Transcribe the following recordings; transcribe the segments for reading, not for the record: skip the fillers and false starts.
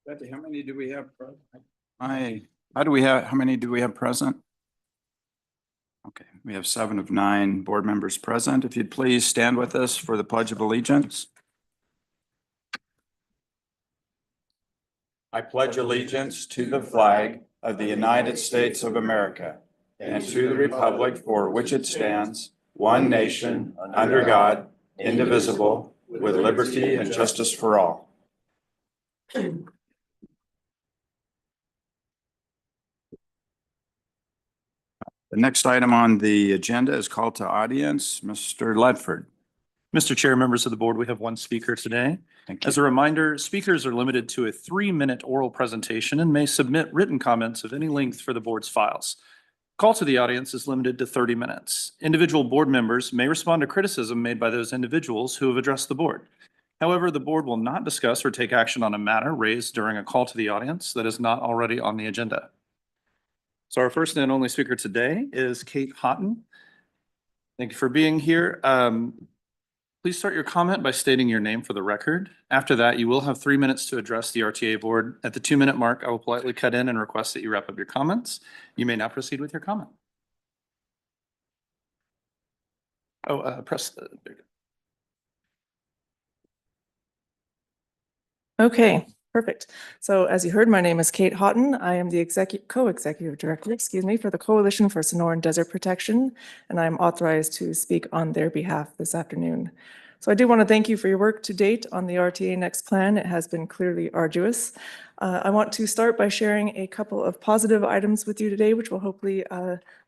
Betty, how many do we have present? How many do we have present? Okay, we have 7 of 9 board members present. If you'd please stand with us for the Pledge of Allegiance. I pledge allegiance to the flag of the United States of America and to the republic for which it stands, one nation, under God, indivisible, with liberty and justice for all. The next item on the agenda is call to audience. Mr. Ledford. Mr. Chair, members of the board, we have one speaker today. Thank you. As a reminder, speakers are limited to a 3-minute oral presentation and may submit written comments of any length for the board's files. Call to the audience is limited to 30 minutes. Individual board members may respond to criticism made by those individuals who have addressed the board. However, the board will not discuss or take action on a matter raised during a call to the audience that is not already on the agenda. So our first and only speaker today is Kate Houghton. Thank you for being here. Please start your comment by stating your name for the record. After that, you will have 3 minutes to address the RTA board. At the 2-minute mark, I will politely cut in and request that you wrap up your comments. You may now proceed with your comment. Press the. Okay, perfect. So as you heard, my name is Kate Houghton. I am the co-executive director, for the Coalition for Sonoran Desert Protection, and I'm authorized to speak on their behalf this afternoon. So I do want to thank you for your work to date on the RTA Next Plan. It has been clearly arduous. I want to start by sharing a couple of positive items with you today, which will hopefully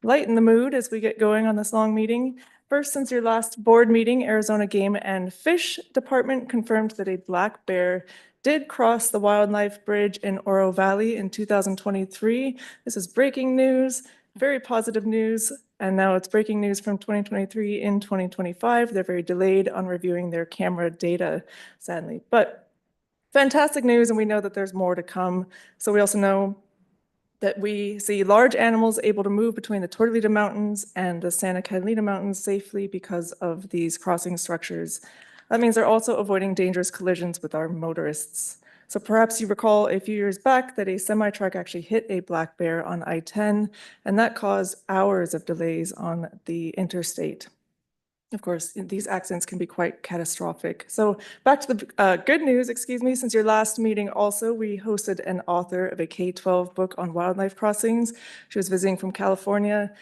lighten the mood as we get going on this long meeting. First, since your last board meeting, Arizona Game and Fish Department confirmed that a black bear did cross the Wildlife Bridge in Oro Valley in 2023. This is breaking news, very positive news, and now it's breaking news from 2023 in 2025. They're very delayed on reviewing their camera data, sadly. But fantastic news, and we know that there's more to come. So we also know that we see large animals able to move between the Tortolita Mountains and the Santa Catalina Mountains safely because of these crossing structures. That means they're also avoiding dangerous collisions with our motorists. So perhaps you recall a few years back that a semi-truck actually hit a black bear on I-10, and that caused hours of delays on the interstate. Of course, these accidents can be quite catastrophic. So back to the good news, since your last meeting also, we hosted an author of a K-12 book on wildlife crossings. She was visiting from California,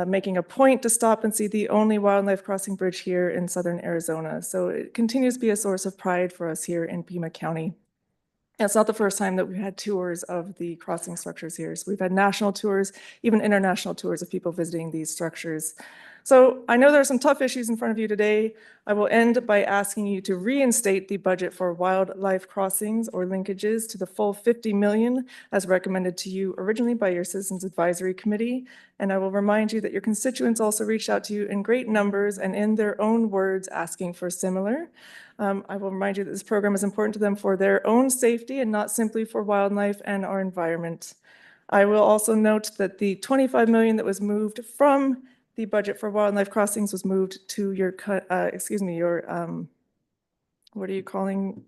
making a point to stop and see the only wildlife crossing bridge here in southern Arizona. So it continues to be a source of pride for us here in Pima County. And it's not the first time that we've had tours of the crossing structures here. So we've had national tours, even international tours of people visiting these structures. So I know there are some tough issues in front of you today. I will end by asking you to reinstate the budget for wildlife crossings or linkages to the full $50 million as recommended to you originally by your Citizens Advisory Committee. And I will remind you that your constituents also reached out to you in great numbers and in their own words asking for similar. I will remind you that this program is important to them for their own safety and not simply for wildlife and our environment. I will also note that the $25 million that was moved from the budget for wildlife crossings was moved to your, what are you calling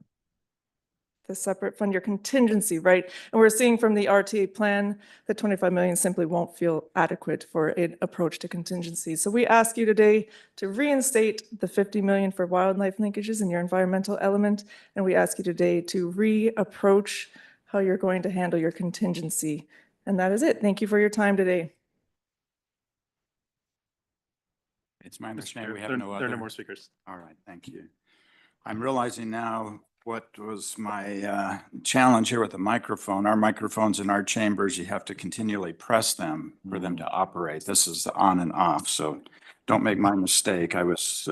the separate fund, your contingency, right? And we're seeing from the RTA plan that $25 million simply won't feel adequate for an approach to contingency. So we ask you today to reinstate the $50 million for wildlife linkages in your environmental element. And we ask you today to reapproach how you're going to handle your contingency. And that is it. Thank you for your time today. It's my understanding we have no other. There are no more speakers. All right, thank you. I'm realizing now what was my challenge here with the microphone. Our microphones in our chambers, you have to continually press them for them to operate. This is the on and off, so don't make my mistake. I was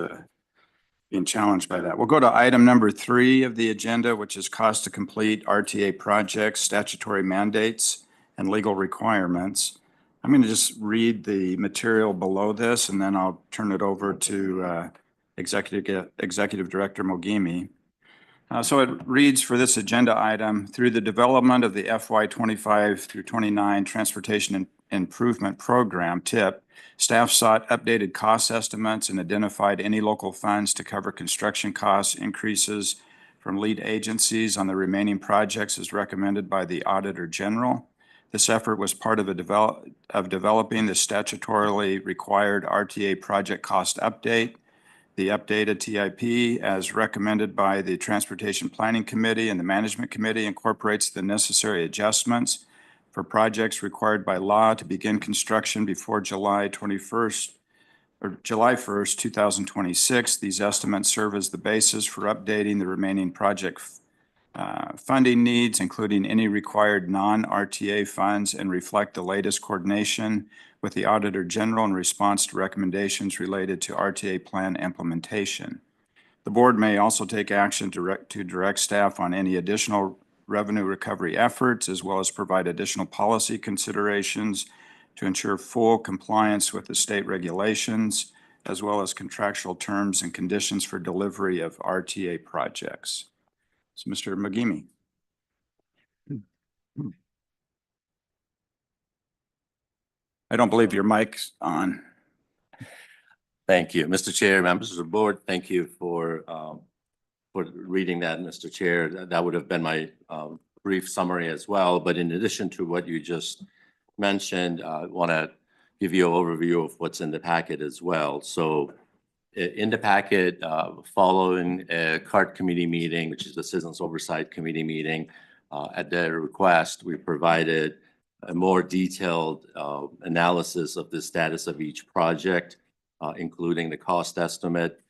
being challenged by that. We'll go to item number 3 of the agenda, which is cost to complete RTA projects, statutory mandates, and legal requirements. I'm going to just read the material below this, and then I'll turn it over to Executive Director Mogimi. So it reads for this agenda item, through the development of the FY 25 through 29 Transportation Improvement Program, TIP, staff sought updated cost estimates and identified any local funds to cover construction costs increases from lead agencies on the remaining projects as recommended by the Auditor General. This effort was part of developing the statutorily required RTA project cost update. The updated TIP, as recommended by the Transportation Planning Committee and the Management Committee, incorporates the necessary adjustments for projects required by law to begin construction before July 1st, 2026. These estimates serve as the basis for updating the remaining project funding needs, including any required non-RTA funds, and reflect the latest coordination with the Auditor General in response to recommendations related to RTA plan implementation. The board may also take action to direct staff on any additional revenue recovery efforts, as well as provide additional policy considerations to ensure full compliance with the state regulations, as well as contractual terms and conditions for delivery of RTA projects. So, Mr. McGeemy. I don't believe your mic's on. Thank you, Mr. Chair, members of the board. Thank you for reading that, Mr. Chair. That would have been my brief summary as well. But in addition to what you just mentioned, I want to give you an overview of what's in the packet as well. So in the packet, following a CART committee meeting, which is the Citizens Oversight Committee meeting, at their request, we provided a more detailed analysis of the status of each project, including the cost estimate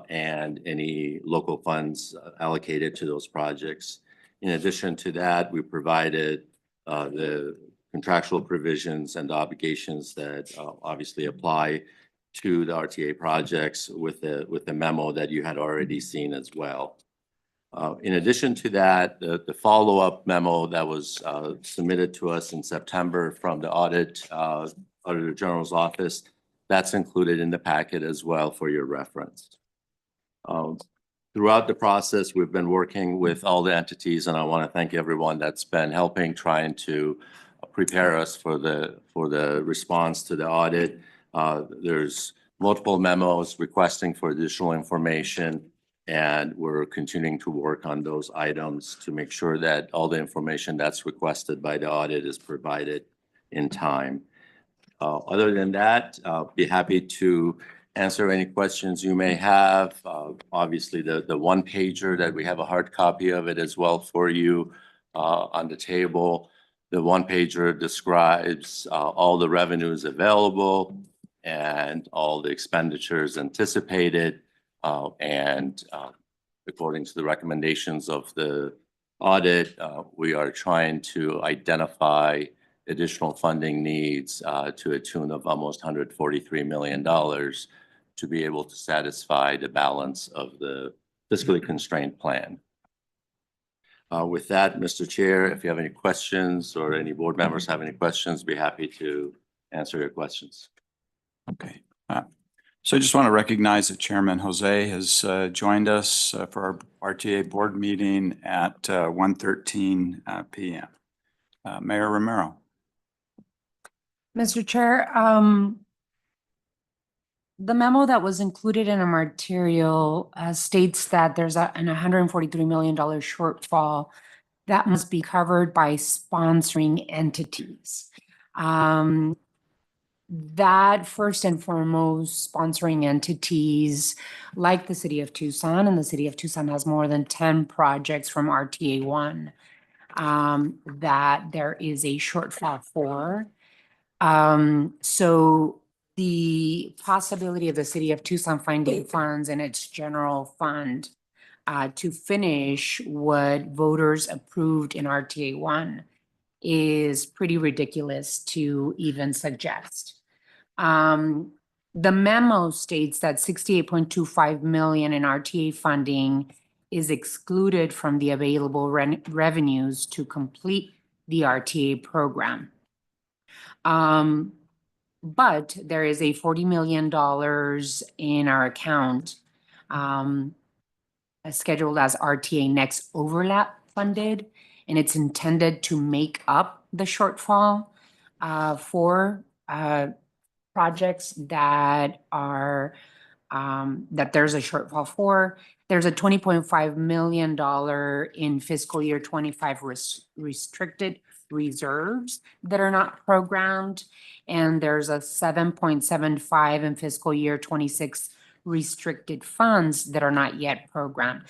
and any local funds allocated to those projects. In addition to that, we provided the contractual provisions and obligations that obviously apply to the RTA projects with the memo that you had already seen as well. In addition to that, the follow-up memo that was submitted to us in September from the Auditor General's office, that's included in the packet as well for your reference. Throughout the process, we've been working with all the entities, and I want to thank everyone that's been helping, trying to prepare us for the response to the audit. There's multiple memos requesting for additional information, and we're continuing to work on those items to make sure that all the information that's requested by the audit is provided in time. Other than that, I'll be happy to answer any questions you may have. Obviously, the one pager that we have a hard copy of it as well for you on the table. The one pager describes all the revenues available and all the expenditures anticipated. And according to the recommendations of the audit, we are trying to identify additional funding needs to a tune of almost $143 million to be able to satisfy the balance of the fiscally constrained plan. With that, Mr. Chair, if you have any questions or any board members have any questions, be happy to answer your questions. Okay. So I just want to recognize that Chairman Jose has joined us for our RTA board meeting at 1:13 p.m. Mayor Romero. Mr. Chair, the memo that was included in our material states that there's an $143 million shortfall that must be covered by sponsoring entities. That first and foremost, sponsoring entities like the City of Tucson, and the City of Tucson has more than 10 projects from RTA 1 that there is a shortfall for. So the possibility of the City of Tucson finding funds in its general fund to finish what voters approved in RTA 1 is pretty ridiculous to even suggest. The memo states that 68.25 million in RTA funding is excluded from the available revenues to complete the RTA program. But there is a $40 million in our account scheduled as RTA Next Overlap funded, and it's intended to make up the shortfall for projects that are that there's a shortfall for. There's a $20.5 million in fiscal year 25 restricted reserves that are not programmed. And there's a 7.75 in fiscal year 26 restricted funds that are not yet programmed.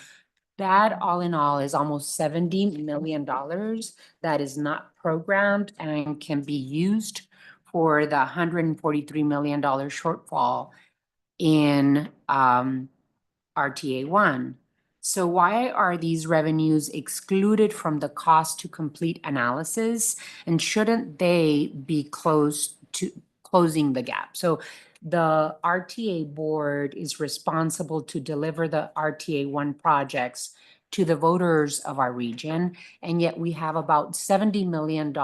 That all in all is almost $70 million that is not programmed and can be used for the $143 million shortfall in RTA one. So why are these revenues excluded from the cost to complete analysis? And shouldn't they be close to closing the gap? So the RTA board is responsible to deliver the RTA one projects to the voters of our region. And yet we have about $70 million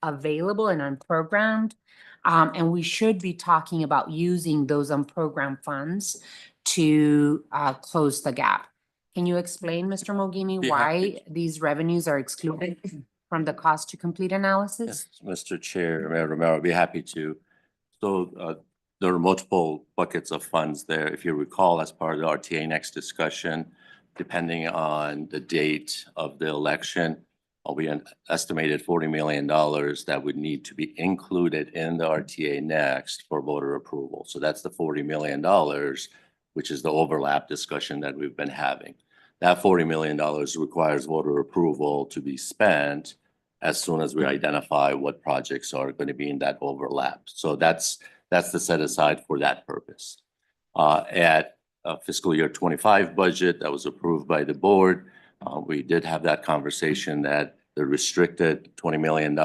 available and unprogrammed. And we should be talking about using those unprogrammed funds to close the gap. Can you explain, Mr. Mogimi, Be why happy these revenues are excluded from the cost to complete analysis? Yes, Mr. Chair, Mayor Romero, I'd be happy to. So there are multiple buckets of funds there. If you recall, as part of the RTA next discussion, depending on the date of the election, we estimated $40 million that would need to be included in the RTA next for voter approval. So that's the $40 million, which is the overlap discussion that we've been having. That $40 million requires voter approval to be spent as soon as we identify what projects are going to be in that overlap. So that's the set aside for that purpose. At fiscal year 25 budget that was approved by the board, we did have that conversation that the restricted $20 million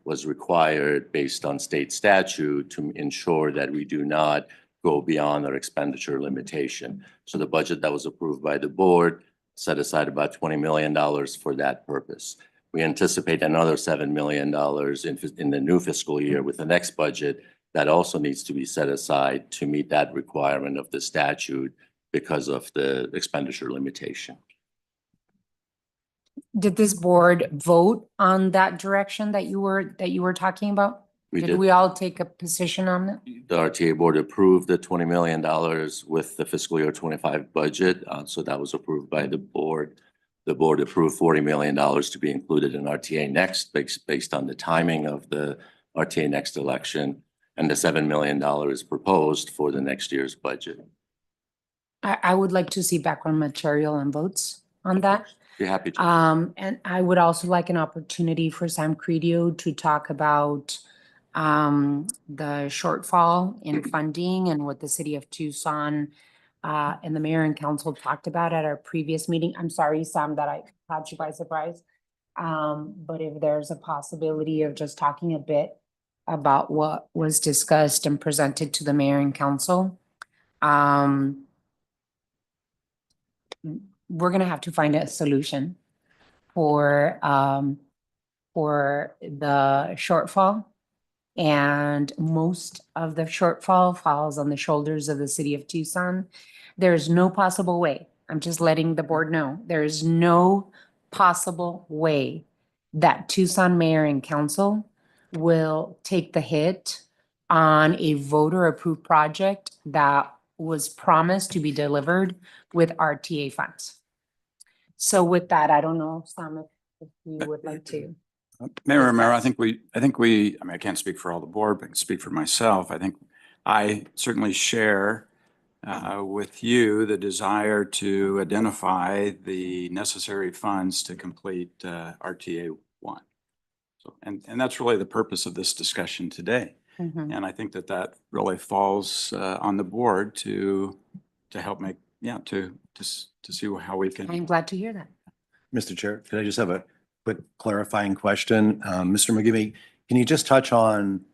was required based on state statute to ensure that we do not go beyond our expenditure limitation. So the budget that was approved by the board set aside about $20 million for that purpose. We anticipate another $7 million in the new fiscal year with the next budget that also needs to be set aside to meet that requirement of the statute because of the expenditure limitation. Did this board vote on that direction that you were talking about? We Did did. we all take a position on that? The RTA board approved the $20 million with the fiscal year 25 budget. So that was approved by the board. The board approved $40 million to be included in RTA next based on the timing of the RTA next election. And the $7 million is proposed for the next year's budget. I would like to see background material and votes on that. Be happy to. And I would also like an opportunity for Sam Credio to talk about the shortfall in funding and what the city of Tucson and the mayor and council talked about at our previous meeting. I'm sorry, Sam, that I caught you by surprise. But if there's a possibility of just talking a bit about what was discussed and presented to the mayor and council. We're gonna have to find a solution for the shortfall. And most of the shortfall falls on the shoulders of the city of Tucson. There's no possible way, I'm just letting the board know, there is no possible way that Tucson mayor and council will take the hit on a voter approved project that was promised to be delivered with RTA funds. So with that, I don't know, Sam, if you would like to. Mayor Romero, I mean, I can't speak for all the board, but I can speak for myself. I think I certainly share with you the desire to identify the necessary funds to complete RTA 1. So, and that's really the purpose of this discussion today. Mhm. And I think that really falls on the board to help make, to see how we can. I'm glad to hear that. Mr. Chair, could I just have a quick clarifying question? Mr. McGivney, can you just touch on,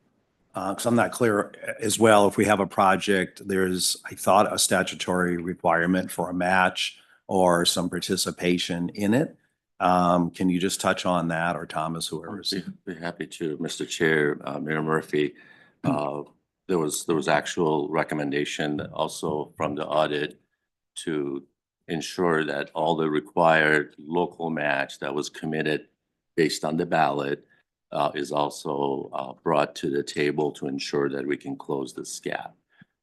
because I'm not clear as well, if we have a project, there's, I thought, a statutory requirement for a match or some participation in it. Can you just touch on that, or Thomas, whoever's? Be happy to, Mr. Chair, Mayor Murphy. There was actual recommendation also from the audit to ensure that all the required local match that was committed based on the ballot is also brought to the table to ensure that we can close this gap.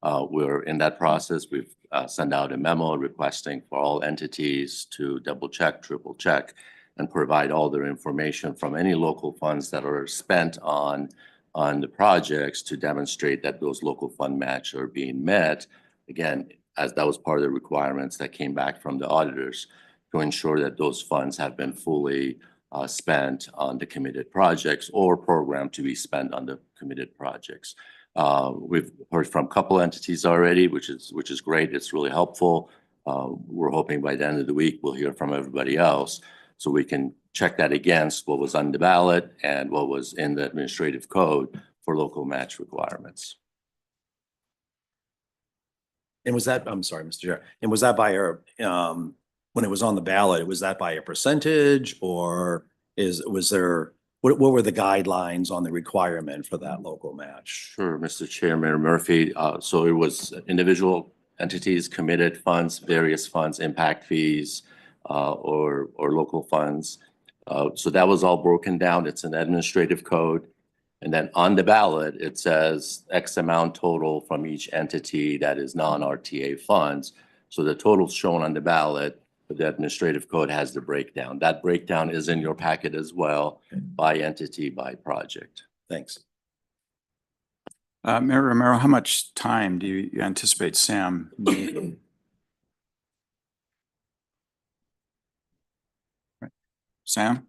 We're in that process. We've sent out a memo requesting for all entities to double check, triple check, and provide all their information from any local funds that are spent on the projects to demonstrate that those local fund match are being met. Again, as that was part of the requirements that came back from the auditors to ensure that those funds have been fully spent on the committed projects or programmed to be spent on the committed projects. We've heard from a couple entities already, which is great. It's really helpful. We're hoping by the end of the week, we'll hear from everybody else so we can check that against what was on the ballot and what was in the administrative code for local match requirements. And was that, I'm sorry, Mr. Chair, and was that by when it was on the ballot, was that by a percentage or was there, what were the guidelines on the requirement for that local match? Sure, Mr. Chair, Mayor Murphy. So it was individual entities, committed funds, various funds, impact fees, or local funds. So that was all broken down. It's an administrative code. And then on the ballot, it says X amount total from each entity that is non-RTA funds. So the total shown on the ballot, but the administrative code has the breakdown. That breakdown is in your packet as well by entity, by project. Thanks. Mayor Romero, how much time do you anticipate Sam needing? Sam?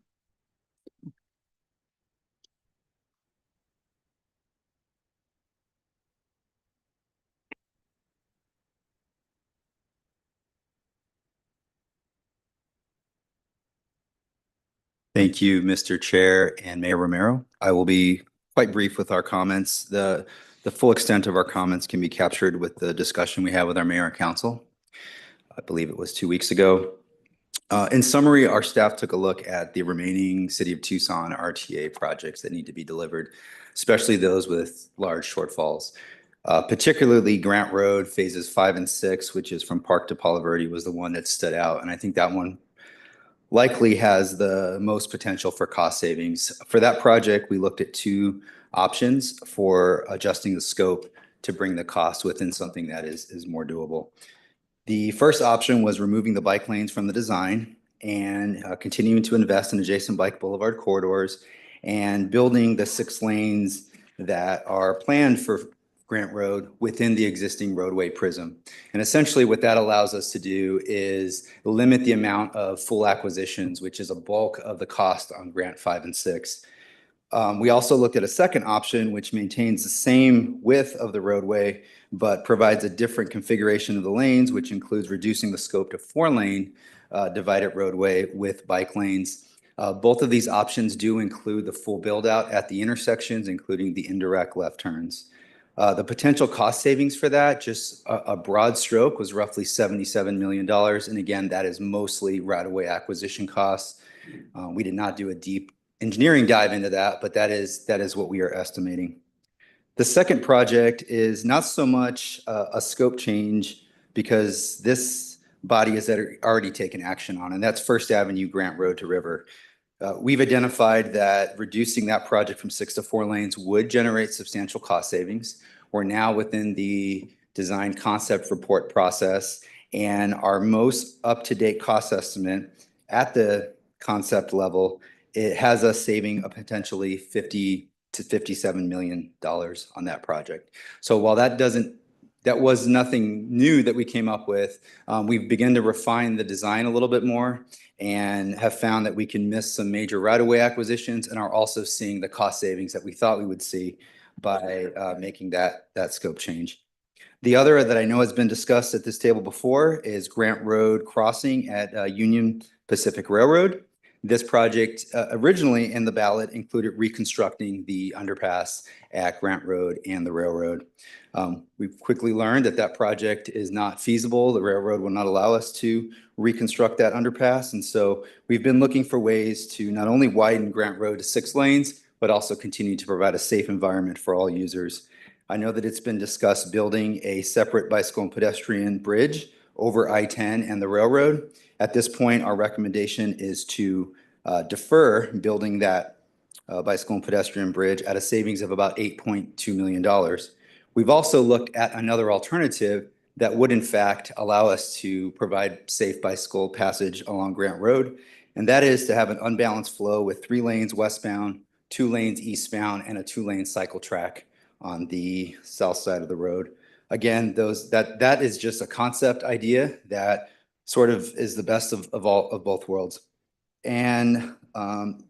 Thank you, Mr. Chair and Mayor Romero. I will be quite brief with our comments. The full extent of our comments can be captured with the discussion we had with our mayor and council. I believe it was 2 weeks ago. In summary, our staff took a look at the remaining City of Tucson RTA projects that need to be delivered, especially those with large shortfalls. Particularly Grant Road phases 5 and 6, which is from Park to Palo Verde, was the one that stood out. And I think that one likely has the most potential for cost savings. For that project, we looked at 2 options for adjusting the scope to bring the cost within something that is more doable. The first option was removing the bike lanes from the design and continuing to invest in adjacent bike boulevard corridors and building the 6 lanes that are planned for Grant Road within the existing roadway prism. And essentially what that allows us to do is limit the amount of full acquisitions, which is a bulk of the cost on Grant 5 and 6. We also looked at a second option, which maintains the same width of the roadway, but provides a different configuration of the lanes, which includes reducing the scope to 4-lane divided roadway with bike lanes. Both of these options do include the full build out at the intersections, including the indirect left turns. The potential cost savings for that, just a broad stroke, was roughly $77 million. And again, that is mostly right-of-way acquisition costs. We did not do a deep engineering dive into that, but that is what we are estimating. The second project is not so much a scope change because this body has already taken action on, and that's First Avenue Grant Road to River. We've identified that reducing that project from 6 to 4 lanes would generate substantial cost savings. We're now within the design concept report process, and our most up-to-date cost estimate at the concept level, it has us saving a potentially $50 to $57 million on that project. So while that was nothing new that we came up with, we've begun to refine the design a little bit more and have found that we can miss some major right-of-way acquisitions and are also seeing the cost savings that we thought we would see by making that scope change. The other that I know has been discussed at this table before is Grant Road crossing at Union Pacific Railroad. This project originally in the ballot included reconstructing the underpass at Grant Road and the railroad. We've quickly learned that project is not feasible. The railroad will not allow us to reconstruct that underpass. And so we've been looking for ways to not only widen Grant Road to 6 lanes, but also continue to provide a safe environment for all users. I know that it's been discussed building a separate bicycle and pedestrian bridge over I-10 and the railroad. At this point, our recommendation is to defer building that bicycle and pedestrian bridge at a savings of about $8.2 million. We've also looked at another alternative that would in fact allow us to provide safe bicycle passage along Grant Road. And that is to have an unbalanced flow with 3 lanes westbound, 2 lanes eastbound, and a 2-lane cycle track on the south side of the road. Again, that is just a concept idea that sort of is the best of both worlds. And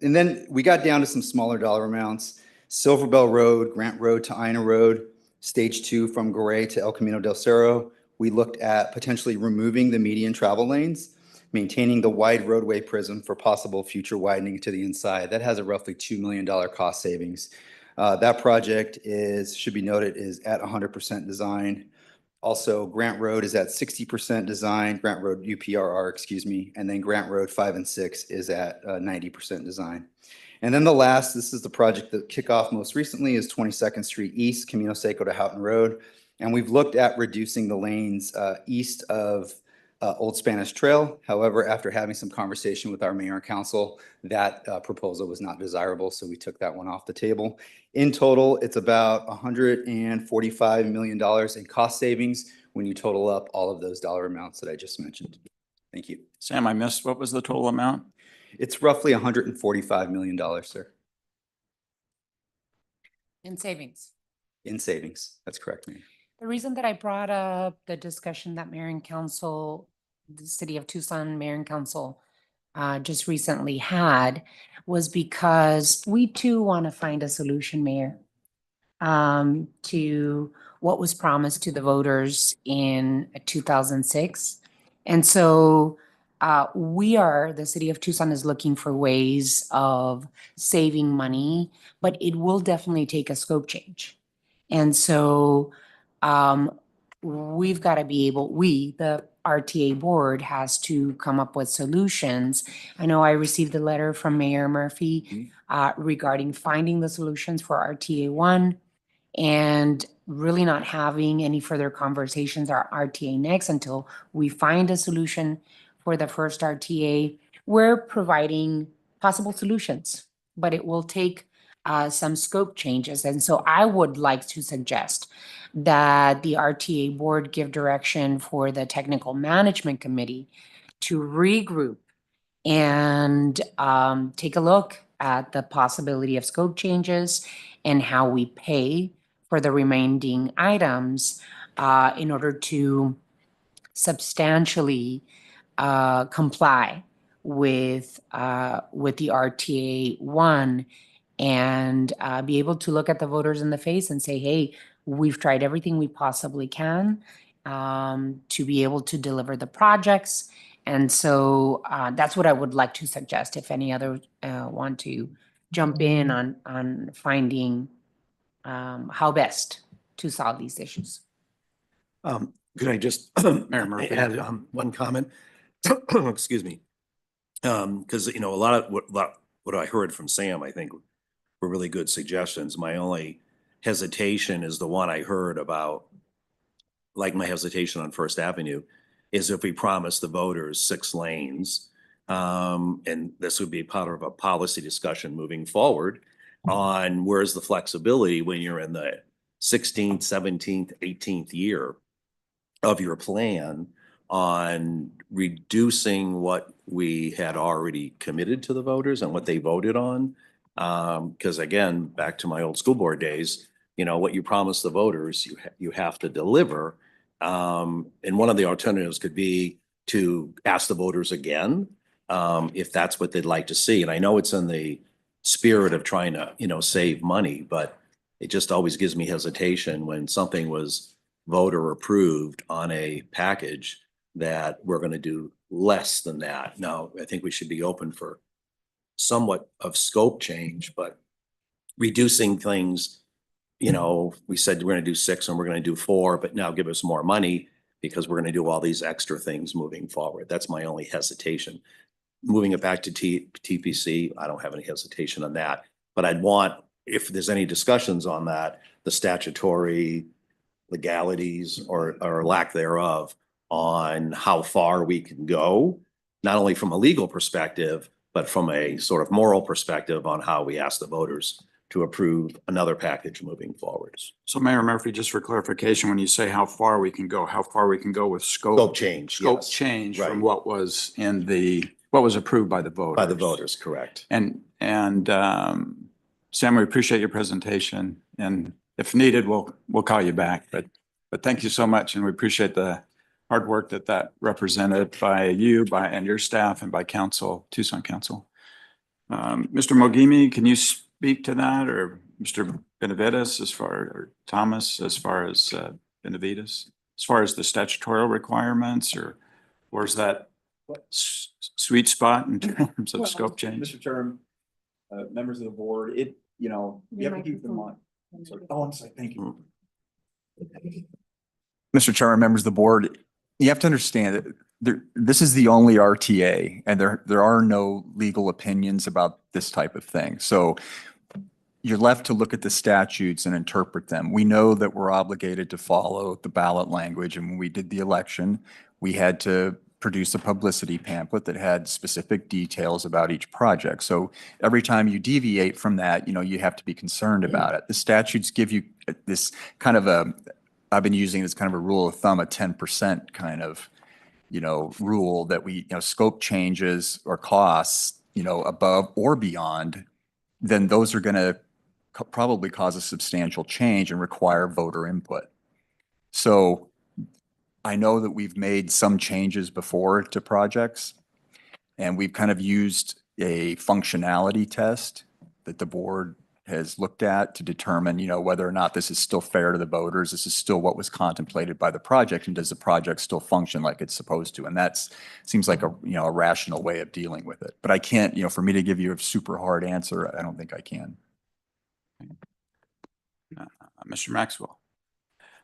then we got down to some smaller dollar amounts. Silver Bell Road, Grant Road to Ina Road, Stage 2 from Goray to El Camino del Cerro. We looked at potentially removing the median travel lanes, maintaining the wide roadway prism for possible future widening to the inside. That has a roughly $2 million cost savings. That project should be noted, is at 100% design. Also, Grant Road is at 60% design, Grant Road UPRR, excuse me, and then Grant Road 5 and 6 is at 90% design. And then this is the project that kicked off most recently, is 22nd Street East, Camino Seco to Houghton Road. And we've looked at reducing the lanes east of Old Spanish Trail. However, after having some conversation with our mayor and council, that proposal was not desirable, so we took that one off the table. In total, it's about $145 million in cost savings when you total up all of those dollar amounts that I just mentioned. Thank you. Sam, I missed, what was the total amount? It's roughly $145 million, sir. In savings. In savings. That's correct, Mayor. The reason that I brought up the discussion that Mayor and Council, the City of Tucson Mayor and Council just recently had was because we too want to find a solution, Mayor, to what was promised to the voters in 2006. And so the City of Tucson is looking for ways of saving money, but it will definitely take a scope change. And so we've got to be able, the RTA board has to come up with solutions. I know I received a letter from Mayor Murphy regarding finding the solutions for RTA 1 and really not having any further conversations or RTA next until we find a solution for the first RTA. We're providing possible solutions, but it will take some scope changes. And so I would like to suggest that the RTA board give direction for the technical management committee to regroup and take a look at the possibility of scope changes and how we pay for the remaining items in order to substantially comply with the RTA 1 and be able to look at the voters in the face and say, hey, we've tried everything we possibly can to be able to deliver the projects. And so that's what I would like to suggest if any other want to jump in on finding how best to solve these issues. Could I just Mayor Murphy. add one comment? Excuse me. Because, a lot of what I heard from Sam, I think were really good suggestions. My only hesitation is the one I heard about, like my hesitation on First Avenue, is if we promise the voters 6 lanes, and this would be part of a policy discussion moving forward on where's the flexibility when you're in the 16th, 17th, 18th year of your plan on reducing what we had already committed to the voters and what they voted on. Because again, back to my old school board days, what you promise the voters, you have to deliver. And one of the alternatives could be to ask the voters again, if that's what they'd like to see. And I know it's in the spirit of trying to, save money, but it just always gives me hesitation when something was voter approved on a package that we're going to do less than that. Now, I think we should be open for somewhat of scope change, but reducing things, we said we're going to do 6 and we're going to do 4, but now give us more money because we're going to do all these extra things moving forward. That's my only hesitation. Moving it back to TPC, I don't have any hesitation on that, but I'd want, if there's any discussions on that, the statutory legalities or lack thereof on how far we can go, not only from a legal perspective, but from a sort of moral perspective on how we ask the voters to approve another package moving forwards. So Mayor Murphy, just for clarification, when you say how far we can go with Scope scope change, scope yes, change right. from what was what was approved by the voters. by the voters, correct. And Sam, we appreciate your presentation, and if needed, we'll call you back. But thank you so much, and we appreciate the hard work that represented by you, and your staff, and by council, Tucson Council. Mr. Mogimi, can you speak to that, or Mr. Benavides or Thomas, as far as Benavides, as far as the statutory requirements, or where's that sweet spot in terms of scope change? Mr. Chairman, members of the board, you have to keep in mind. I'm sorry, thank you. Mr. Chairman, members of the board, you have to understand that this is the only RTA, and there are no legal opinions about this type of thing. So you're left to look at the statutes and interpret them. We know that we're obligated to follow the ballot language, and when we did the election, we had to produce a publicity pamphlet that had specific details about each project. So every time you deviate from that, you have to be concerned about it. The statutes give you this kind of I've been using this kind of a rule of thumb, a 10% kind of, rule that scope changes or costs, above or beyond, then those are going to probably cause a substantial change and require voter input. So I know that we've made some changes before to projects, and we've kind of used a functionality test that the board has looked at to determine, whether or not this is still fair to the voters. This is still what was contemplated by the project, and does the project still function like it's supposed to? And that seems like a rational way of dealing with it. But I can't, for me to give you a super hard answer, I don't think I can. Mr. Maxwell.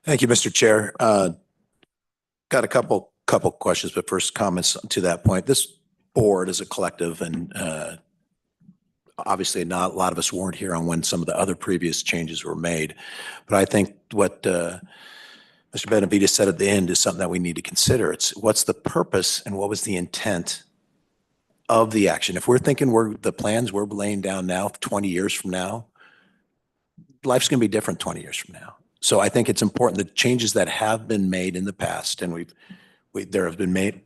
Thank you, Mr. Chair. Got a couple questions, but first comments to that point. This board is a collective, and obviously not a lot of us weren't here on when some of the other previous changes were made. But I think what Mr. Benavides said at the end is something that we need to consider. It's what's the purpose and what was the intent of the action? If we're thinking the plans we're laying down now, 20 years from now, life's going to be different 20 years from now. So I think it's important that changes that have been made in the past, and there have been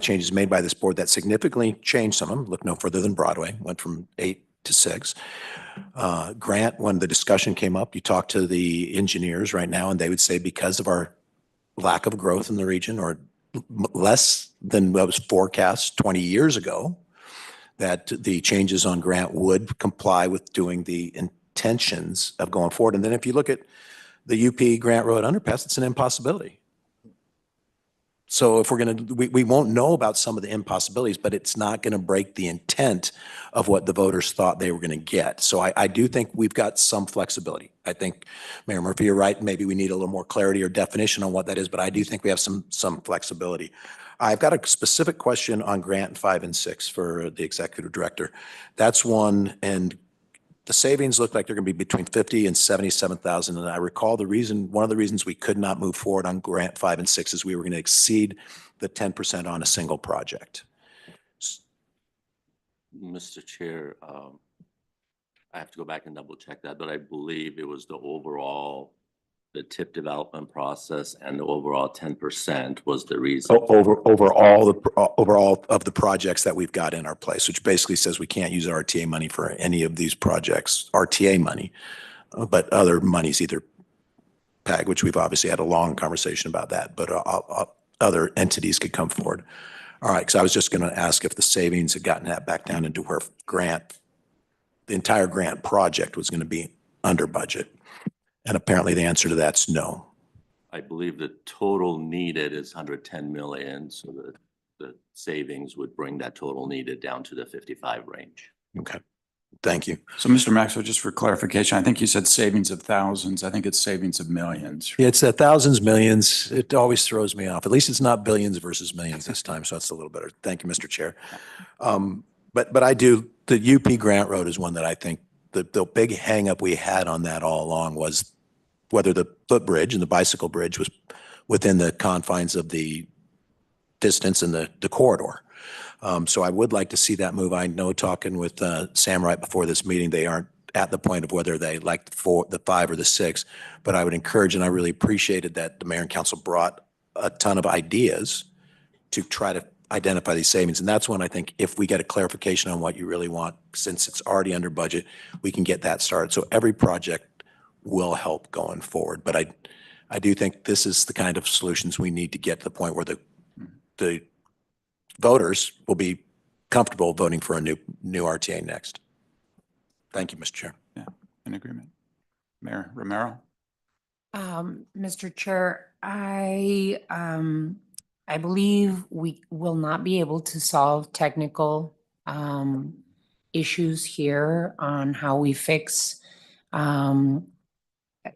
changes made by this board that significantly changed some of them. Look no further than Broadway, went from 8 to 6. Grant, when the discussion came up, you talk to the engineers right now, and they would say because of our lack of growth in the region, or less than what was forecast 20 years ago, that the changes on Grant would comply with doing the intentions of going forward. And then if you look at the UP Grant Road underpass, it's an impossibility. So if we won't know about some of the impossibilities, but it's not going to break the intent of what the voters thought they were going to get. So I do think we've got some flexibility. I think, Mayor Murphy, you're right. Maybe we need a little more clarity or definition on what that is, but I do think we have some flexibility. I've got a specific question on Grant 5 and 6 for the executive director. That's one, and the savings look like they're going to be between 50 and 77,000. And I recall one of the reasons we could not move forward on Grant 5 and 6 is we were going to exceed the 10% on a single project. Mr. Chair, I have to go back and double check that, but I believe it was the tip development process and the overall 10% was the reason. Overall of the projects that we've got in our place, which basically says we can't use RTA money for any of these projects, RTA money, but other monies, either PAG, which we've obviously had a long conversation about that, but other entities could come forward. All right, because I was just going to ask if the savings had gotten that back down into where the entire Grant project was going to be under budget. And apparently the answer to that's no. I believe the total needed is 110 million. So the savings would bring that total needed down to the 55 range. Okay, thank you. So Mr. Maxwell, just for clarification, I think you said savings of thousands. I think it's savings of millions. Yeah, it's thousands, millions. It always throws me off. At least it's not billions versus millions this time. So that's a little better. Thank you, Mr. Chair. But the UP Grant Road is one that I think the big hang up we had on that all along was whether the footbridge and the bicycle bridge was within the confines of the distance and the corridor. So I would like to see that move. I know talking with Sam right before this meeting, they aren't at the point of whether they like the 5 or the 6. But I would encourage, and I really appreciated that the mayor and council brought a ton of ideas to try to identify these savings. And that's when I think if we get a clarification on what you really want, since it's already under budget, we can get that started. So every project will help going forward. But I do think this is the kind of solutions we need to get to the point where the voters will be comfortable voting for a new RTA next. Thank you, Mr. Chair. Yeah, in agreement. Mayor Romero? Mr. Chair, I believe we will not be able to solve technical issues here on how we fix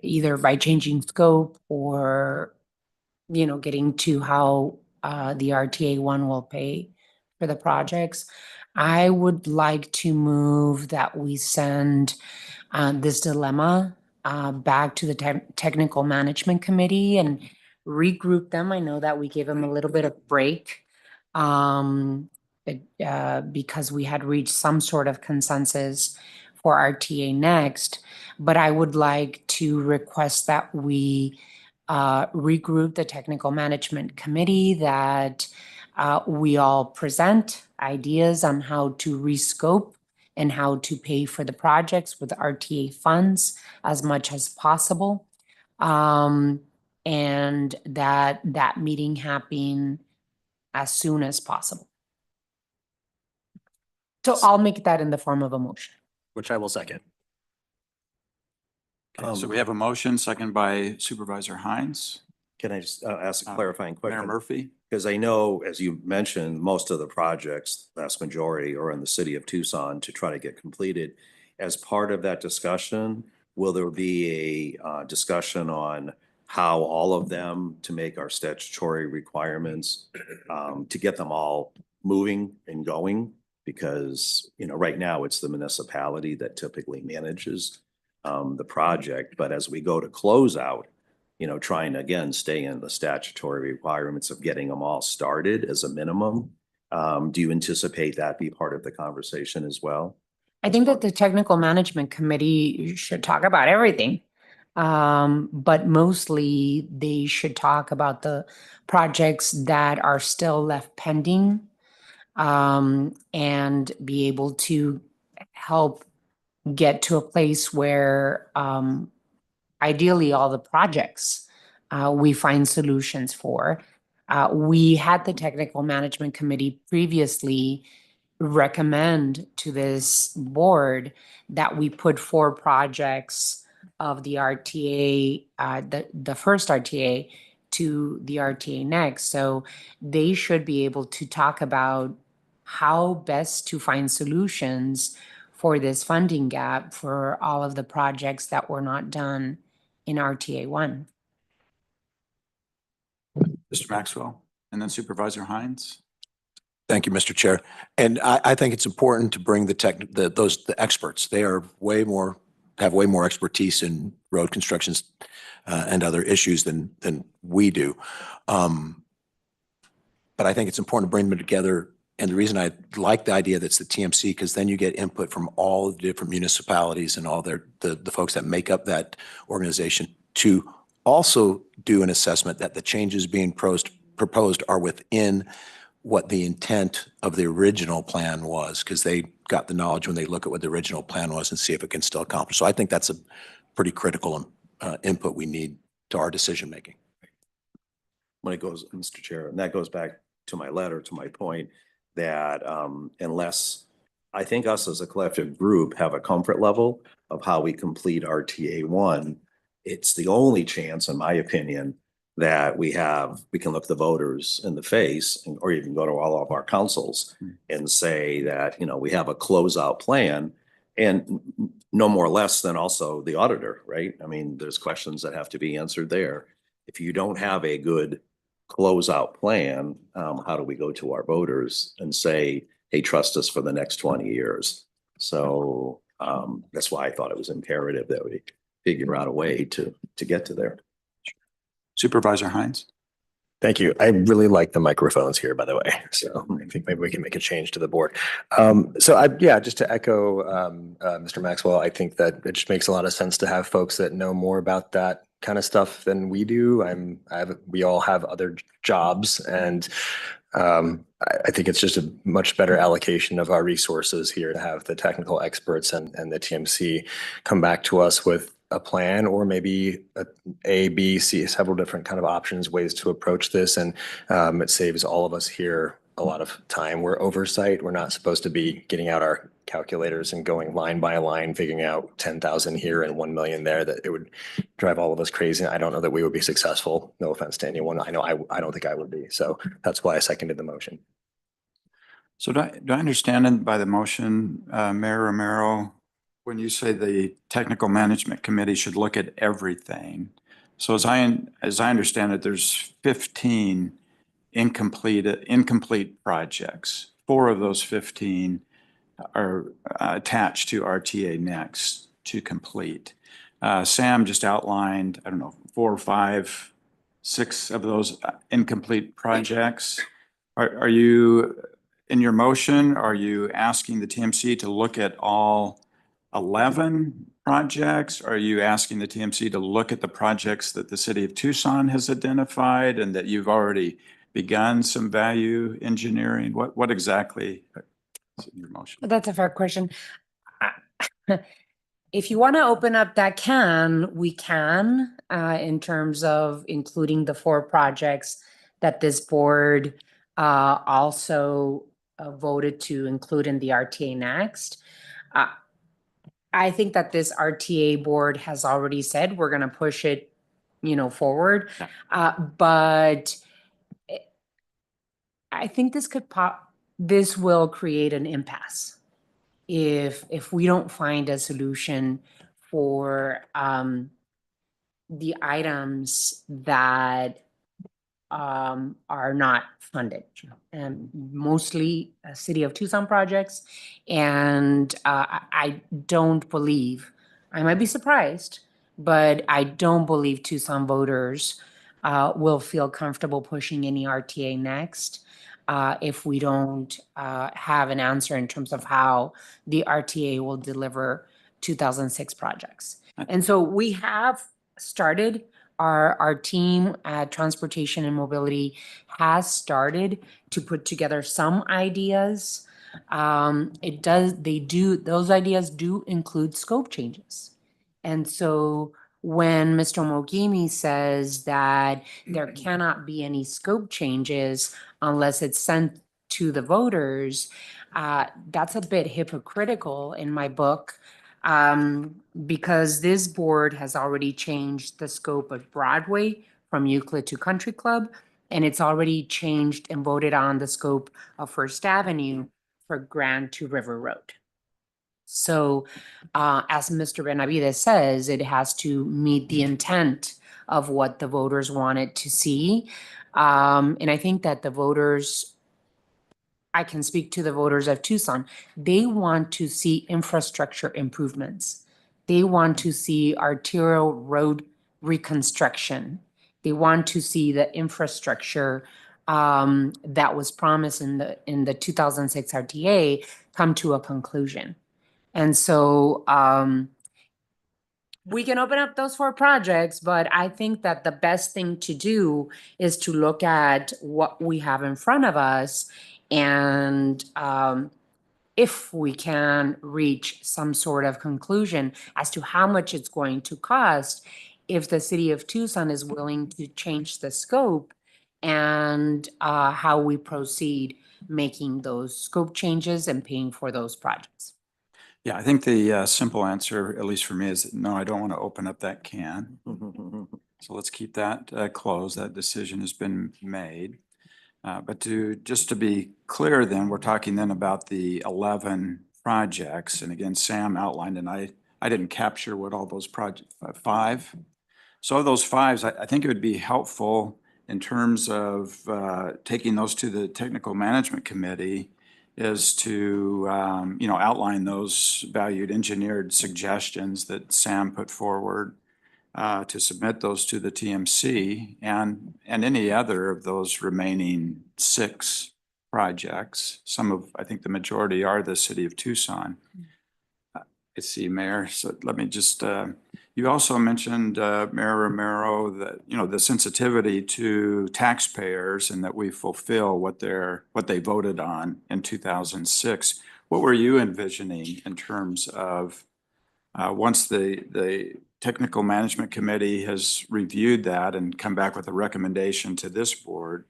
either by changing scope or, getting to how the RTA one will pay for the projects. I would like to move that we send this dilemma back to the Technical Management Committee and regroup them. I know that we gave them a little bit of break because we had reached some sort of consensus for RTA next. But I would like to request that we regroup the Technical Management Committee, that we all present ideas on how to rescope and how to pay for the projects with RTA funds as much as possible. And that meeting happen as soon as possible. So I'll make that in the form of a motion. Which I will second. Okay, so we have a motion, second by Supervisor Hines. Can I just ask a clarifying question? Mayor Murphy? Because I know, as you mentioned, most of the projects, vast majority, are in the city of Tucson to try to get completed. As part of that discussion, will there be a discussion on how all of them to make our statutory requirements to get them all moving and going? Because, right now it's the municipality that typically manages the project. But as we go to close out, trying to, again, stay in the statutory requirements of getting them all started as a minimum. Do you anticipate that be part of the conversation as well? I think that the Technical Management Committee should talk about everything. But mostly they should talk about the projects that are still left pending and be able to help get to a place where ideally all the projects we find solutions for. We had the Technical Management Committee previously recommend to this board that we put 4 projects of the RTA, the first RTA to the RTA next. So they should be able to talk about how best to find solutions for this funding gap for all of the projects that were not done in RTA 1. Mr. Maxwell, and then Supervisor Hines. Thank you, Mr. Chair. And I think it's important to bring the experts. They are have way more expertise in road constructions and other issues than we do. But I think it's important to bring them together. And the reason I like the idea that's the TMC, because then you get input from all the different municipalities and all the folks that make up that organization to also do an assessment that the changes being proposed are within what the intent of the original plan was, because they got the knowledge when they look at what the original plan was and see if it can still accomplish. So I think that's a pretty critical input we need to our decision making. When it goes, Mr. Chair, and that goes back to my letter, to my point that unless I think us as a collective group have a comfort level of how we complete RTA 1, it's the only chance, in my opinion, that we can look the voters in the face or even go to all of our councils and say that, we have a closeout plan, and no more or less than also the auditor, right? I mean, there's questions that have to be answered there. If you don't have a good closeout plan, how do we go to our voters and say, hey, trust us for the next 20 years? So that's why I thought it was imperative that we figure out a way to get to there. Supervisor Hines. Thank you. I really like the microphones here, by the way. So I think maybe we can make a change to the board. Yeah, just to echo Mr. Maxwell, I think that it just makes a lot of sense to have folks that know more about that kind of stuff than we do. We all have other jobs, and I think it's just a much better allocation of our resources here to have the technical experts and the TMC come back to us with a plan, or maybe A, B, C, several different kind of options, ways to approach this. And it saves all of us here a lot of time. We're oversight. We're not supposed to be getting out our calculators and going line by line, figuring out 10,000 here and 1 million there. That it would drive all of us crazy. I don't know that we would be successful. No offense to anyone. I know I don't think I would be. So that's why I seconded the motion. So do I understand it by the motion, Mayor Romero, when you say the Technical Management Committee should look at everything? So as I understand it, there's 15 incomplete projects. 4 of those 15 are attached to RTA Next to complete. Sam just outlined, I don't know, 4 or 5, 6 of those incomplete projects. Are you, in your motion, are you asking the TMC to look at all 11 projects? Are you asking the TMC to look at the projects that the city of Tucson has identified and that you've already begun some value engineering? What exactly is in your motion? That's a fair question. If you want to open up that can, we can, in terms of including the 4 projects that this board also voted to include in the RTA Next. I think that this RTA board has already said we're going to push it, forward. But I think this will create an impasse if we don't find a solution for the items that are not funded, and mostly City of Tucson projects. And I don't believe, I might be surprised, but I don't believe Tucson voters will feel comfortable pushing any RTA Next if we don't have an answer in terms of how the RTA will deliver 2006 projects. And so we have started, our team at Transportation and Mobility has started to put together some ideas. Those ideas do include scope changes. And so when Mr. Mogimi says that there cannot be any scope changes unless it's sent to the voters, that's a bit hypocritical in my book. Because this board has already changed the scope of Broadway from Euclid to Country Club, and it's already changed and voted on the scope of First Avenue for Grand to River Road. So as Mr. Benavides says, it has to meet the intent of what the voters wanted to see. And I think that the voters, I can speak to the voters of Tucson. They want to see infrastructure improvements. They want to see arterial road reconstruction. They want to see the infrastructure that was promised in the 2006 RTA come to a conclusion. And so we can open up those 4 projects, but I think that the best thing to do is to look at what we have in front of us. And if we can reach some sort of conclusion as to how much it's going to cost, if the city of Tucson is willing to change the scope, and how we proceed making those scope changes and paying for those projects. Yeah, I think the simple answer, at least for me, is no, I don't want to open up that can. So let's keep that closed. That decision has been made. But just to be clear then, we're talking then about the 11 projects. And again, Sam outlined, and I didn't capture what all those projects, 5. So of those 5s, I think it would be helpful in terms of taking those to the Technical Management Committee is to, outline those valued engineered suggestions that Sam put forward. to submit those to the TMC and any other of those remaining 6 projects. Some of, I think the majority are the city of Tucson. I see, Mayor. So let me just, you also mentioned, Mayor Romero, that, you know, the sensitivity to taxpayers and that we fulfill what they voted on in 2006. What were you envisioning in terms of once the Technical Management Committee has reviewed that and come back with a recommendation to this board,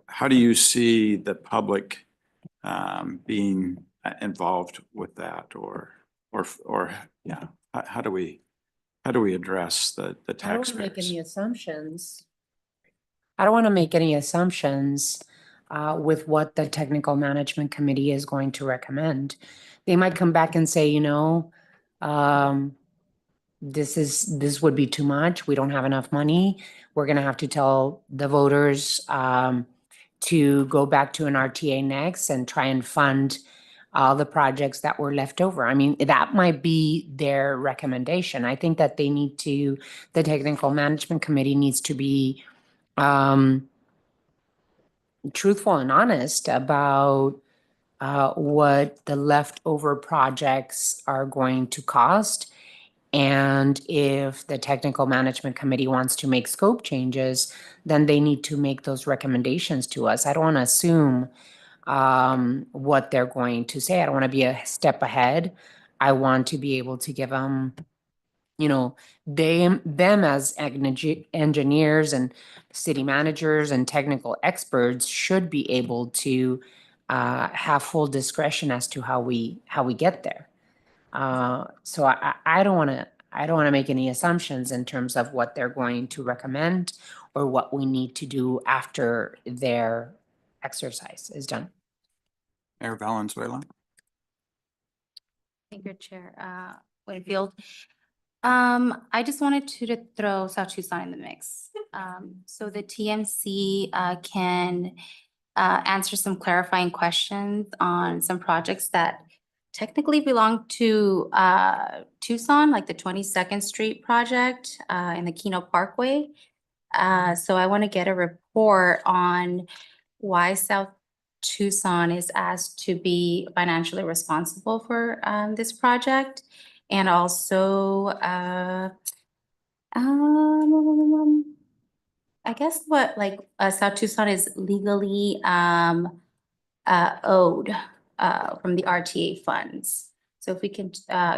how do you see the public being involved with that, or yeah, how do we address the I don't want to make any taxpayers? assumptions. I don't want to make any assumptions with what the Technical Management Committee is going to recommend. They might come back and say, you know, this would be too much. We don't have enough money. We're gonna have to tell the voters to go back to an RTA next and try and fund all the projects that were left over. I mean, that might be their recommendation. I think that they need to, the Technical Management Committee needs to be truthful and honest about what the leftover projects are going to cost. And if the Technical Management Committee wants to make scope changes, then they need to make those recommendations to us. I don't want to assume what they're going to say. I don't want to be a step ahead. I want to be able to give them, you know, them as engineers and city managers and technical experts should be able to have full discretion as to how we get there. So I don't want to make any assumptions in terms of what they're going to recommend or what we need to do after their exercise is done. Mayor Valenzuela? Thank you, Chair Whitfield. I just wanted to throw South Tucson in the mix. So the TMC can answer some clarifying questions on some projects that technically belong to Tucson, like the 22nd Street project in the Keno Parkway. So I want to get a report on why South Tucson is asked to be financially responsible for this project. And also, I guess what South Tucson is legally owed from the RTA funds. So if we can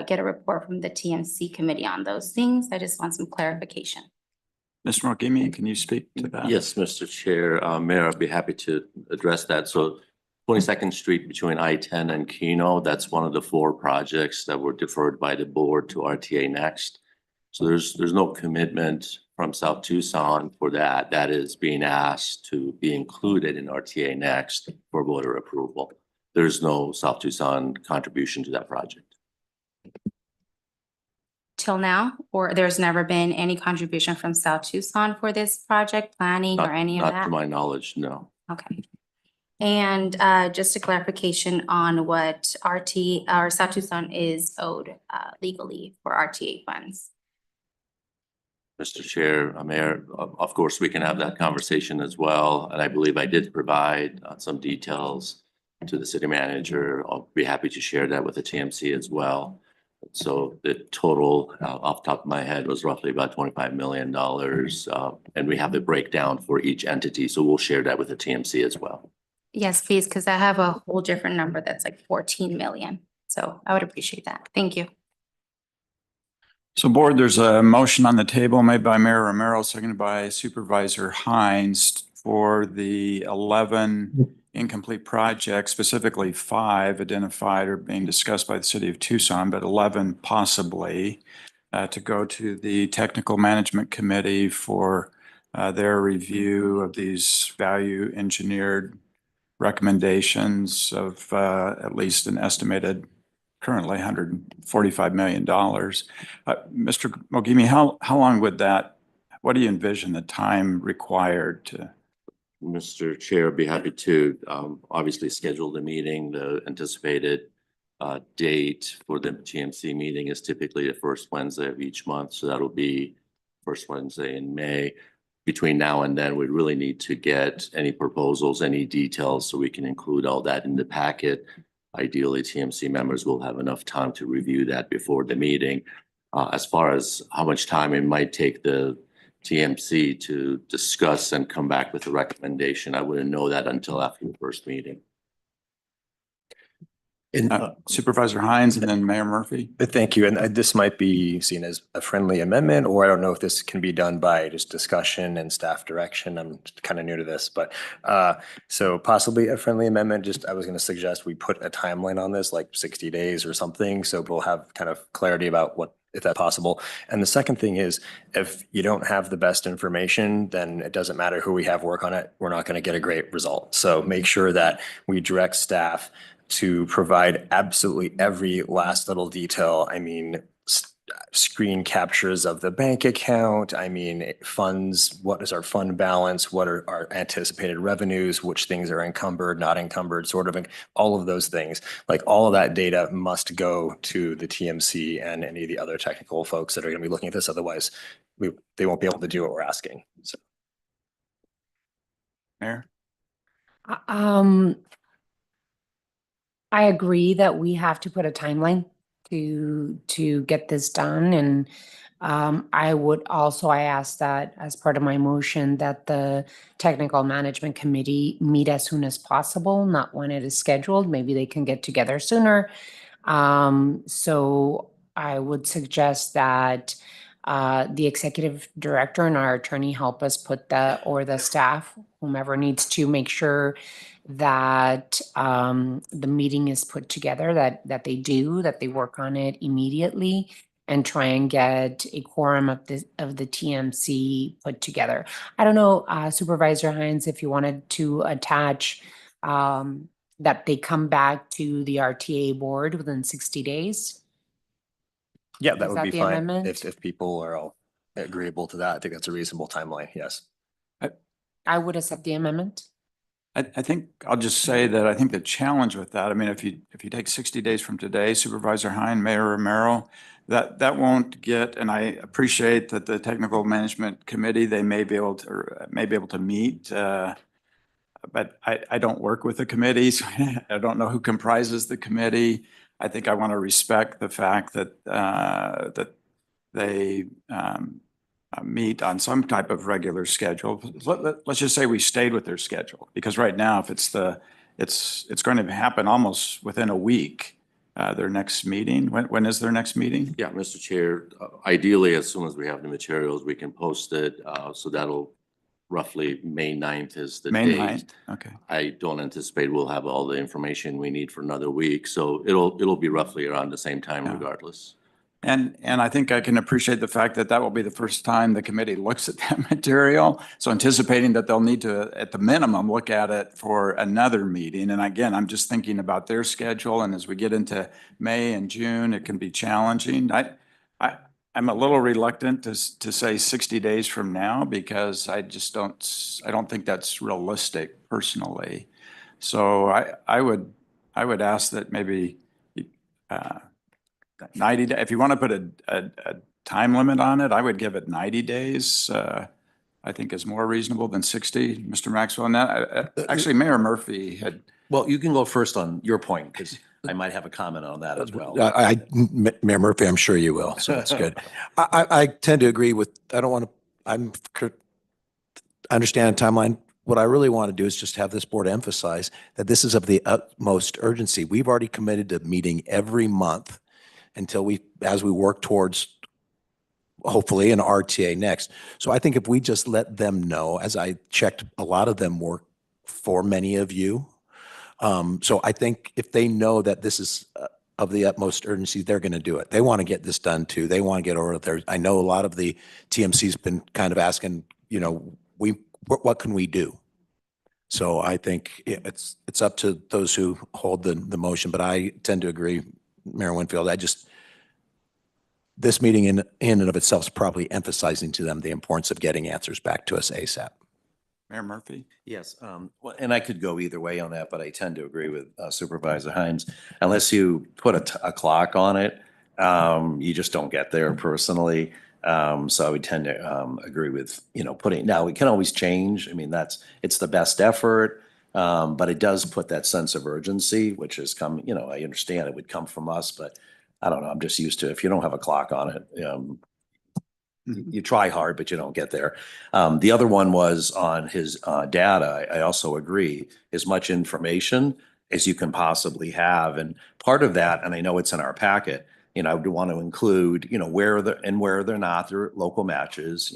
get a report from the TMC committee on those things, I just want some clarification. Mr. Mogimi, can you speak to that? Yes, Mr. Chair, Mayor, I'd be happy to address that. So 22nd Street between I-10 and Keno, that's one of the 4 projects that were deferred by the board to RTA Next. So there's no commitment from South Tucson for that. That is being asked to be included in RTA Next for voter approval. There's no South Tucson contribution to that project. Till now, or there's never been any contribution from South Tucson for this project planning or any of Not that? to my knowledge, no. Okay. And just a clarification on what RT or South Tucson is owed legally for RTA funds. Mr. Chair, Mayor, of course, we can have that conversation as well. And I believe I did provide some details to the city manager. I'll be happy to share that with the TMC as well. So the total off the top of my head was roughly about $25 million. And we have the breakdown for each entity. So we'll share that with the TMC as well. Yes, please, because I have a whole different number that's like 14 million. So I would appreciate that. Thank you. So board, there's a motion on the table made by Mayor Romero, seconded by Supervisor Hines for the 11 incomplete projects, specifically 5 identified or being discussed by the city of Tucson, but 11 possibly to go to the Technical Management Committee for their review of these value engineered recommendations of at least an estimated currently $145 million. Mr. Mogimi, how long would that, what do you envision the time required to? Mr. Chair, I'd be happy to obviously schedule the meeting. The anticipated date for the TMC meeting is typically the first Wednesday of each month. So that'll be first Wednesday in May. Between now and then, we really need to get any proposals, any details, so we can include all that in the packet. Ideally, TMC members will have enough time to review that before the meeting. As far as how much time it might take the TMC to discuss and come back with a recommendation, I wouldn't know that until after the first meeting. Supervisor Hines and then Mayor Murphy. Thank you. And this might be seen as a friendly amendment, or I don't know if this can be done by just discussion and staff direction. I'm kind of new to this, but so possibly a friendly amendment. Just I was going to suggest we put a timeline on this, like 60 days or something, so we'll have kind of clarity about what, if that's possible. And the second thing is, if you don't have the best information, then it doesn't matter who we have work on it. We're not going to get a great result. So make sure that we direct staff to provide absolutely every last little detail. I mean, screen captures of the bank account. I mean, funds, what is our fund balance? What are our anticipated revenues? Which things are encumbered, not encumbered, sort of all of those things. Like all of that data must go to the TMC and any of the other technical folks that are going to be looking at this. Otherwise, they won't be able to do what we're asking. So. Mayor? I agree that we have to put a timeline to get this done. And I would also, I asked that as part of my motion that the technical management committee meet as soon as possible, not when it is scheduled. Maybe they can get together sooner. So I would suggest that the executive director and our attorney help us put that, or the staff, whomever needs to make sure that the meeting is put together, that they work on it immediately and try and get a quorum of the TMC put together. I don't know, Supervisor Hines, if you wanted to attach that they come back to the RTA board within 60 days. Yeah, that Is would that be the fine. amendment? If people are all agreeable to that, I think that's a reasonable timeline. Yes. I would accept the amendment. I think I'll just say that I think the challenge with that, I mean, if you take 60 days from today, Supervisor Hine, Mayor Romero, that won't get, and I appreciate that the technical management committee, they may be able to meet, but I don't work with the committees. I don't know who comprises the committee. I think I want to respect the fact that that they meet on some type of regular schedule. Let's just say we stayed with their schedule, because right now, if it's going to happen almost within a week, their next meeting. When is their next meeting? Yeah, Mr. Chair, ideally, as soon as we have the materials, we can post it. So that'll roughly May 9th is the May date. 9th, okay. I don't anticipate we'll have all the information we need for another week. So it'll be roughly around the same time regardless. And I think I can appreciate the fact that that will be the first time the committee looks at that material. So anticipating that they'll need to, at the minimum, look at it for another meeting. And again, I'm just thinking about their schedule. And as we get into May and June, it can be challenging. I'm a little reluctant to say 60 days from now, because I don't think that's realistic personally. So I would ask that maybe 90 days. If you want to put a time limit on it, I would give it 90 days. I think is more reasonable than 60, Mr. Maxwell. And actually, Mayor Murphy had. Well, you can go first on your point, because I might have a comment on that as well. Mayor Murphy, I'm sure you will, so that's good. I tend to agree with, I understand the timeline. What I really want to do is just have this board emphasize that this is of the utmost urgency. We've already committed to meeting every month as we work towards hopefully an RTA next. So I think if we just let them know, as I checked, a lot of them work for many of you. So I think if they know that this is of the utmost urgency, they're going to do it. They want to get this done too. They want to get over there. I know a lot of the TMC's been kind of asking, what can we do? So I think it's up to those who hold the motion, but I tend to agree, Mayor Winfield. This meeting in and of itself is probably emphasizing to them the importance of getting answers back to us ASAP. Mayor Murphy? Yes, well, and I could go either way on that, but I tend to agree with Supervisor Hines. Unless you put a clock on it, you just don't get there personally. So I would tend to agree with, putting, now we can always change. I mean, it's the best effort. But it does put that sense of urgency, which has come, I understand it would come from us, but I don't know, I'm just used to, if you don't have a clock on it, you try hard, but you don't get there. The other one was on his data. I also agree, as much information as you can possibly have. And part of that, and I know it's in our packet, I would want to include, where they're not, they're local matches,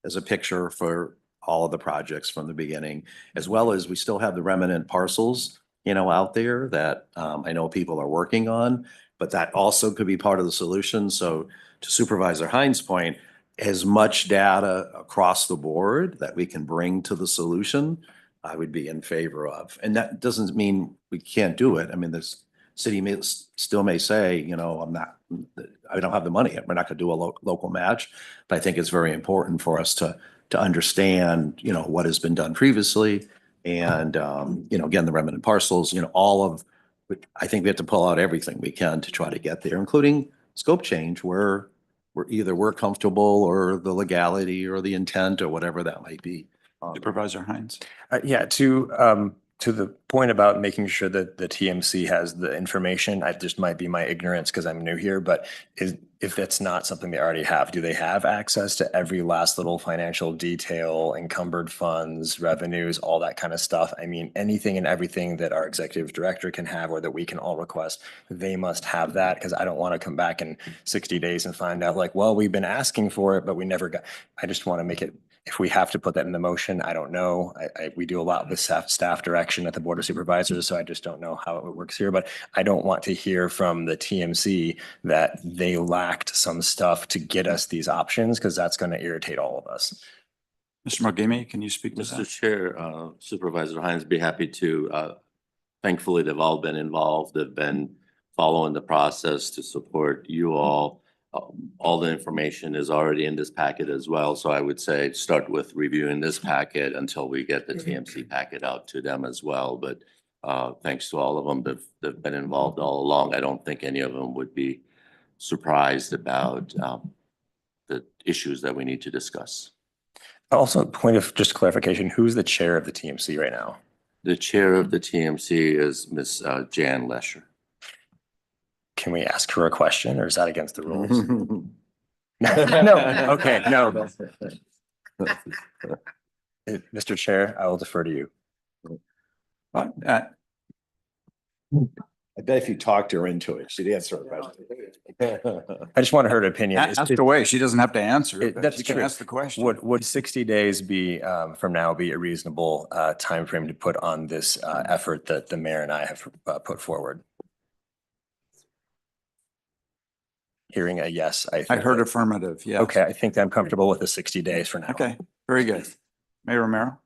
as a picture for all of the projects from the beginning, as well as we still have the remnant parcels, out there that I know people are working on, but that also could be part of the solution. So to Supervisor Hines' point, as much data across the board that we can bring to the solution, I would be in favor of. And that doesn't mean we can't do it. I mean, this city still may say, I don't have the money. We're not going to do a local match. But I think it's very important for us to understand, what has been done previously. And, again, the remnant parcels, I think we have to pull out everything we can to try to get there, including scope change where we're comfortable, or the legality or the intent or whatever that might be. Supervisor Hines. Yeah, to the point about making sure that the TMC has the information, I just might be my ignorance because I'm new here, but if it's not something they already have, do they have access to every last little financial detail, encumbered funds, revenues, all that kind of stuff? I mean, anything and everything that our executive director can have or that we can all request, they must have that, because I don't want to come back in 60 days and find out like, well, we've been asking for it, but we never got. I just want to make it, if we have to put that in the motion, I don't know. We do a lot with staff direction at the Board of Supervisors, so I just don't know how it works here. But I don't want to hear from the TMC that they lacked some stuff to get us these options, because that's going to irritate all of us. Mr. Mogimi, can you speak to Mr. that? Chair, Supervisor Hines, be happy to. Thankfully, they've all been involved. They've been following the process to support you all. All the information is already in this packet as well. So I would say start with reviewing this packet until we get the TMC packet out to them as well. But thanks to all of them, they've been involved all along. I don't think any of them would be surprised about the issues that we need to discuss. Also, point of just clarification, who's the chair of the TMC right now? The chair of the TMC is Ms. Jan Lesher. Can we ask her a question, or is that against the rules? No, okay, no. Mr. Chair, I will defer to you. But, I bet if you talked her into it, she'd answer a question. I just want to hear her opinion. ask away. She doesn't have to answer. It- but that's she can true. ask the question. Would 60 days be, from now, be a reasonable timeframe to put on this effort that the mayor and I have put forward? Hearing a yes, I I think. heard affirmative, yes. Okay, I think I'm comfortable with the 60 days for now. Okay, very good. Mayor Romero?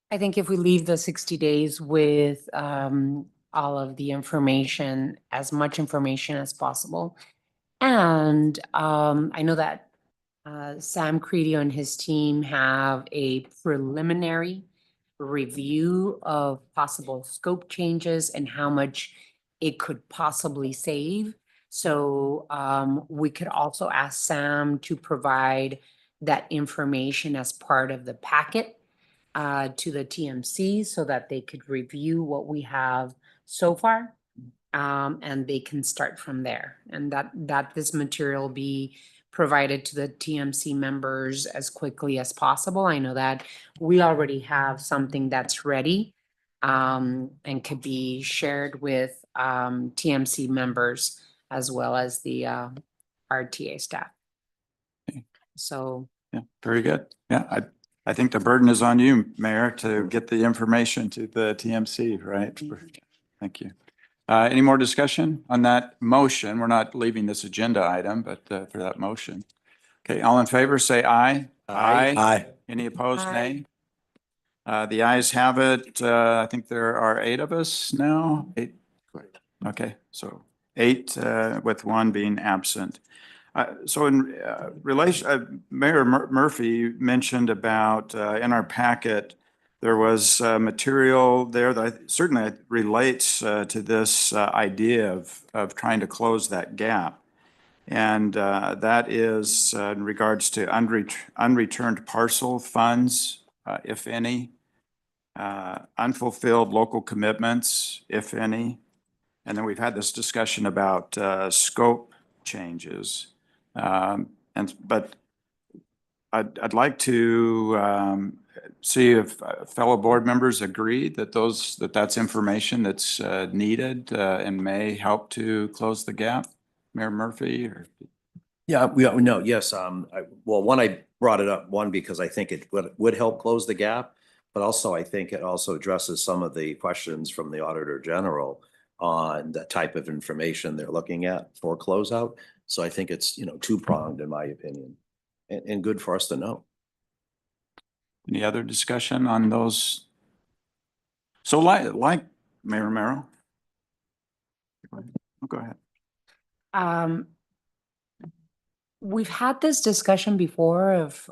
I think if we leave the 60 days with all of the information, as much information as possible. And I know that Sam Credio and his team have a preliminary review of possible scope changes and how much it could possibly save. So we could also ask Sam to provide that information as part of the packet to the TMC so that they could review what we have so far. And they can start from there, and that this material be provided to the TMC members as quickly as possible. I know that we already have something that's ready and could be shared with TMC members as well as the RTA staff. So. Yeah, very good. Yeah, I think the burden is on you, Mayor, to get the information to the TMC, right? Thank you. Any more discussion on that motion? We're not leaving this agenda item, but for that motion. Okay, all in favor, say aye. Aye. Any opposed, Aye. nay? The ayes have it. I think there are 8 of us now. 8. Okay, so 8 with 1 being absent. So in relation, Mayor Murphy mentioned about in our packet, there was material there that certainly relates to this idea of trying to close that gap. And that is in regards to unreturned parcel funds, if any, unfulfilled local commitments, if any. And then we've had this discussion about scope changes. But I'd like to see if fellow board members agree that that's information that's needed and may help to close the gap. Mayor Murphy or? Yeah, no, yes, I brought it up, one, because I think it would help close the gap, but also I think it also addresses some of the questions from the Auditor General on the type of information they're looking at for closeout. So I think it's, two-pronged in my opinion, and good for us to know. Any other discussion on those? So like Mayor Romero? Go ahead. We've had this discussion before of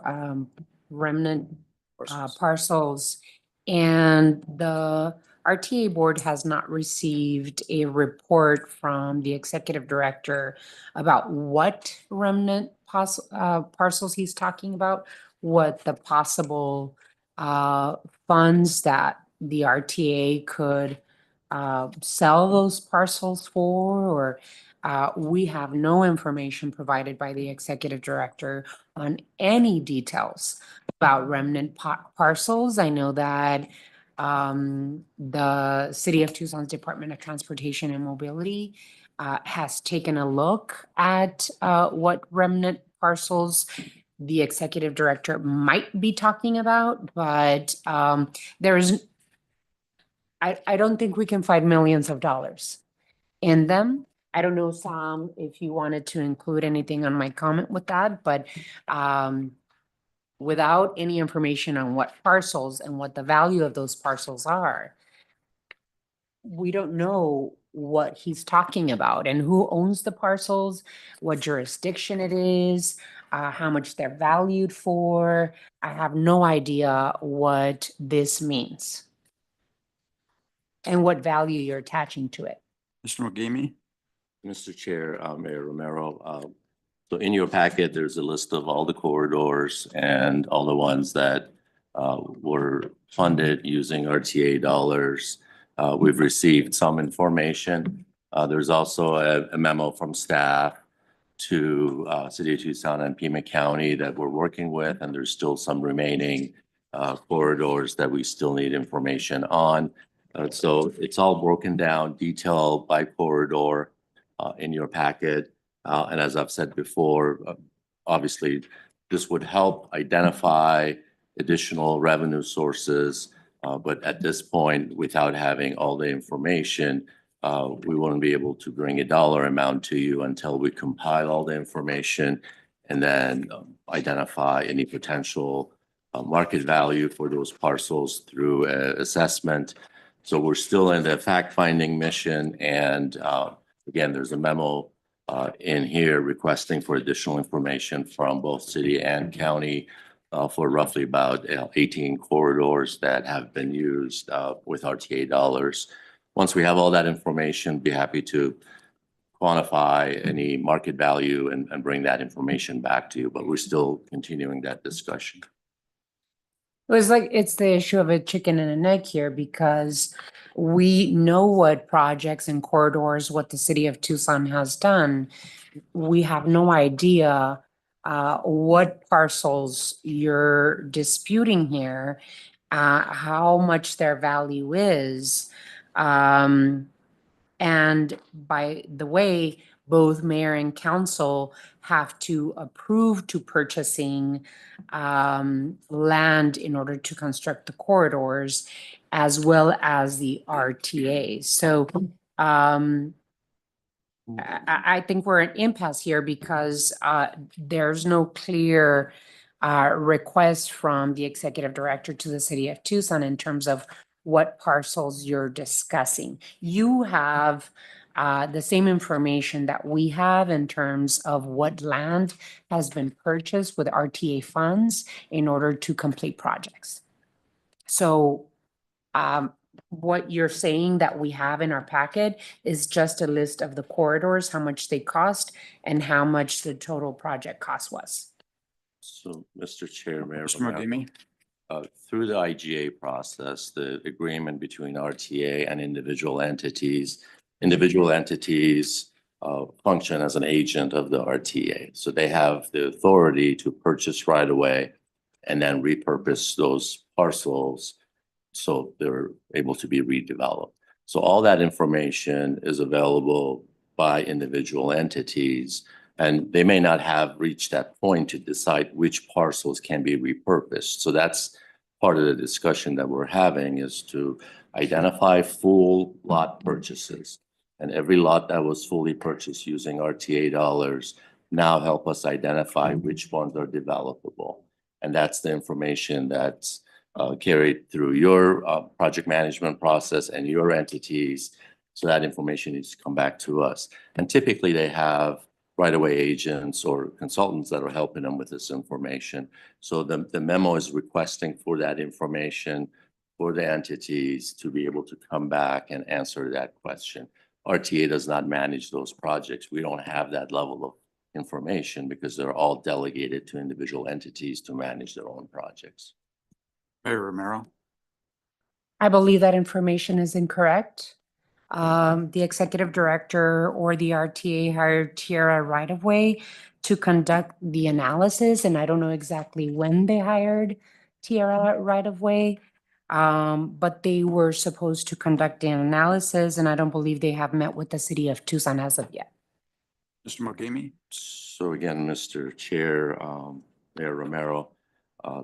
remnant parcels, and the RTA board has not received a report from the executive director about what remnant parcels he's talking about, what the possible funds that the RTA could sell those parcels for, or we have no information provided by the executive director on any details about remnant parcels. I know that the City of Tucson's Department of Transportation and Mobility has taken a look at what remnant parcels the executive director might be talking about, but I don't think we can find millions of dollars in them. I don't know, Sam, if you wanted to include anything on my comment with that, but without any information on what parcels and what the value of those parcels are, we don't know what he's talking about and who owns the parcels, what jurisdiction it is, how much they're valued for. I have no idea what this means and what value you're attaching to it. Mr. McGeemy? Mr. Chair, Mayor Romero, so in your packet, there's a list of all the corridors and all the ones that were funded using RTA dollars. We've received some information. There's also a memo from staff to City of Tucson and Pima County that we're working with, and there's still some remaining corridors that we still need information on. So it's all broken down, detailed by corridor in your packet. And as I've said before, obviously, this would help identify additional revenue sources. But at this point, without having all the information, we wouldn't be able to bring a dollar amount to you until we compile all the information and then identify any potential market value for those parcels through assessment. So we're still in the fact-finding mission. And again, there's a memo in here requesting for additional information from both city and county for roughly about 18 corridors that have been used with RTA dollars. Once we have all that information, be happy to quantify any market value and bring that information back to you, but we're still continuing that discussion. It's the issue of a chicken and an egg here, because we know what projects and corridors, what the city of Tucson has done. We have no idea what parcels you're disputing here, how much their value is. And by the way, both mayor and council have to approve to purchasing land in order to construct the corridors, as well as the RTA. So I think we're at impasse here because there's no clear request from the executive director to the city of Tucson in terms of what parcels you're discussing. You have the same information that we have in terms of what land has been purchased with RTA funds in order to complete projects. So what you're saying that we have in our packet is just a list of the corridors, how much they cost and how much the total project cost was. So, Mr. Chair, Mayor Mr. Romero, Mogimi? through the IGA process, the agreement between RTA and individual entities function as an agent of the RTA. So they have the authority to purchase right away and then repurpose those parcels so they're able to be redeveloped. So all that information is available by individual entities, and they may not have reached that point to decide which parcels can be repurposed. So that's part of the discussion that we're having, is to identify full lot purchases. And every lot that was fully purchased using RTA dollars now help us identify which ones are developable. And that's the information that's carried through your project management process and your entities. So that information needs to come back to us. And typically they have right-of-way agents or consultants that are helping them with this information. So the memo is requesting for that information for the entities to be able to come back and answer that question. RTA does not manage those projects. We don't have that level of information because they're all delegated to individual entities to manage their own projects. Mayor Romero? I believe that information is incorrect. The executive director or the RTA hired Tierra right of way to conduct the analysis, and I don't know exactly when they hired Tierra right of way. But they were supposed to conduct an analysis, and I don't believe they have met with the city of Tucson as of yet. Mr. Mogimi? So again, Mr. Chair, Mayor Romero,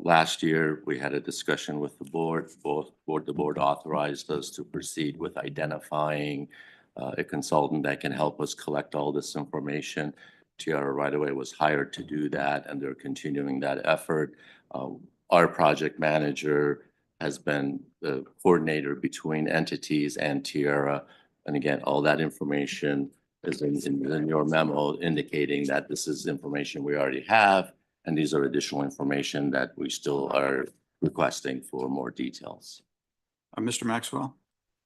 last year we had a discussion with the board. The board authorized us to proceed with identifying a consultant that can help us collect all this information. Tiara right away was hired to do that, and they're continuing that effort. Our project manager has been the coordinator between entities and Tiara. And again, all that information is in your memo indicating that this is information we already have. And these are additional information that we still are requesting for more details. Mr. Maxwell?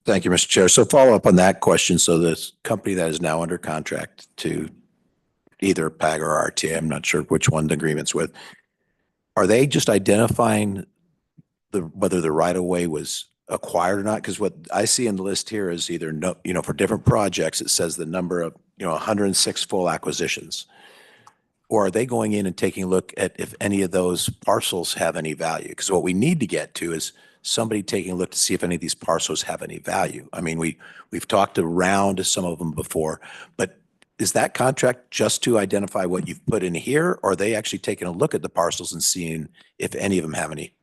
Thank you, Mr. Chair. So follow up on that question. So this company that is now under contract to either PAG or RTA, I'm not sure which one the agreement's with, are they just identifying whether the right of way was acquired or not? Because what I see in the list here is either no, for different projects, it says the number of, 106 full acquisitions. Or are they going in and taking a look at if any of those parcels have any value? Because what we need to get to is somebody taking a look to see if any of these parcels have any value. I mean, we've talked around some of them before, but is that contract just to identify what you've put in here? Or are they actually taking a look at the parcels and seeing if any of them have any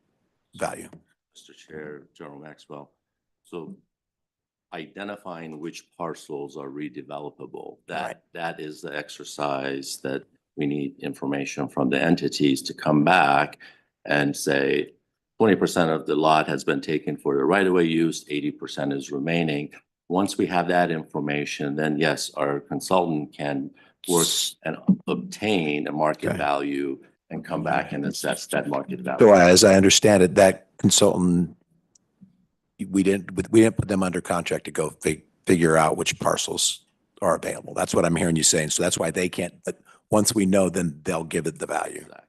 value? Mr. Chair, General Maxwell. So identifying which parcels are redevelopable, that is the exercise that we need information from the entities to come back and say 20% of the lot has been taken for the right-of-way use, 80% is remaining. Once we have that information, then yes, our consultant can work and obtain a market value and come back and assess that market value. So as I understand it, that consultant, we didn't put them under contract to go figure out which parcels are available. That's what I'm hearing you saying. So that's why they can't, but once we know, then they'll give it the value. Exactly.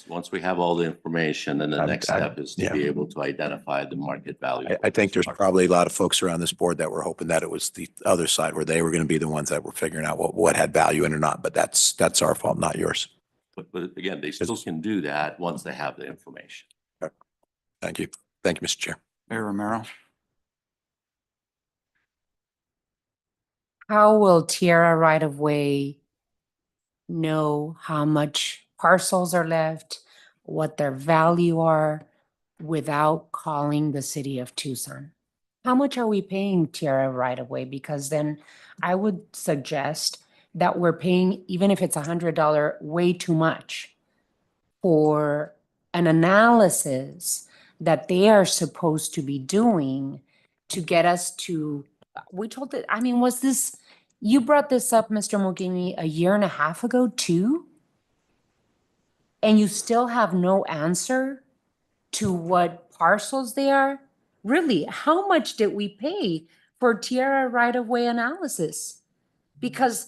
Once we have all the information, then the next step is to be able to identify the market value. I think there's probably a lot of folks around this board that were hoping that it was the other side where they were going to be the ones that were figuring out what had value in or not, but that's our fault, not yours. But again, they still can do that once they have the information. Thank you. Thank you, Mr. Chair. Mayor Romero? How will Tierra right of way know how much parcels are left, what their value are, without calling the city of Tucson? How much are we paying Tierra right of way? Because then I would suggest that we're paying, even if it's $100, way too much for an analysis that they are supposed to be doing to get us to, we told it, I mean, was this, you brought this up, Mr. Mogimi, a year and a half ago too? And you still have no answer to what parcels they are? really, how much did we pay for Tierra right-of-way analysis? Because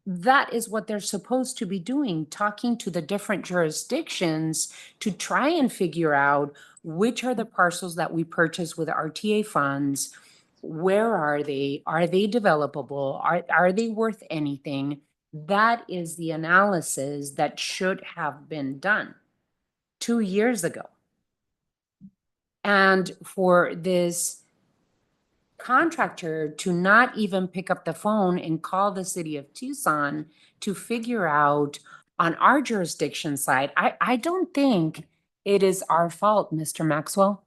that is what they're supposed to be doing, talking to the different jurisdictions to try and figure out which are the parcels that we purchase with RTA funds. Where are they? Are they developable? Are they worth anything? That is the analysis that should have been done 2 years ago. And for this contractor to not even pick up the phone and call the city of Tucson to figure out on our jurisdiction side, I don't think it is our fault, Mr. Maxwell.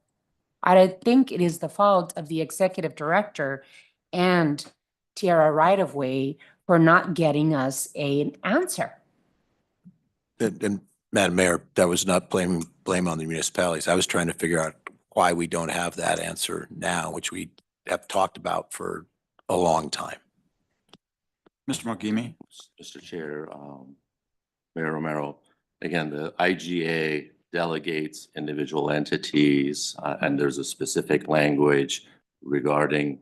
I think it is the fault of the executive director and Tierra Right of Way for not getting us an answer. And Madam Mayor, that was not blame on the municipalities. I was trying to figure out why we don't have that answer now, which we have talked about for a long time. Mr. Mogimi? Mr. Chair, Mayor Romero, again, the IGA delegates individual entities, and there's a specific language regarding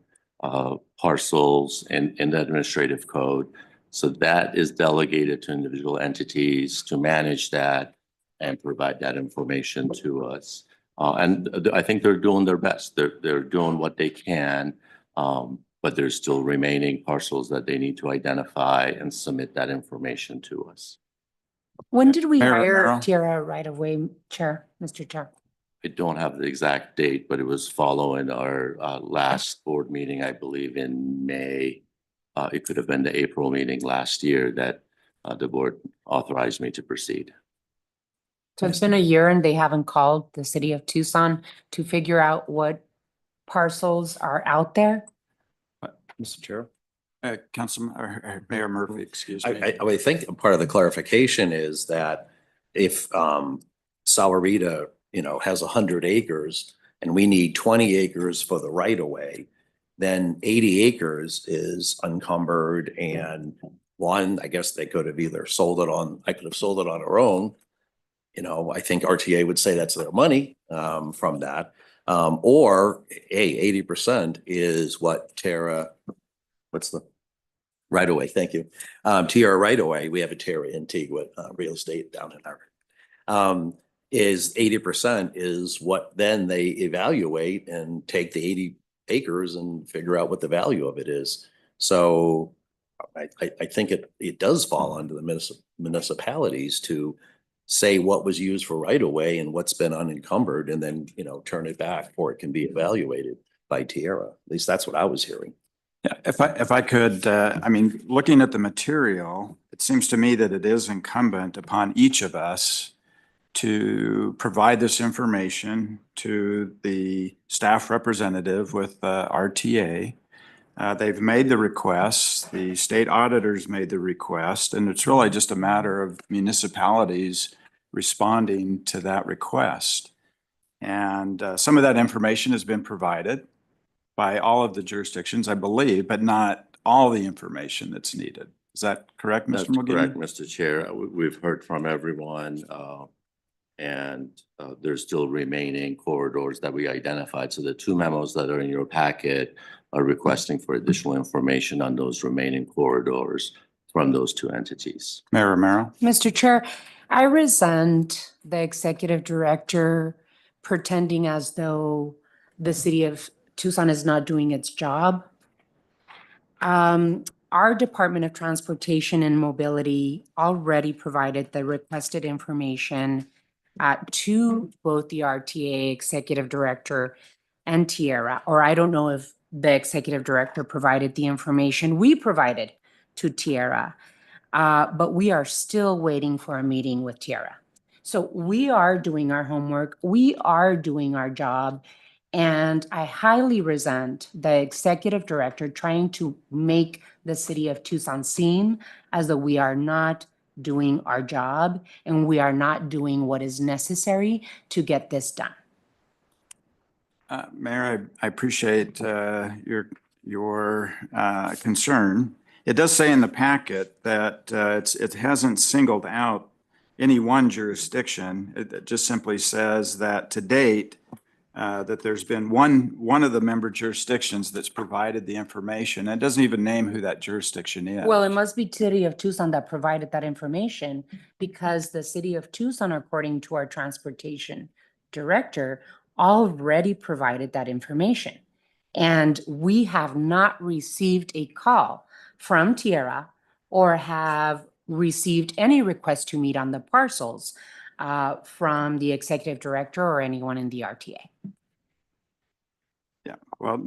parcels in the administrative code. So that is delegated to individual entities to manage that and provide that information to us. And I think they're doing their best. They're doing what they can, but there's still remaining parcels that they need to identify and submit that information to us. When did we Mayor hire Romero? Tierra Right of Way, Mr. Chair? I don't have the exact date, but it was following our last board meeting, I believe in May. It could have been the April meeting last year that the board authorized me to proceed. So it's been a year and they haven't called the city of Tucson to figure out what parcels are out there? Mr. Chair? Councilman, or Mayor Murphy, excuse me. I think part of the clarification is that if Sahuarita, has 100 acres and we need 20 acres for the right of way, then 80 acres is encumbered and I guess they could have either sold it on, I could have sold it on our own. I think RTA would say that's their money from that. Or 80% is what Terra, what's the right away? Thank you. Tierra right away. We have a Terra Antigua real estate down in our is 80% is what then they evaluate and take the 80 acres and figure out what the value of it is. So I think it does fall under the municipalities to say what was used for right of way and what's been unencumbered and then, turn it back or it can be evaluated by Tierra. At least that's what I was hearing. Yeah, if I could, looking at the material, it seems to me that it is incumbent upon each of us to provide this information to the staff representative with RTA. They've made the request, the state auditors made the request, and it's really just a matter of municipalities responding to that request. And some of that information has been provided by all of the jurisdictions, I believe, but not all the information that's needed. Is that correct, Mr. That's Mogimi? correct, Mr. Chair. We've heard from everyone, and there's still remaining corridors that we identified. So the 2 memos that are in your packet are requesting for additional information on those remaining corridors from those 2 entities. Mayor Romero? Mr. Chair, I resent the executive director pretending as though the city of Tucson is not doing its job. Our Department of Transportation and Mobility already provided the requested information to both the RTA executive director and Tierra, or I don't know if the executive director provided the information we provided to Tierra, but we are still waiting for a meeting with Tierra. So we are doing our homework, we are doing our job, and I highly resent the executive director trying to make the city of Tucson seem as though we are not doing our job and we are not doing what is necessary to get this done. Mayor, I appreciate your concern. It does say in the packet that it hasn't singled out any one jurisdiction. It just simply says that to date, that there's been one of the member jurisdictions that's provided the information. It doesn't even name who that jurisdiction is. Well, it must be City of Tucson that provided that information because the City of Tucson, according to our transportation director, already provided that information. And we have not received a call from Tierra or have received any request to meet on the parcels from the executive director or anyone in the RTA. Yeah, well,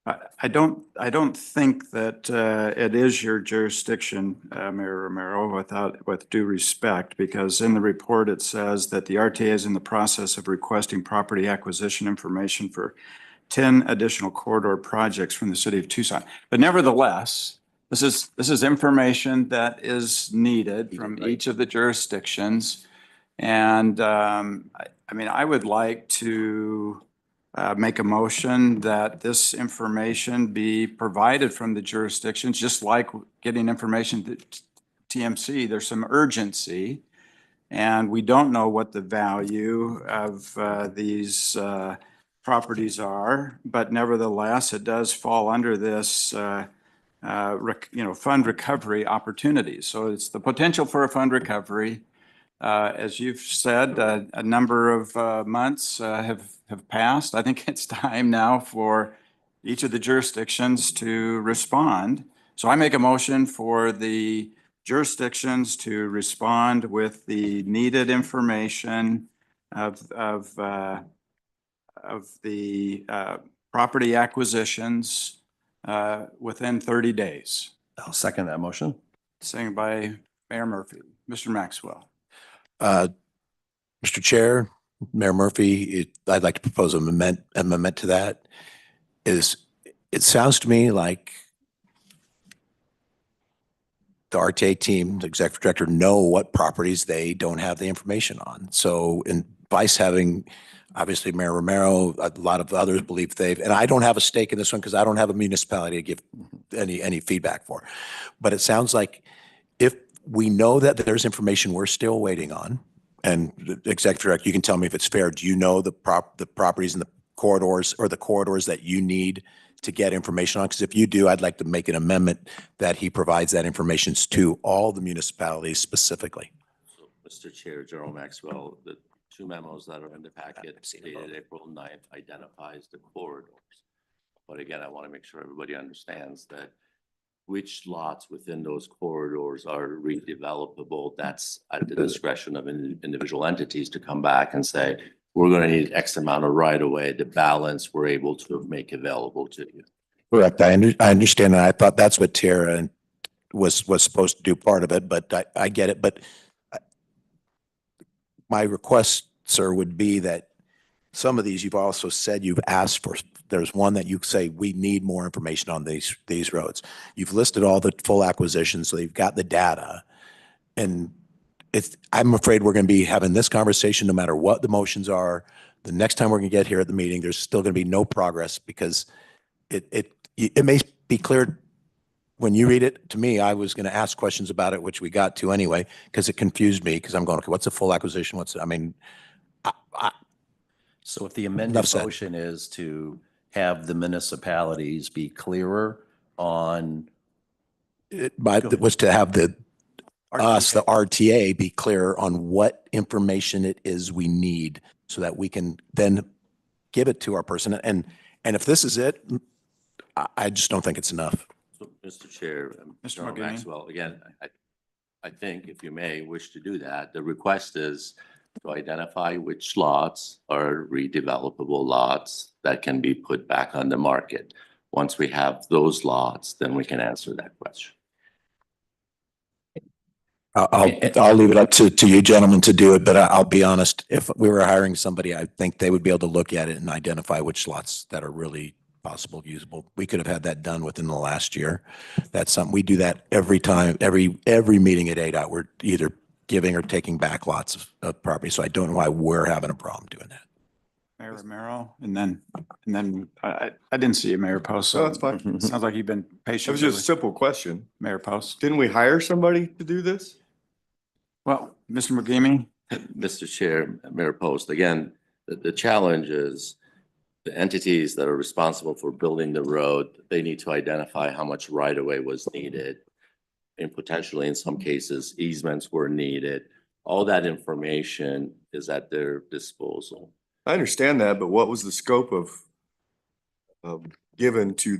I don't think that it is your jurisdiction, Mayor Romero, with due respect, because in the report it says that the RTA is in the process of requesting property acquisition information for 10 additional corridor projects from the city of Tucson. But nevertheless, this is information that is needed from each of the jurisdictions. And I mean, I would like to make a motion that this information be provided from the jurisdictions, just like getting information to TMC. There's some urgency, and we don't know what the value of these properties are, but nevertheless, it does fall under this fund recovery opportunities. So it's the potential for a fund recovery. As you've said, a number of months have passed. I think it's time now for each of the jurisdictions to respond. So I make a motion for the jurisdictions to respond with the needed information of the property acquisitions within 30 days. I'll second that motion. Seconded by Mayor Murphy. Mr. Maxwell. Mr. Chair, Mayor Murphy, I'd like to propose an amendment to that. It sounds to me like the RTA team, the executive director, know what properties they don't have the information on. So in Vice having, obviously Mayor Romero, a lot of others believe and I don't have a stake in this one because I don't have a municipality to give any feedback for. But it sounds like if we know that there's information we're still waiting on, and the executive director, you can tell me if it's fair. Do you know the properties in the corridors or the corridors that you need to get information on? Because if you do, I'd like to make an amendment that he provides that information to all the municipalities specifically. So, Mr. Chair, General Maxwell, the two memos that are in the packet dated April 9th identifies the corridors. But again, I want to make sure everybody understands that which lots within those corridors are redevelopable. That's at the discretion of individual entities to come back and say, we're going to need X amount of right of way. The balance we're able to make available to you. Correct. I understand. And I thought that's what Tara was supposed to do part of it, but I get it. But my request, sir, would be that some of these you've also said you've asked for. There's one that you say we need more information on these roads. You've listed all the full acquisitions, so you've got the data. And I'm afraid we're going to be having this conversation no matter what the motions are. The next time we're going to get here at the meeting, there's still going to be no progress because it may be clear when you read it. To me, I was going to ask questions about it, which we got to anyway, because it confused me because I'm going, okay, what's a full acquisition? So if the amended motion is to have the municipalities be clearer on. It was to have the RTA be clear on what information it is we need so that we can then give it to our person. And if this is it, I just don't think it's enough. So, Mr. Chair, Mr. General McGinney. Maxwell, again, I think if you may wish to do that, the request is to identify which lots are redevelopable lots that can be put back on the market. Once we have those lots, then we can answer that question. I'll leave it up to you gentlemen to do it, but I'll be honest, if we were hiring somebody, I think they would be able to look at it and identify which lots that are really possible, usable. We could have had that done within the last year. That's something we do that every time, every meeting at ADOT. We're either giving or taking back lots of property. So I don't know why we're having a problem doing that. Mayor Romero, and then I didn't see you, Mayor Post. So that's fine. Sounds like you've been It patient. was just a simple question. Mayor Post. Didn't we hire somebody to do this? Well, Mr. McGinney. Mr. Chair, Mayor Post, again, the challenge is the entities that are responsible for building the road, they need to identify how much right of way was needed. And potentially in some cases easements were needed. All that information is at their disposal. I understand that, but what was the scope of given to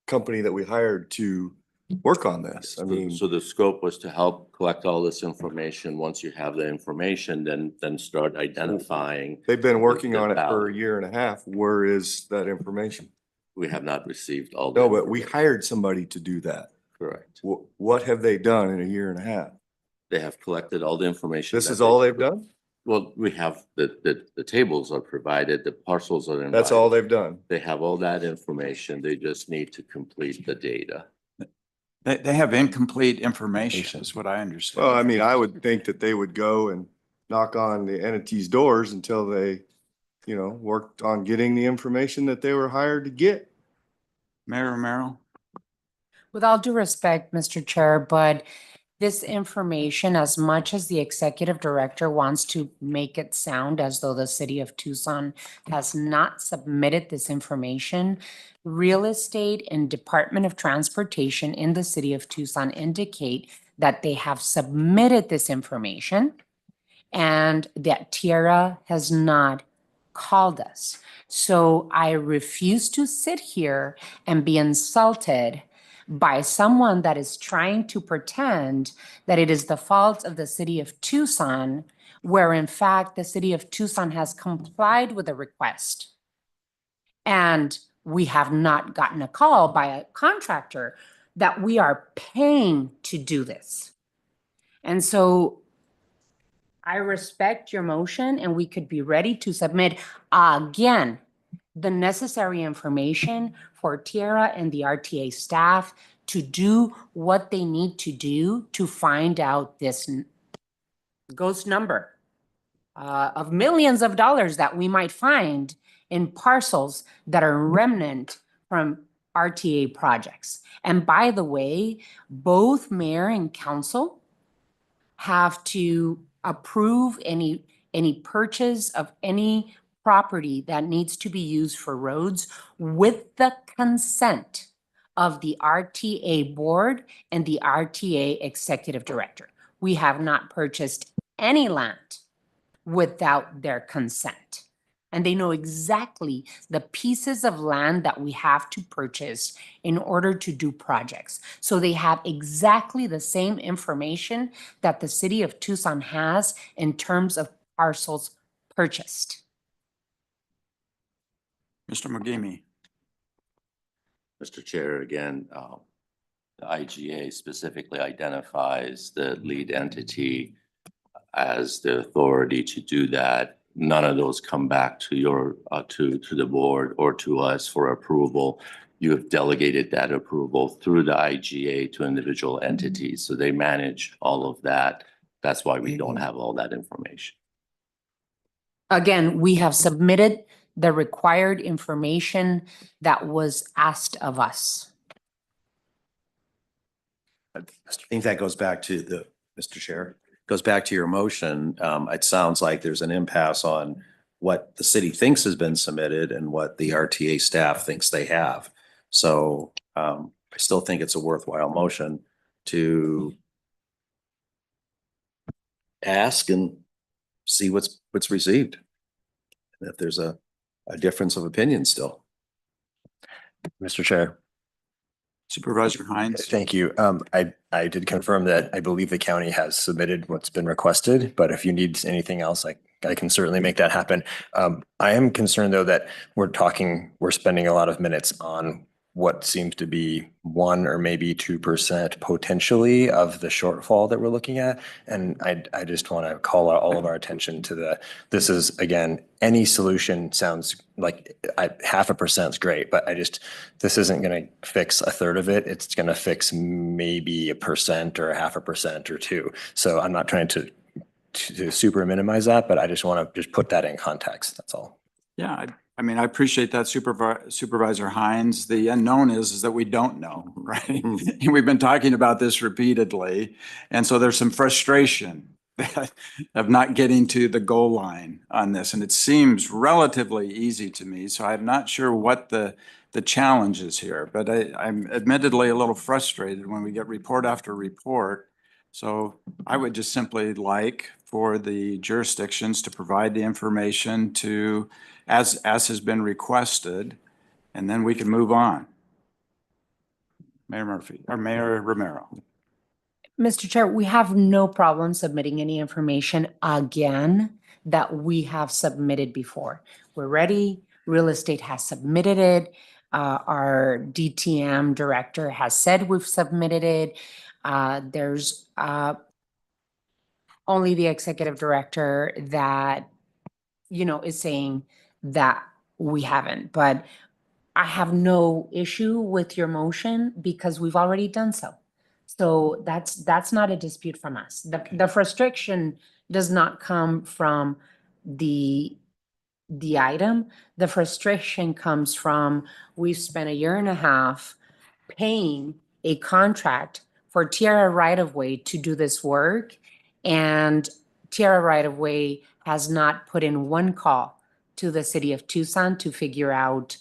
company that we hired to work on this? I mean, So the scope was to help collect all this information. Once you have the information, then start identifying. they've been working the on it for a value. year and a half. Where is that information? We have not received all. No, the but we information. hired somebody to do that. Correct. What have they done in a year and a half? They have collected all the information. This that is all they've done? Well, we have the tables are provided, the parcels are. That's all invited. they've done. They have all that information. They just need to complete the data. They have incomplete information is what I understand. Well, I mean, I would think that they would go and knock on the entity's doors until they, worked on getting the information that they were hired to get. Mayor Romero? With all due respect, Mr. Chair, but this information, as much as the executive director wants to make it sound as though the city of Tucson has not submitted this information, real estate and Department of Transportation in the city of Tucson indicate that they have submitted this information and that Tierra has not called us. So I refuse to sit here and be insulted by someone that is trying to pretend that it is the fault of the city of Tucson, where in fact the city of Tucson has complied with the request. And we have not gotten a call by a contractor that we are paying to do this. And so I respect your motion and we could be ready to submit again the necessary information for Tierra and the RTA staff to do what they need to do to find out this ghost number of millions of dollars that we might find in parcels that are remnant from RTA projects. And by the way, both mayor and council have to approve any purchase of any property that needs to be used for roads with the consent of the RTA board and the RTA executive director. We have not purchased any land without their consent. And they know exactly the pieces of land that we have to purchase in order to do projects. So they have exactly the same information that the city of Tucson has in terms of parcels purchased. Mr. McGeemy? Mr. Chair, again, the IGA specifically identifies the lead entity as the authority to do that. None of those come back to your, to the board or to us for approval. You have delegated that approval through the IGA to individual entities. So they manage all of that. That's why we don't have all that information. Again, we have submitted the required information that was asked of us. I think that goes back to Mr. Chair, goes back to your motion. It sounds like there's an impasse on what the city thinks has been submitted and what the RTA staff thinks they have. So I still think it's a worthwhile motion to ask and see what's received. And if there's a difference of opinion still. Mr. Chair. Supervisor Hines? Thank you. I did confirm that I believe the county has submitted what's been requested, but if you need anything else, I can certainly make that happen. I am concerned though that we're spending a lot of minutes on what seems to be 1 or maybe 2% potentially of the shortfall that we're looking at. And I just want to call out all of our attention to this is, again, any solution sounds like 0.5% is great, but this isn't going to fix 1/3 of it. It's going to fix maybe 1% or 0.5% or 2%. So I'm not trying to super minimize that, but I just want to just put that in context. That's all. Yeah, I mean, I appreciate that, Supervisor Hines. The unknown is that we don't know, right? And we've been talking about this repeatedly. And so there's some frustration of not getting to the goal line on this. And it seems relatively easy to me, so I'm not sure what the challenge is here. But I'm admittedly a little frustrated when we get report after report. So I would just simply like for the jurisdictions to provide the information to, as has been requested, and then we can move on. Mayor Murphy, or Mayor Romero. Mr. Chair, we have no problem submitting any information again that we have submitted before. We're ready. Real estate has submitted it. Our DTM director has said we've submitted it. There's only the executive director that, is saying that we haven't. But I have no issue with your motion because we've already done so. So that's not a dispute from us. The frustration does not come from the item. The frustration comes from we've spent a year and a half paying a contract for Tierra right of way to do this work. And Tierra right of way has not put in one call to the city of Tucson to figure out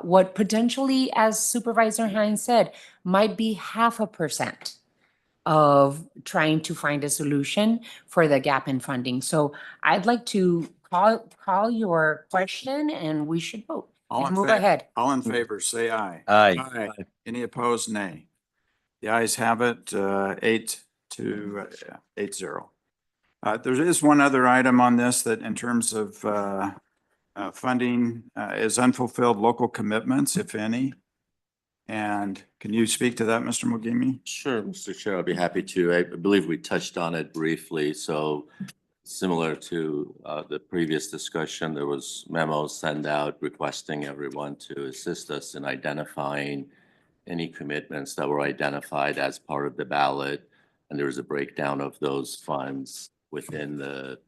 what potentially, as Supervisor Hines said, might be 0.5% of trying to find a solution for the gap in funding. So I'd like to call your question and we should vote and move ahead. All in favor, say aye. Aye. Any opposed, nay. The ayes have it, 8-0. There is one other item on this that in terms of funding is unfulfilled local commitments, if any. And can you speak to that, Mr. Mogimi? Sure, Mr. Chair, I'll be happy to. I believe we touched on it briefly. So similar to the previous discussion, there was memos sent out requesting everyone to assist us in identifying any commitments that were identified as part of the ballot. And there was a breakdown of those funds within the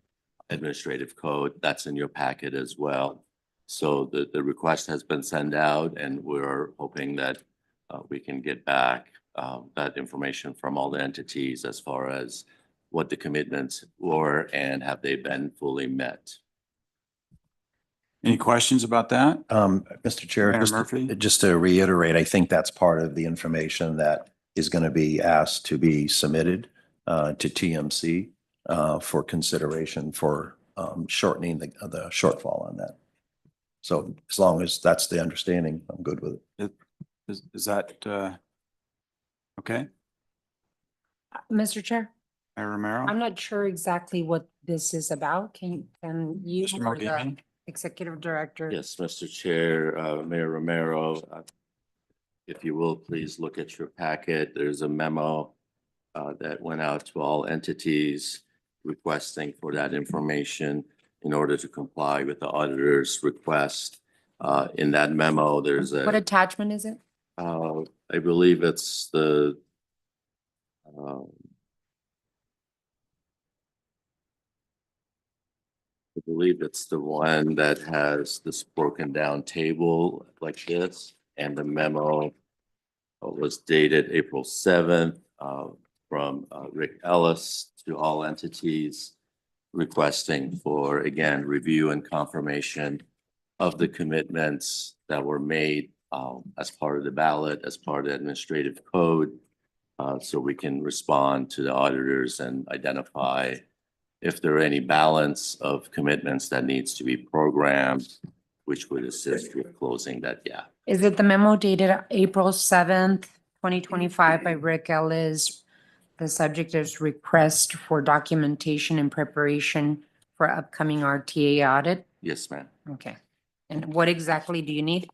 administrative code. That's in your packet as well. So the request has been sent out and we're hoping that we can get back that information from all the entities as far as what the commitments were and have they been fully met. Any questions about that? Mr. Chair, Mayor Murphy? just to reiterate, I think that's part of the information that is going to be asked to be submitted to TMC for consideration for shortening the shortfall on that. So as long as that's the understanding, I'm good with it. Is that okay? Mr. Chair, Mayor Romero? I'm not sure exactly what this is about. Can you Mr. or the Mogimi? executive director? Yes, Mr. Chair, Mayor Romero, if you will, please look at your packet. There's a memo that went out to all entities requesting for that information in order to comply with the auditor's request. In that memo, there's What a, attachment is it? I believe it's the, I believe it's the one that has this broken down table like this, and the memo was dated April 7th from Rick Ellis to all entities requesting for, again, review and confirmation of the commitments that were made as part of the ballot, as part of the administrative code, so we can respond to the auditors and identify if there are any balance of commitments that needs to be programmed, which would assist with closing that gap. Is it the memo dated April 7th, 2025 by Rick Ellis? The subject is request for documentation and preparation for upcoming RTA audit? Yes, ma'am. Okay. And what exactly do you need?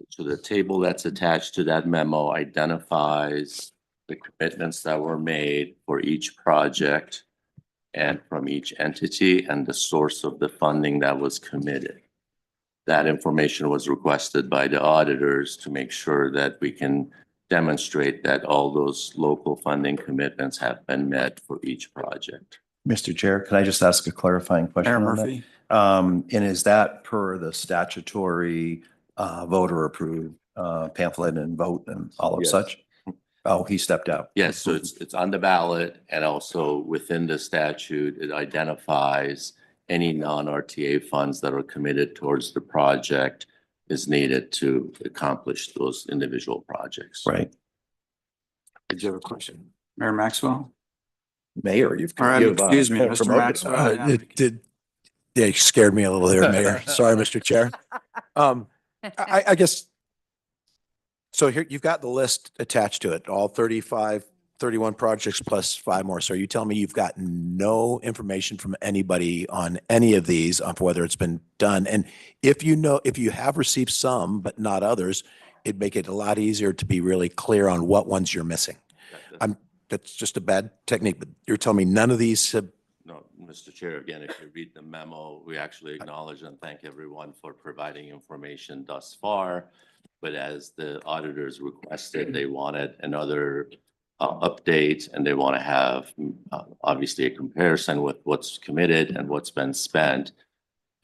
So the table that's attached to that memo identifies the commitments that were made for each project and from each entity and the source of the funding that was committed. That information was requested by the auditors to make sure that we can demonstrate that all those local funding commitments have been met for each project. Mr. Chair, can I just ask a clarifying question Mayor on that? Murphy? And is that per the statutory voter approved pamphlet and vote and all of Yes. such? Oh, he stepped out. Yes, so it's on the ballot, and also within the statute, it identifies any non-RTA funds that are committed towards the project is needed to accomplish those individual projects. Right. Did you have a question? Mayor Maxwell? Mayor, you've. All right, you've, excuse me, Mr. promoted him. Maxwell. Yeah. It did, yeah, you scared me a little there, Mayor. Sorry, Mr. Chair. I guess, so here, you've got the list attached to it, all 35, 31 projects plus 5 more. So are you telling me you've got no information from anybody on any of these, on whether it's been done? And if you have received some, but not others, it'd make it a lot easier to be really clear on what ones you're missing. That's just a bad technique, but you're telling me none of these have. No, Mr. Chair, again, if you read the memo, we actually acknowledge and thank everyone for providing information thus far. But as the auditors requested, they wanted another update, and they want to have obviously a comparison with what's committed and what's been spent.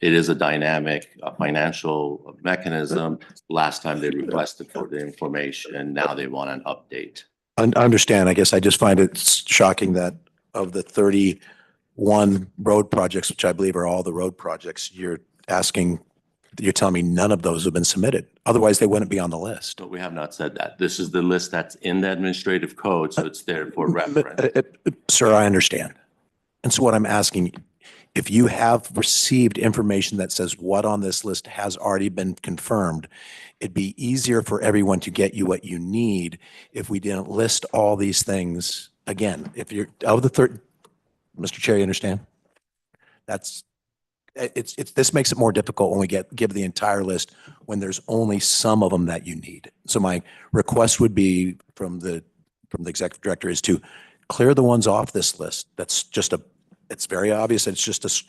It is a dynamic financial mechanism. Last time they requested for the information, now they want an update. I understand. I guess I just find it shocking that of the 31 road projects, which I believe are all the road projects, you're telling me none of those have been submitted. Otherwise, they wouldn't be on the list. But we have not said that. This is the list that's in the administrative code, so it's there for reference. Sir, I understand. And so what I'm asking, if you have received information that says what on this list has already been confirmed, it'd be easier for everyone to get you what you need if we didn't list all these things. Again, if you're of the third, Mr. Chair, you understand? This makes it more difficult when we give the entire list when there's only some of them that you need. So my request would be from the executive director is to clear the ones off this list. That's just it's very obvious. It's just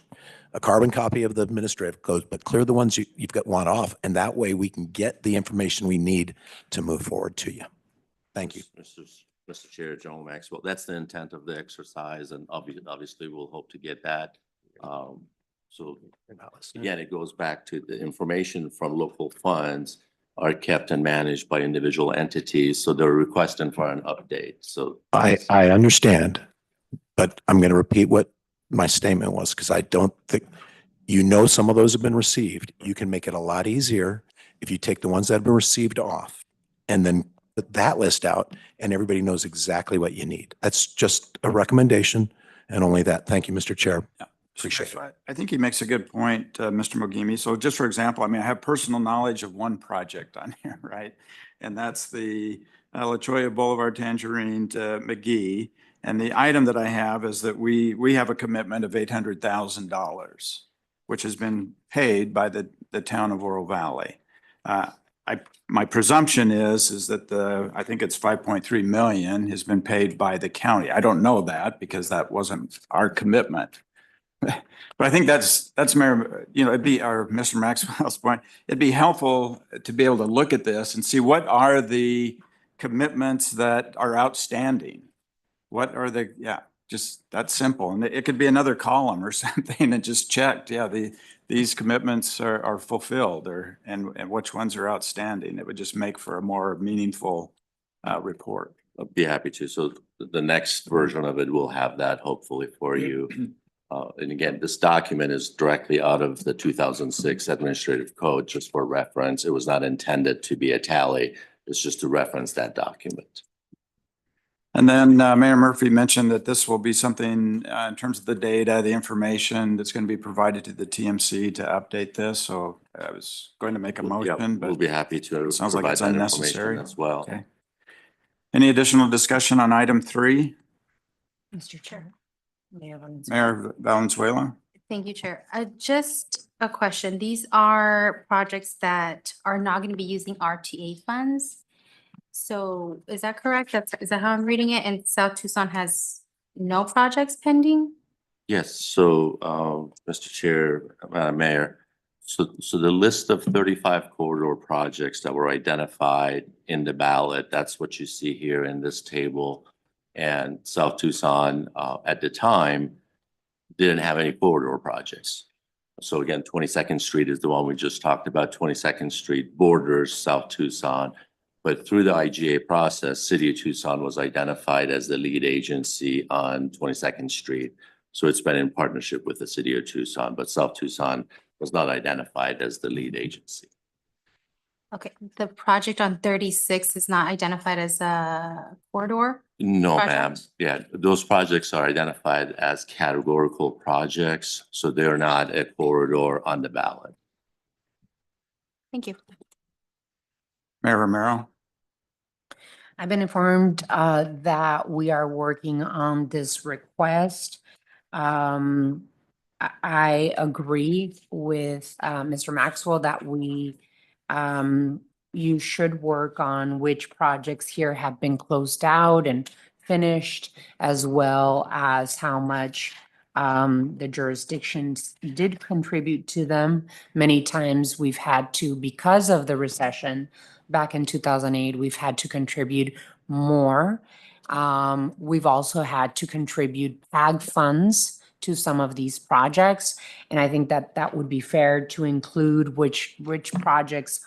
a carbon copy of the administrative code, but clear the ones you've got one off. And that way we can get the information we need to move forward to you. Thank you. Mr. Chair, Joe Maxwell, that's the intent of the exercise, and obviously we'll hope to get that. So again, it goes back to the information from local funds are kept and managed by individual entities. So they're requesting for an update. So I understand, but I'm going to repeat what my statement was, because I don't think, some of those have been received. You can make it a lot easier if you take the ones that have been received off and then put that list out and everybody knows exactly what you need. That's just a recommendation and only that. Thank you, Mr. Chair. Yeah. Appreciate it. I think he makes a good point, Mr. Mogimi. So just for example, I mean, I have personal knowledge of one project on here, right? And that's the La Cholla Boulevard Tangerine to McGee. And the item that I have is that we have a commitment of $800,000, which has been paid by the town of Oro Valley. My presumption is that I think it's 5.3 million has been paid by the county. I don't know that because that wasn't our commitment. But I think that's Mayor, it'd be Mr. Maxwell's point. It'd be helpful to be able to look at this and see what are the commitments that are outstanding. What are just that simple. And it could be another column or something and just checked. Yeah, these commitments are fulfilled and which ones are outstanding. It would just make for a more meaningful report. I'll be happy to. So the next version of it will have that hopefully for you. And again, this document is directly out of the 2006 administrative code, just for reference. It was not intended to be a tally. It's just to reference that document. And then Mayor Murphy mentioned that this will be something in terms of the data, the information that's going to be provided to the TMC to update this. So I was going to make a motion, but we'll be happy to. It sounds like it's unnecessary as well. Okay. Any additional discussion on item 3? Mr. Chair. Mayor Valenzuela. Thank you, Chair. Just a question. These are projects that are not going to be using RTA funds. So is that correct? Is that how I'm reading it? And South Tucson has no projects pending? Yes. So, Mr. Chair, Mayor, so the list of 35 corridor projects that were identified in the ballot, that's what you see here in this table. And South Tucson at the time didn't have any corridor projects. So again, 22nd Street is the one we just talked about. 22nd Street borders South Tucson. But through the IGA process, City of Tucson was identified as the lead agency on 22nd Street. So it's been in partnership with the City of Tucson, but South Tucson was not identified as the lead agency. Okay, the project on 36 is not identified as a corridor? No, ma'am. Project? Yeah, those projects are identified as categorical projects, so they're not a corridor on the ballot. Thank you. Mayor Romero? I've been informed that we are working on this request. I agree with Mr. Maxwell that you should work on which projects here have been closed out and finished, as well as how much the jurisdictions did contribute to them. Many times we've had to, because of the recession back in 2008, we've had to contribute more. We've also had to contribute PAG funds to some of these projects. And I think that that would be fair to include which projects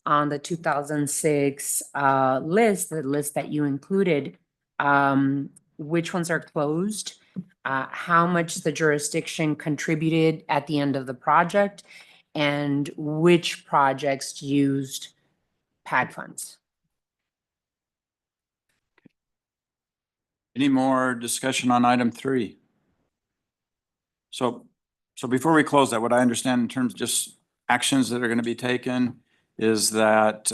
on the 2006 list, the list that you included, which ones are closed, how much the jurisdiction contributed at the end of the project, and which projects used PAG funds. Any more discussion on item 3? So before we close that, what I understand in terms of just actions that are going to be taken is that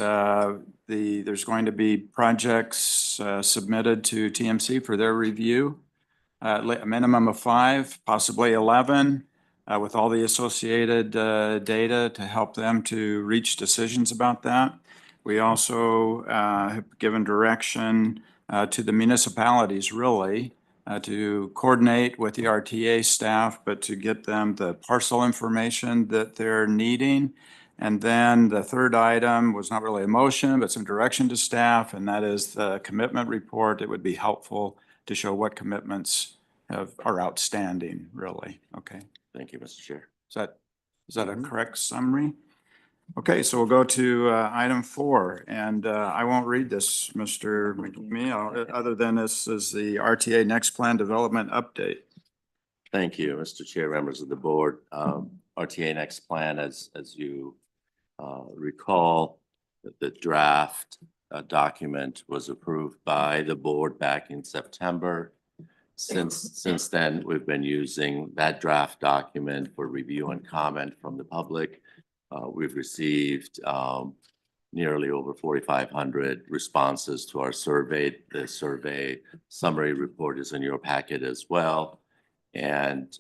there's going to be projects submitted to TMC for their review, a minimum of 5, possibly 11, with all the associated data to help them to reach decisions about that. We also have given direction to the municipalities, really, to coordinate with the RTA staff, but to get them the parcel information that they're needing. And then the third item was not really a motion, but some direction to staff, and that is the commitment report. It would be helpful to show what commitments are outstanding, really. Okay. Thank you, Mr. Chair. Is that a correct summary? Okay, so we'll go to item 4, and I won't read this, Mr. McNeil, other than this is the RTA Next Plan Development Update. Thank you, Mr. Chair, members of the board. RTA Next Plan, as you recall, the draft document was approved by the board back in September. Since then, we've been using that draft document for review and comment from the public. We've received nearly over 4,500 responses to our survey. The survey summary report is in your packet as well. And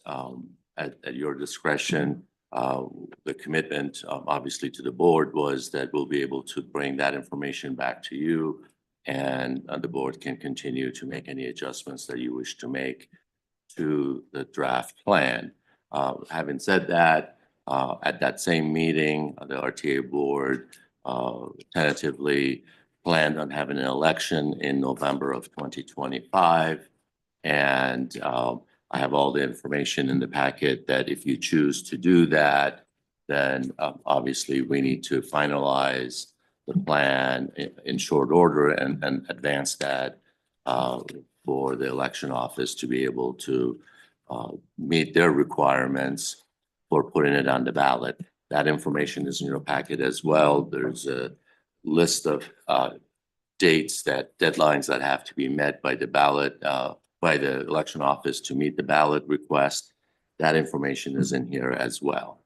at your discretion, the commitment, obviously, to the board was that we'll be able to bring that information back to you, and the board can continue to make any adjustments that you wish to make to the draft plan. Having said that, at that same meeting, the RTA board tentatively planned on having an election in November of 2025. And I have all the information in the packet that if you choose to do that, then obviously we need to finalize the plan in short order and advance that for the election office to be able to meet their requirements for putting it on the ballot. That information is in your packet as well. There's a list of dates, deadlines that have to be met by the ballot, by the election office to meet the ballot request. That information is in here as well.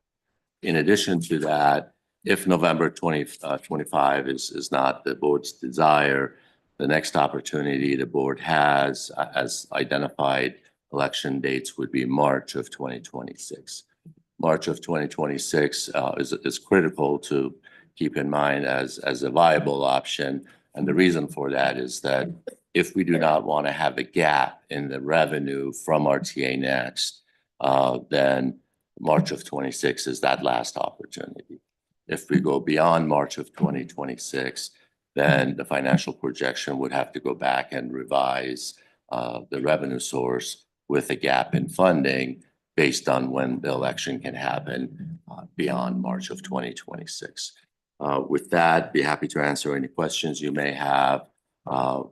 In addition to that, if November 2025 is not the board's desire, the next opportunity the board has as identified election dates would be March of 2026. March of 2026 is critical to keep in mind as a viable option. And the reason for that is that if we do not want to have a gap in the revenue from RTA Next, then March of 26 is that last opportunity. If we go beyond March of 2026, then the financial projection would have to go back and revise the revenue source with a gap in funding based on when the election can happen beyond March of 2026. With that, be happy to answer any questions you may have.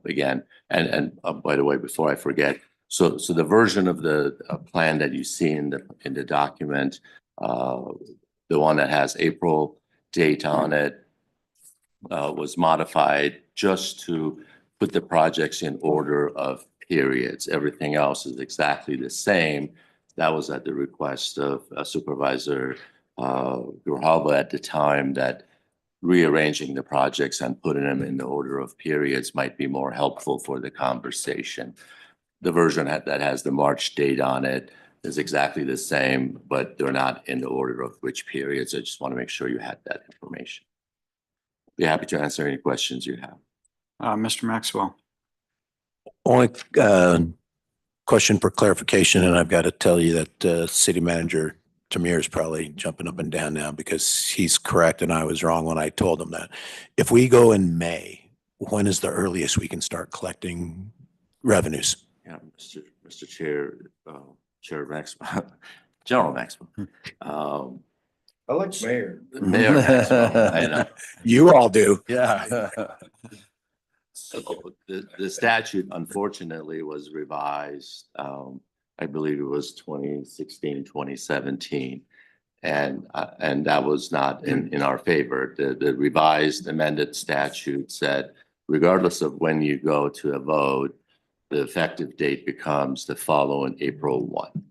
Again, and by the way, before I forget, so the version of the plan that you see in the document, the one that has April date on it, was modified just to put the projects in order of periods. Everything else is exactly the same. That was at the request of Supervisor Grijalva at the time, that rearranging the projects and putting them in the order of periods might be more helpful for the conversation. The version that has the March date on it is exactly the same, but they're not in the order of which periods. I just want to make sure you had that information. Be happy to answer any questions you have. Mr. Maxwell. Only question for clarification, and I've got to tell you that City Manager Tamir is probably jumping up and down now because he's correct and I was wrong when I told him that. If we go in May, when is the earliest we can start collecting revenues? Yeah, Mr. Chair, Chair Maxwell, General Maxwell. I like mayor. Mayor Maxwell, I know. You all do. Yeah. So the statute unfortunately was revised, I believe it was 2016, 2017. And that was not in our favor. The revised amended statute said, regardless of when you go to a vote, the effective date becomes the following April 1.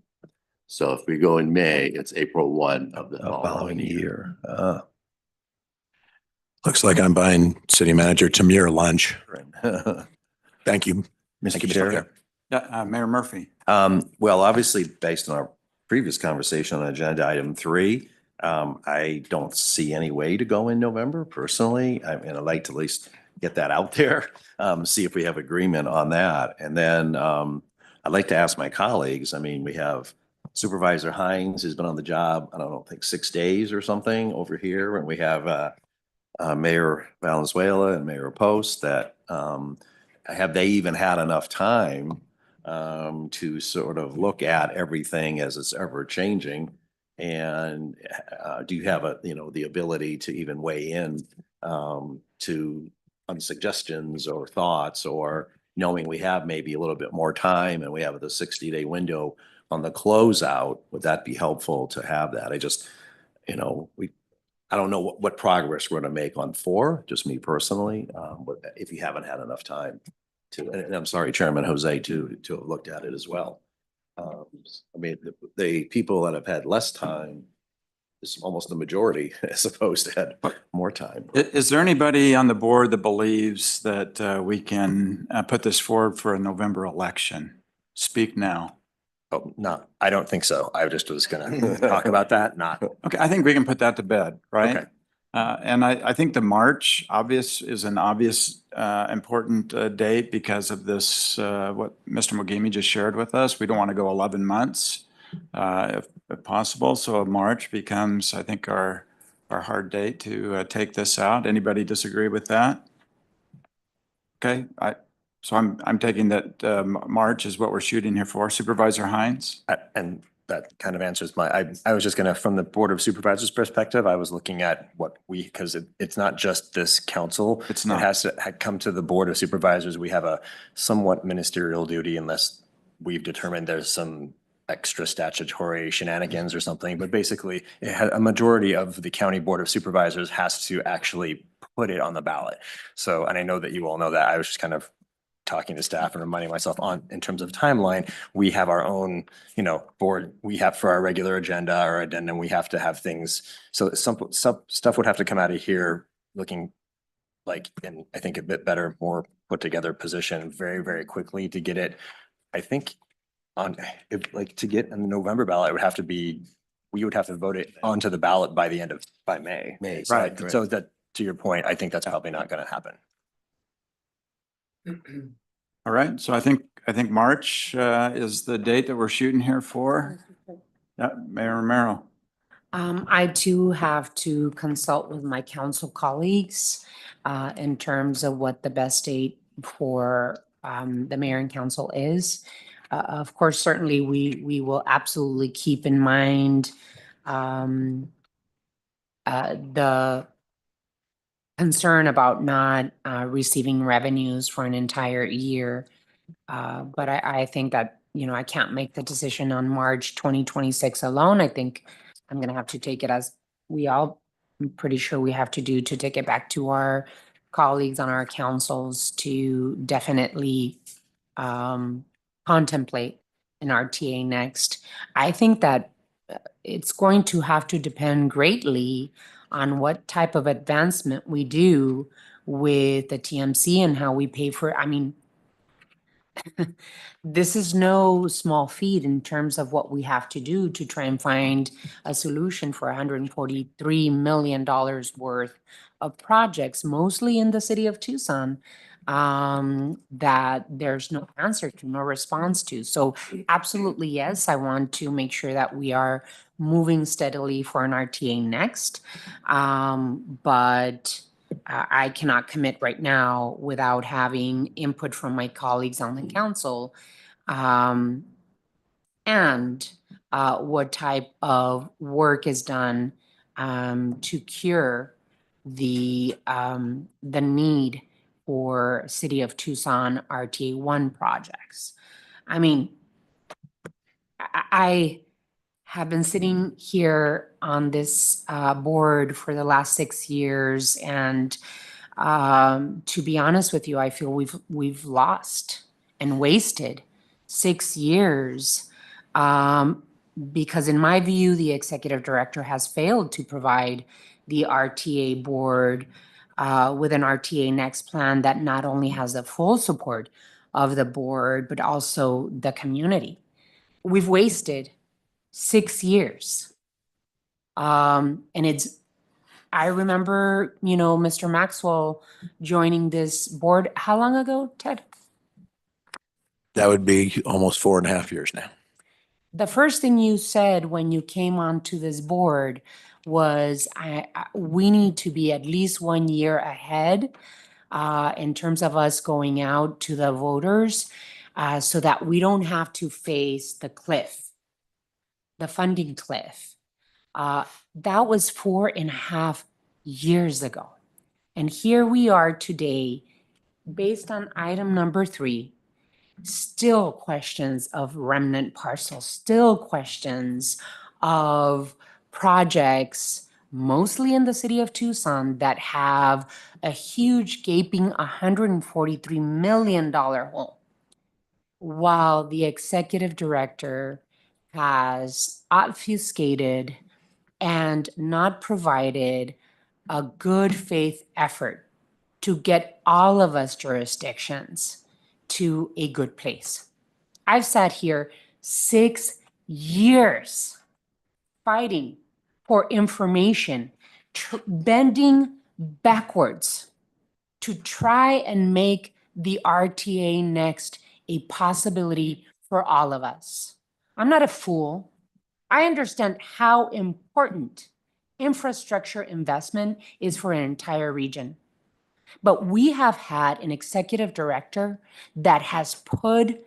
So if we go in May, it's April 1 of the following year. Looks like I'm buying City Manager Tamir lunch. Thank you. Thank you, Mr. Chair. Yeah, Mayor Murphy. Well, obviously, based on our previous conversation on agenda item 3, I don't see any way to go in November personally. I mean, I'd like to at least get that out there, see if we have agreement on that. And then I'd like to ask my colleagues, I mean, we have Supervisor Hines has been on the job, I don't know, I think 6 days or something over here. And we have Mayor Valenzuela and Mayor Post that have they even had enough time to sort of look at everything as it's ever changing? And do you have the ability to even weigh in on suggestions or thoughts, or knowing we have maybe a little bit more time and we have the 60-day window on the closeout? Would that be helpful to have that? I just, I don't know what progress we're going to make on 4, just me personally, but if you haven't had enough time to, and I'm sorry, Chairman Jose, to have looked at it as well. I mean, the people that have had less time is almost the majority as opposed to had more time. Is there anybody on the board that believes that we can put this forward for a November election? Speak now. Oh, no, I don't think so. I just was gonna talk about that, not. Okay, I think we can put that to bed, right? Okay. And I think the March is an obvious important date because of this, what Mr. Mogimi just shared with us. We don't want to go 11 months if possible. So March becomes, I think, our hard date to take this out. Anybody disagree with that? Okay, so I'm taking that March is what we're shooting here for. Supervisor Hines? And that kind of answers I was just gonna, from the Board of Supervisors perspective, I was looking at what because it's not just this council. It's not. It has to come to the Board of Supervisors. We have a somewhat ministerial duty unless we've determined there's some extra statutory shenanigans or something. But basically, a majority of the County Board of Supervisors has to actually put it on the ballot. So, and I know that you all know that. I was just kind of talking to staff and reminding myself in terms of timeline, we have our own, board, we have for our regular agenda or addendum, we have to have things. So some stuff would have to come out of here looking like, in I think a bit better, more put together position very, very quickly to get it. I think to get in the November ballot, it would have to be, we would have to vote it onto the ballot by May. So Right. So that, to your point, I think that's probably not going to happen. All right, so I think March is the date that we're shooting here for. Yeah, Mayor Romero. I too have to consult with my council colleagues in terms of what the best date for the mayor and council is. Of course, certainly we will absolutely keep in mind the concern about not receiving revenues for an entire year. But I think that, I can't make the decision on March 2026 alone. I think I'm gonna have to take it as I'm pretty sure we have to do to take it back to our colleagues on our councils to definitely contemplate an RTA next. I think that it's going to have to depend greatly on what type of advancement we do with the TMC and how we pay for, I mean, this is no small feat in terms of what we have to do to try and find a solution for $143 million worth of projects, mostly in the city of Tucson, that there's no answer to, no response to. So absolutely, yes, I want to make sure that we are moving steadily for an RTA next. But I cannot commit right now without having input from my colleagues on the council. And what type of work is done to cure the need for City of Tucson RTA 1 projects. I mean, I have been sitting here on this board for the last 6 years, and to be honest with you, I feel we've lost and wasted 6 years because in my view, the executive director has failed to provide the RTA board with an RTA Next plan that not only has the full support of the board, but also the community. We've wasted 6 years. And I remember, Mr. Maxwell joining this board, how long ago, Ted? That would be almost 4.5 years now. The first thing you said when you came onto this board was, we need to be at least 1 year ahead in terms of us going out to the voters so that we don't have to face the cliff, the funding cliff. That was 4.5 years ago. And here we are today, based on item number 3, still questions of remnant parcels, still questions of projects, mostly in the city of Tucson, that have a huge gaping $143 million hole, while the executive director has obfuscated and not provided a good faith effort to get all of us jurisdictions to a good place. I've sat here 6 years fighting for information, bending backwards to try and make the RTA Next a possibility for all of us. I'm not a fool. I understand how important infrastructure investment is for an entire region. But we have had an executive director that has put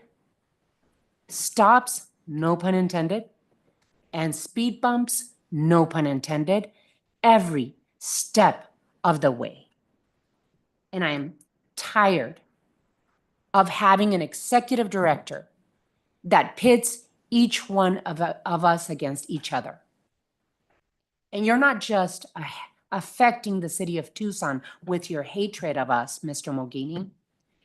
stops, no pun intended, and speed bumps, no pun intended, every step of the way. And I am tired of having an executive director that pits each one of us against each other. And you're not just affecting the city of Tucson with your hatred of us, Mr. Mogini.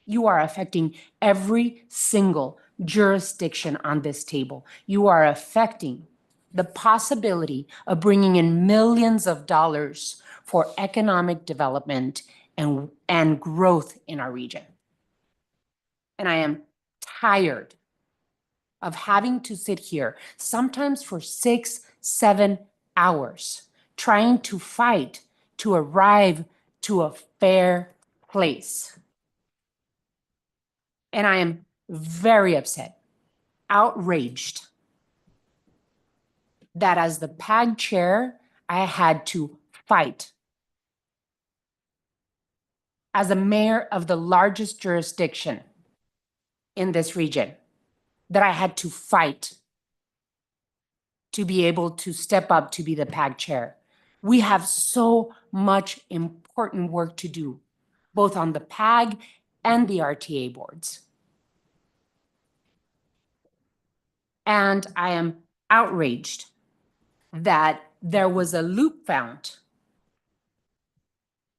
You are affecting every single jurisdiction on this table. You are affecting the possibility of bringing in millions of dollars for economic development and growth in our region. And I am tired of having to sit here, sometimes for 6-7 hours, trying to fight to arrive to a fair place. And I am very upset, outraged, that as the PAG chair, I had to fight. As a mayor of the largest jurisdiction in this region, that I had to fight to be able to step up to be the PAG chair. We have so much important work to do, both on the PAG and the RTA boards. And I am outraged that there was a loop found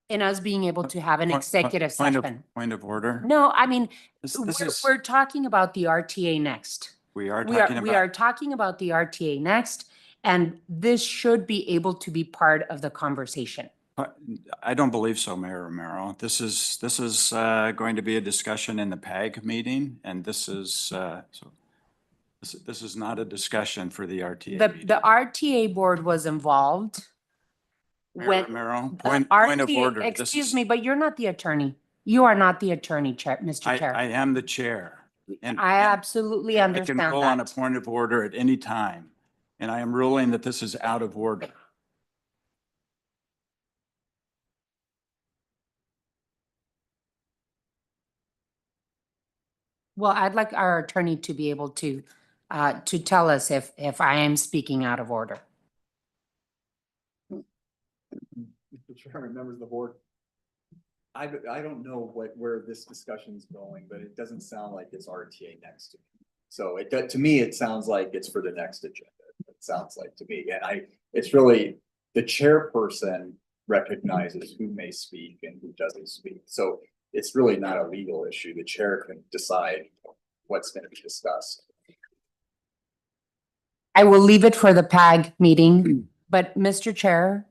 in us being able to have an executive session. Point of order. No, I mean, This we're, is, we're talking about the RTA next. we are We talking are, we about, are talking about the RTA next, and this should be able to be part of the conversation. I don't believe so, Mayor Romero. This is going to be a discussion in the PAG meeting, and this is not a discussion for the RTA meeting. The RTA board was involved. Mayor When Romero, the point of RTA order. Excuse me, but you're not the attorney. You are not the attorney, Chair, Mr. I Chair. am the chair. And I absolutely I understand can rule on a that. point of order at any time, and I am ruling that this is out of order. Well, I'd like our attorney to be able to tell us if I am speaking out of order. Mr. Chairman, members of the board. I don't know where this discussion's going, but it doesn't sound like it's RTA next to me. So to me, it sounds like it's for the next agenda. It sounds like to me, and it's really the chairperson recognizes who may speak and who doesn't speak. So it's really not a legal issue. The chair can decide what's going to be discussed. I will leave it for the PAG meeting, but Mr. Chair,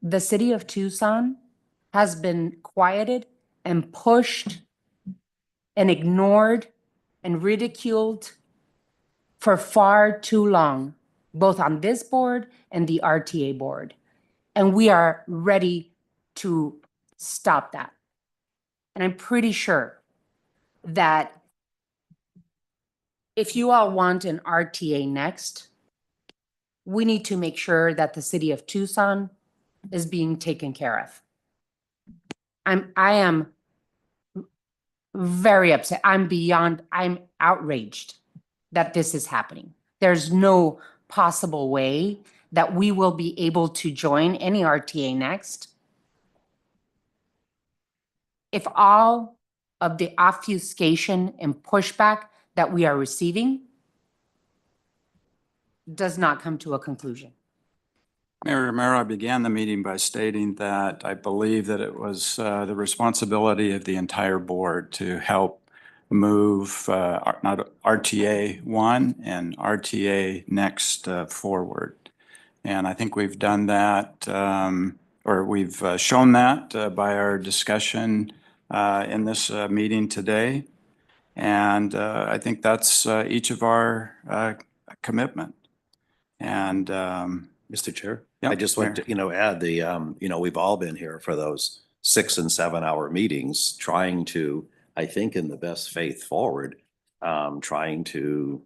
the city of Tucson has been quieted and pushed and ignored and ridiculed for far too long, both on this board and the RTA board. And we are ready to stop that. And I'm pretty sure that if you all want an RTA next, we need to make sure that the city of Tucson is being taken care of. I am very upset. I'm outraged that this is happening. There's no possible way that we will be able to join any RTA next if all of the obfuscation and pushback that we are receiving does not come to a conclusion. Mayor Romero, I began the meeting by stating that I believe that it was the responsibility of the entire board to help move not RTA 1 and RTA next forward. And I think we've done that, or we've shown that by our discussion in this meeting today. And I think that's each of our commitment. And Mr. Chair, Yeah, I just like to, add we've all been here for those 6 and 7 hour meetings trying to, I think in the best faith forward, trying to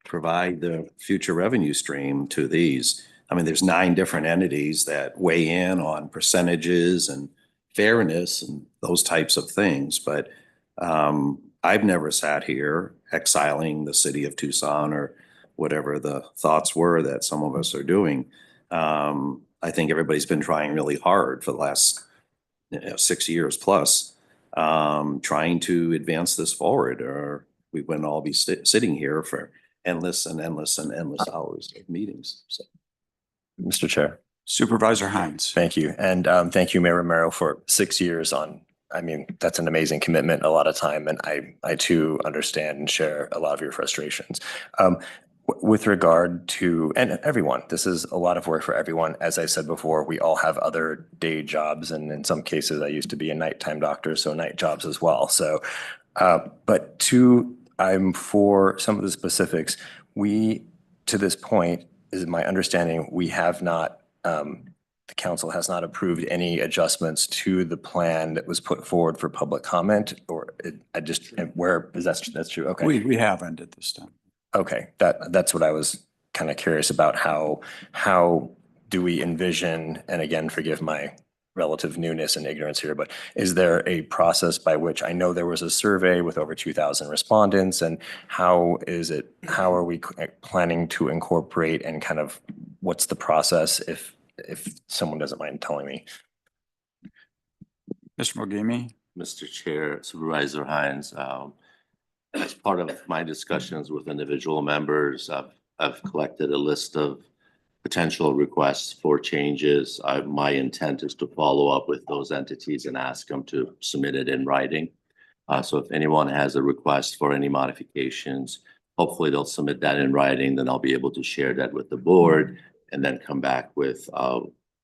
provide the future revenue stream to these. I mean, there's 9 different entities that weigh in on percentages and fairness and those types of things. But I've never sat here exiling the city of Tucson or whatever the thoughts were that some of us are doing. I think everybody's been trying really hard for the last 6 years plus, trying to advance this forward, or we wouldn't all be sitting here for endless and endless and endless hours of meetings. So, Mr. Chair. Supervisor Hines. Thank you. And thank you, Mayor Romero, for 6 years on, I mean, that's an amazing commitment, a lot of time. And I too understand and share a lot of your frustrations. With regard to, and everyone, this is a lot of work for everyone. As I said before, we all have other day jobs. And in some cases, I used to be a nighttime doctor, so night jobs as well. So, I'm for some of the specifics. We, to this point, is my understanding, we have not, the council has not approved any adjustments to the plan that was put forward for public comment, or where is that's true? Okay. We haven't at this time. Okay, that's what I was kind of curious about. How do we envision, and again, forgive my relative newness and ignorance here, but is there a process by which, I know there was a survey with over 2,000 respondents, and how are we planning to incorporate, and kind of what's the process if if someone doesn't mind telling me. Mr. Mogimi? Mr. Chair, Supervisor Hines, as part of my discussions with individual members, I've collected a list of potential requests for changes. My intent is to follow up with those entities and ask them to submit it in writing. So if anyone has a request for any modifications, hopefully they'll submit that in writing, then I'll be able to share that with the board and then come back with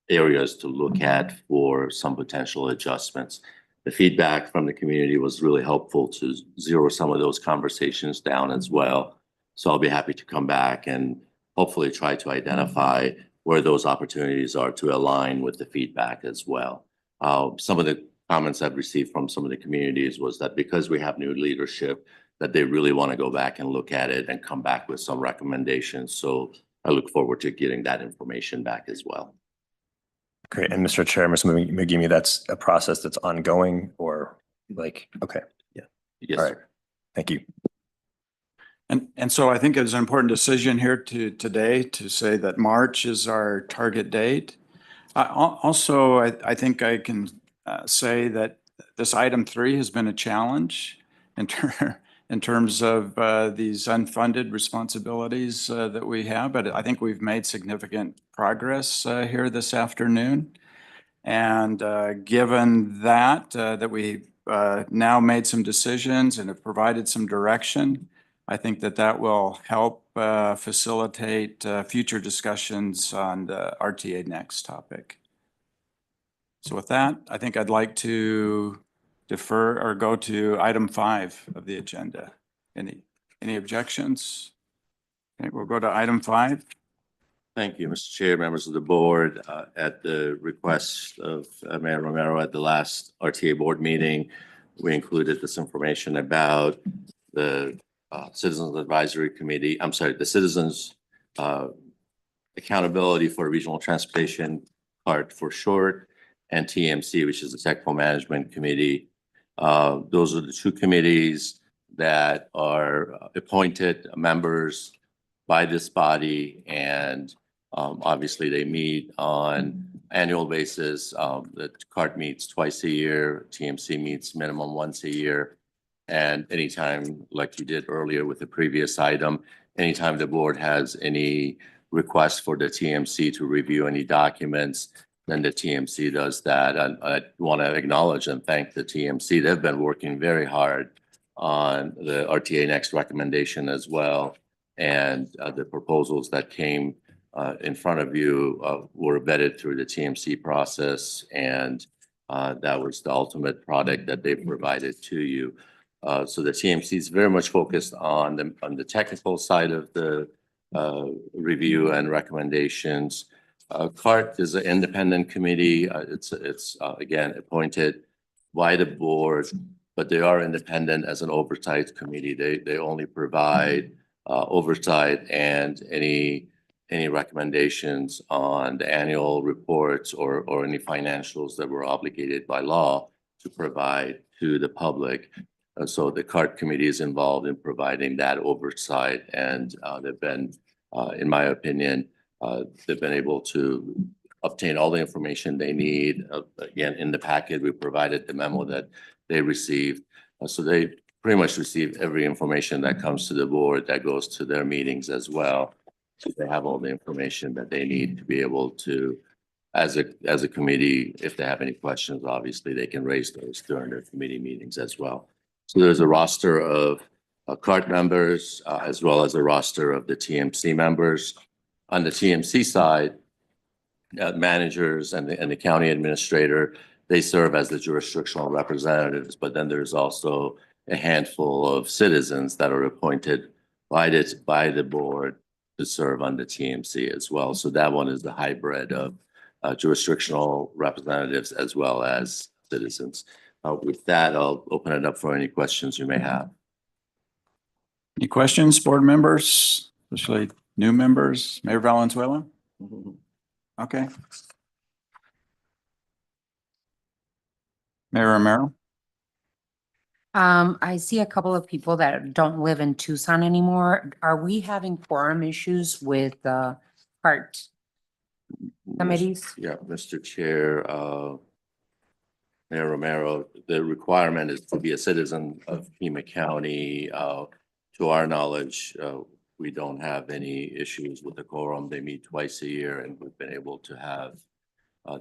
areas to look at for some potential adjustments. The feedback from the community was really helpful to zero some of those conversations down as well. So I'll be happy to come back and hopefully try to identify where those opportunities are to align with the feedback as well. Some of the comments I've received from some of the communities was that because we have new leadership, that they really want to go back and look at it and come back with some recommendations. So I look forward to getting that information back as well. Great. And Mr. Chair, Mr. McGee, that's a process that's ongoing or like, okay. Yeah. Yes, All right. sir. Thank you. And so I think it's an important decision here today to say that March is our target date. I think I can say that this item 3 has been a challenge in terms of these unfunded responsibilities that we have, but I think we've made significant progress here this afternoon. And given that, that we now made some decisions and have provided some direction, I think that will help facilitate future discussions on the RTA next topic. So with that, I think I'd like to defer or go to item 5 of the agenda. Any objections? Okay, we'll go to item 5. Thank you, Mr. Chair, members of the board. At the request of Mayor Romero at the last RTA board meeting, we included this information about the Citizens Advisory Committee, I'm sorry, the Citizens Accountability for Regional Transportation, CART for short, and TMC, which is the Technical Management Committee. Those are the 2 committees that are appointed members by this body, and obviously they meet on annual basis. The CART meets twice a year, TMC meets minimum once a year. And anytime, like you did earlier with the previous item, anytime the board has any request for the TMC to review any documents, then the TMC does that. And I want to acknowledge and thank the TMC. They've been working very hard on the RTA next recommendation as well. And the proposals that came in front of you were vetted through the TMC process. And that was the ultimate product that they provided to you. So the TMC is very much focused on the technical side of the review and recommendations. CART is an independent committee. It's again appointed by the board, but they are independent as an oversight committee. They only provide oversight and any recommendations on the annual reports or any financials that we're obligated by law to provide to the public. So the CART committee is involved in providing that oversight, and they've been, in my opinion, they've been able to obtain all the information they need. Again, in the packet, we provided the memo that they received. So they pretty much receive every information that comes to the board that goes to their meetings as well. So they have all the information that they need to be able to, as a committee, if they have any questions, obviously they can raise those during their committee meetings as well. So there's a roster of CART members as well as a roster of the TMC members. On the TMC side, managers and the county administrator, they serve as the jurisdictional representatives, but then there's also a handful of citizens that are appointed by the board to serve on the TMC as well. So that one is the hybrid of jurisdictional representatives as well as citizens. With that, I'll open it up for any questions you may have. Any questions, board members, especially new members? Mayor Valenzuela? Okay. Mayor Romero? I see a couple of people that don't live in Tucson anymore. Are we having quorum issues with CART committees? Yeah, Mr. Chair, Mayor Romero, the requirement is to be a citizen of Pima County. To our knowledge, we don't have any issues with the quorum. They meet twice a year and we've been able to have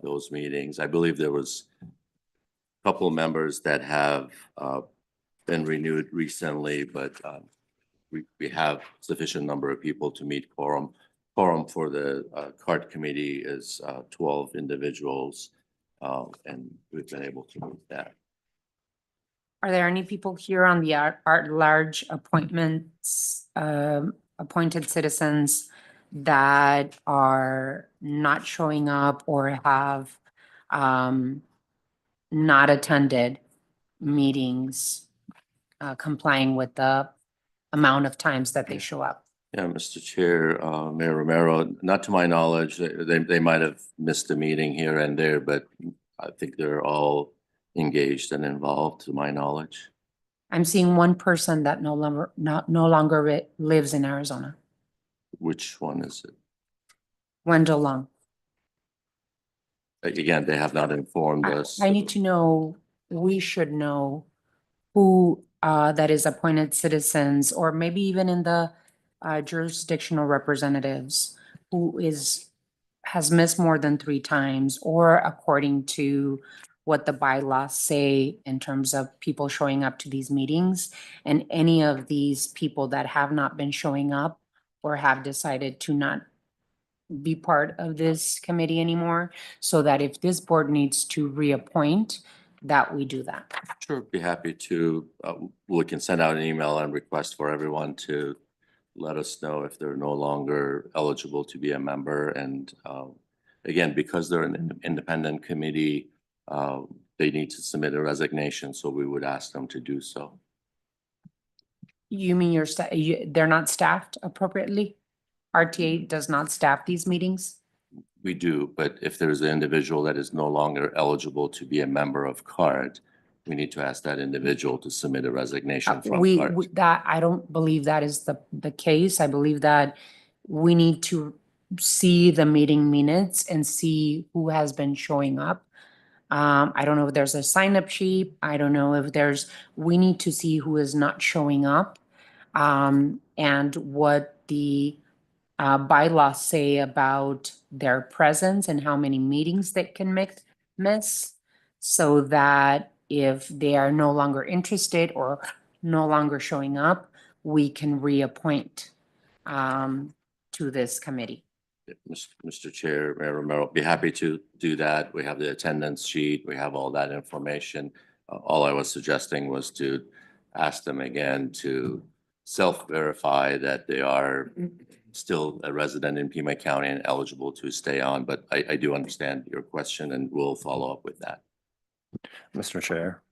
those meetings. I believe there was a couple of members that have been renewed recently, but we have sufficient number of people to meet quorum. Quorum for the CART committee is 12 individuals, and we've been able to meet that. Are there any people here on the at-large appointments, appointed citizens that are not showing up or have not attended meetings, complying with the amount of times that they show up? Yeah, Mr. Chair, Mayor Romero, not to my knowledge, they might have missed a meeting here and there, but I think they're all engaged and involved to my knowledge. I'm seeing one person that no longer lives in Arizona, Which one is it? Wendell Long. Again, they have not informed us. I need to know, we should know who that is appointed citizens, or maybe even in the jurisdictional representatives, who has missed more than 3 times, or according to what the bylaws say in terms of people showing up to these meetings. And any of these people that have not been showing up or have decided to not be part of this committee anymore, so that if this board needs to reappoint, that we do that. Sure, be happy to, we can send out an email and request for everyone to let us know if they're no longer eligible to be a member. And again, because they're an independent committee, they need to submit a resignation, so we would ask them to do so. You mean they're not staffed appropriately? RTA does not staff these meetings? We do, but if there's an individual that is no longer eligible to be a member of CART, we need to ask that individual to submit a resignation from CART. That, I don't believe that is the case. I believe that we need to see the meeting minutes and see who has been showing up. I don't know if there's a sign-up sheet. I don't know if we need to see who is not showing up. And what the bylaws say about their presence and how many meetings they can miss, so that if they are no longer interested or no longer showing up, we can reappoint to this committee. Mr. Chair, Mayor Romero, be happy to do that. We have the attendance sheet. We have all that information. All I was suggesting was to ask them again to self-verify that they are still a resident in Pima County and eligible to stay on. But I do understand your question and we'll follow up with that. Mr. Chair.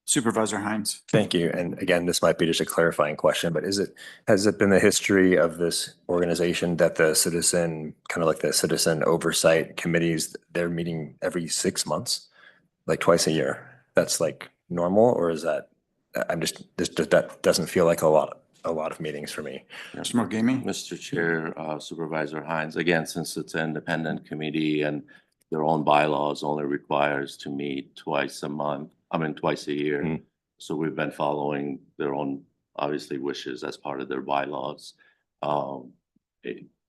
Supervisor Hines. Thank you. And again, this might be just a clarifying question, but has it been the history of this organization that the citizen, kind of like the citizen oversight committees, they're meeting every 6 months, like twice a year? That's like normal, or is that, that doesn't feel like a lot of meetings for me. Mr. Mogimi. Mr. Chair, Supervisor Hines, again, since it's an independent committee and their own bylaws only requires to meet twice a year. So we've been following their own, obviously, wishes as part of their bylaws.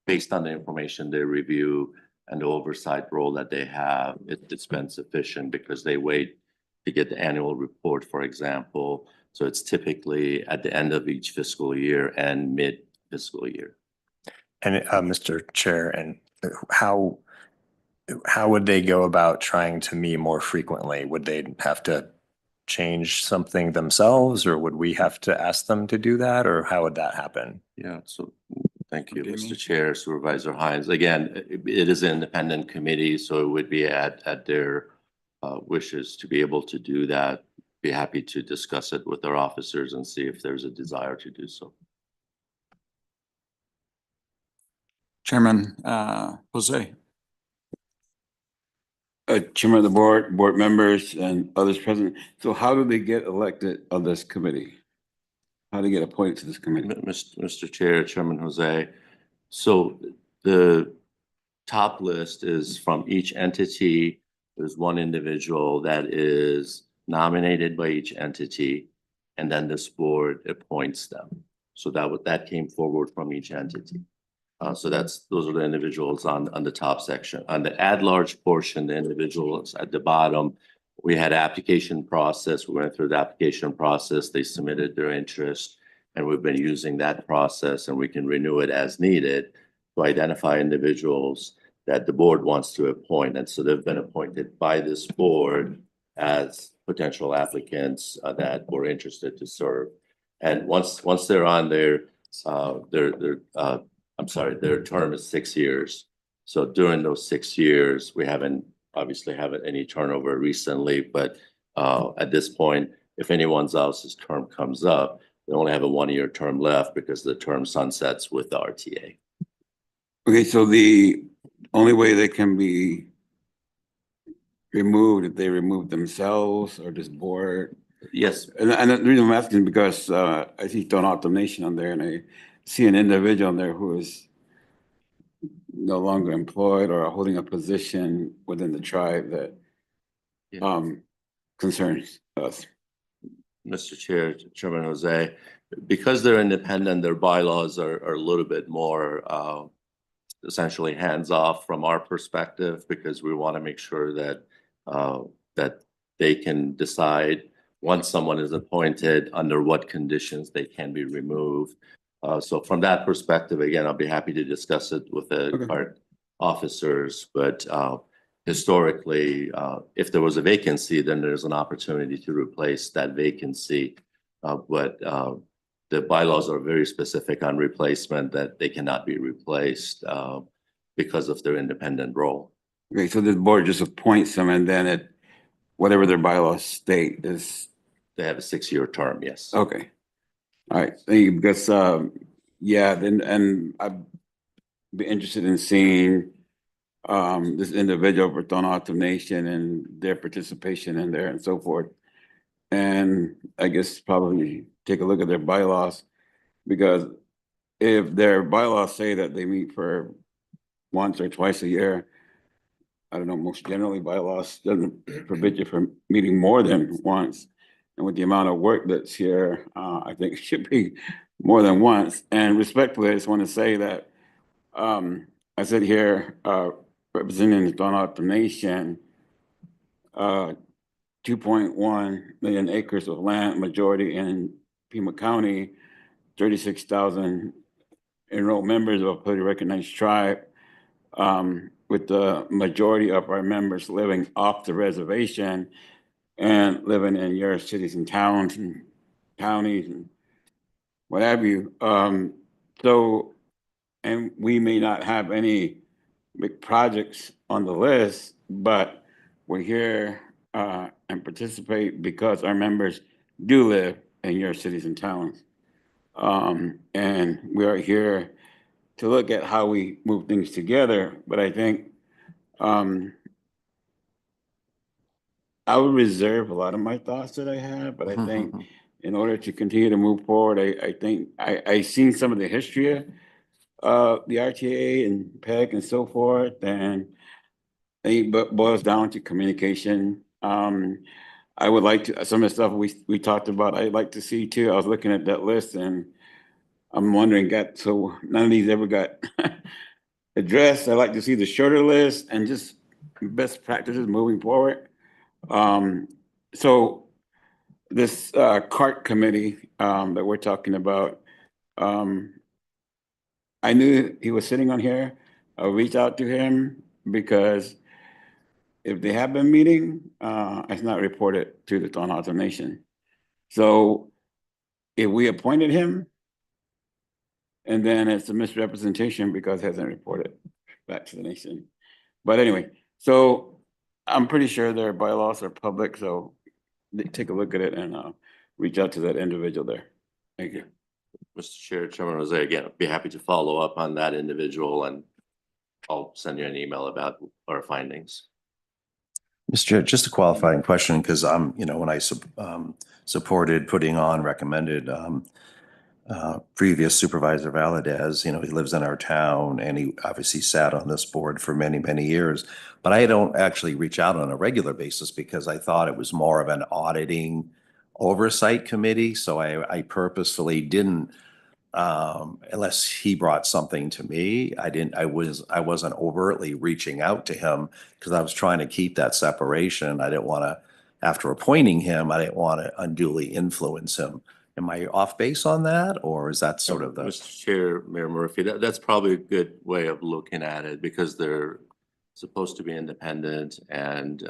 Based on the information they review and the oversight role that they have, it's been sufficient because they wait to get the annual report, for example. So it's typically at the end of each fiscal year and mid-fiscal year. And Mr. Chair, and how would they go about trying to meet more frequently? Would they have to change something themselves, or would we have to ask them to do that, or how would that happen? Yeah, so thank you, Mr. Chair, Supervisor Hines. Again, it is an independent committee, so it would be at their wishes to be able to do that. Be happy to discuss it with our officers and see if there's a desire to do so. Chairman Jose. Chairman of the board members and others present. So how do they get elected on this committee? How do they get appointed to this committee? Mr. Chair, Chairman Jose. So the top list is from each entity. There's one individual that is nominated by each entity, and then this board appoints them. So that came forward from each entity. So those are the individuals on the top section. On the at-large portion, the individuals at the bottom, we had application process. We went through the application process. They submitted their interest, and we've been using that process, and we can renew it as needed to identify individuals that the board wants to appoint. And so they've been appointed by this board as potential applicants that were interested to serve. And once they're on their term is 6 years. So during those 6 years, we haven't any turnover recently, but at this point, if anyone else's term comes up, they only have a 1-year term left because the term sunsets with the RTA. Okay, so the only way they can be removed, if they remove themselves or this board? Yes. And the reason I'm asking because I see Don Automation on there, and I see an individual on there who is no longer employed or holding a position within the tribe that concerns us. Mr. Chair, Chairman Jose, because they're independent, their bylaws are a little bit more essentially hands-off from our perspective, because we want to make sure that that they can decide once someone is appointed under what conditions they can be removed. So from that perspective, again, I'll be happy to discuss it with the part officers, but historically, if there was a vacancy, then there's an opportunity to replace that vacancy. But the bylaws are very specific on replacement, that they cannot be replaced because of their independent role. Okay, so this board just appoints them, and then whatever their bylaws state is. They have a 6-year term, yes. Okay. All right, thank you, because and I'd be interested in seeing this individual for Don Automation and their participation in there and so forth. And I guess probably take a look at their bylaws, because if their bylaws say that they meet for once or twice a year, I don't know, most generally bylaws doesn't forbid you from meeting more than once. And with the amount of work that's here, I think it should be more than once. And respectfully, I just want to say that I sit here representing the Don Automation, 2.1 million acres of land, majority in Pima County, 36,000 enrolled members of a politically recognized tribe, with the majority of our members living off the reservation and living in your cities and towns and counties and what have you. And we may not have any big projects on the list, but we're here and participate because our members do live in your cities and towns. And we are here to look at how we move things together. But I think I would reserve a lot of my thoughts that I have, but I think in order to continue to move forward, I think I've seen some of the history of the RTA and PAG and so forth, and I think it boils down to communication. I would like to, some of the stuff we talked about, I'd like to see too. I was looking at that list and I'm wondering, so none of these ever got addressed. I'd like to see the shorter list and just best practices moving forward. So this CART committee that we're talking about, I knew he was sitting on here. I'll reach out to him because if they have been meeting, it's not reported to the Don Automation. So if we appointed him, and then it's a misrepresentation because it hasn't reported back to the nation. But anyway, so I'm pretty sure their bylaws are public, so take a look at it and reach out to that individual there. Thank you. Mr. Chair, Chairman Jose, again, I'd be happy to follow up on that individual, and I'll send you an email about our findings. Mr. Chair, just a qualifying question, because when I supported putting on recommended previous Supervisor Valadez, he lives in our town and he obviously sat on this board for many, many years. But I don't actually reach out on a regular basis because I thought it was more of an auditing oversight committee. So I purposefully didn't, unless he brought something to me, I wasn't overtly reaching out to him because I was trying to keep that separation. I didn't want to, after appointing him, I didn't want to unduly influence him. Am I off base on that, or is that sort of the? Mr. Chair, Mayor Murphy, that's probably a good way of looking at it because they're supposed to be independent and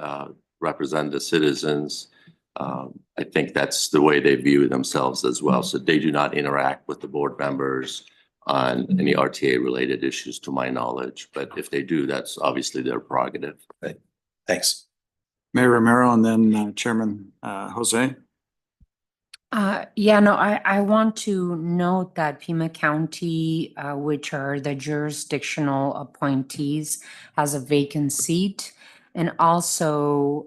represent the citizens. I think that's the way they view themselves as well. So they do not interact with the board members on any RTA related issues to my knowledge. But if they do, that's obviously their prerogative. Right. Thanks. Mayor Romero and then Chairman Jose. I want to note that Pima County, which are the jurisdictional appointees, has a vacant seat. And also,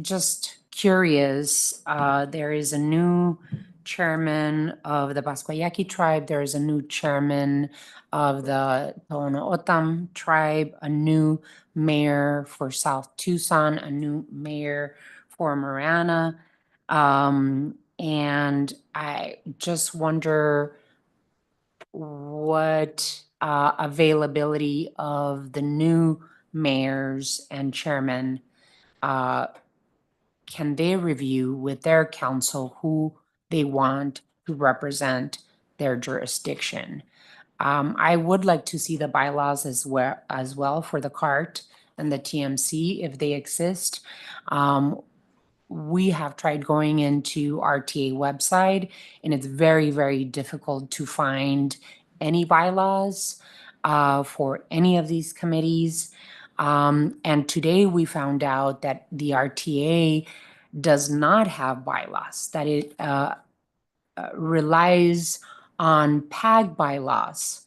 just curious, there is a new chairman of the Pascuayaki tribe. There is a new chairman of the Tohono O'odham tribe, a new mayor for South Tucson, a new mayor for Marana. And I just wonder what availability of the new mayors and chairmen can they review with their council who they want to represent their jurisdiction. I would like to see the bylaws as well for the CART and the TMC if they exist. We have tried going into RTA website and it's very, very difficult to find any bylaws for any of these committees. And today we found out that the RTA does not have bylaws, that it relies on PAG bylaws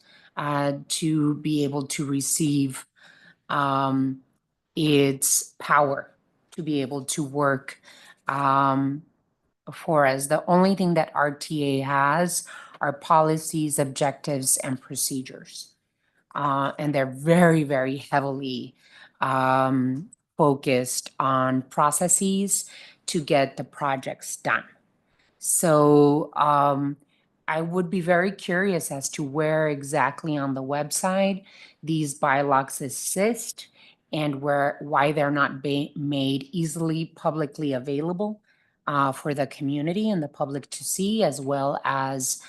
to be able to receive its power to be able to work for us. The only thing that RTA has are policies, objectives, and procedures. And they're very, very heavily focused on processes to get the projects done. So I would be very curious as to where exactly on the website these bylaws exist and why they're not made easily publicly available for the community and the public to see, as well as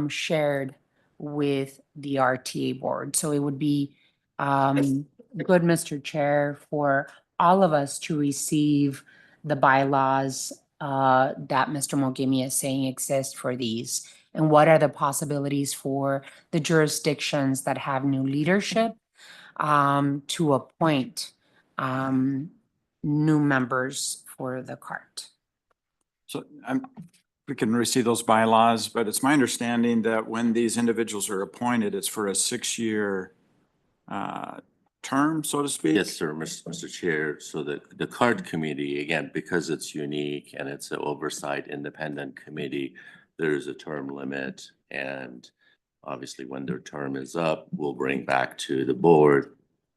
shared with the RTA board. So it would be good, Mr. Chair, for all of us to receive the bylaws that Mr. Mogimi is saying exist for these. And what are the possibilities for the jurisdictions that have new leadership to appoint new members for the CART? So we can receive those bylaws, but it's my understanding that when these individuals are appointed, it's for a 6-year term, so to speak? Yes, sir, Mr. Chair. So the CART committee, again, because it's unique and it's an oversight independent committee, there's a term limit. And obviously when their term is up, we'll bring back to the board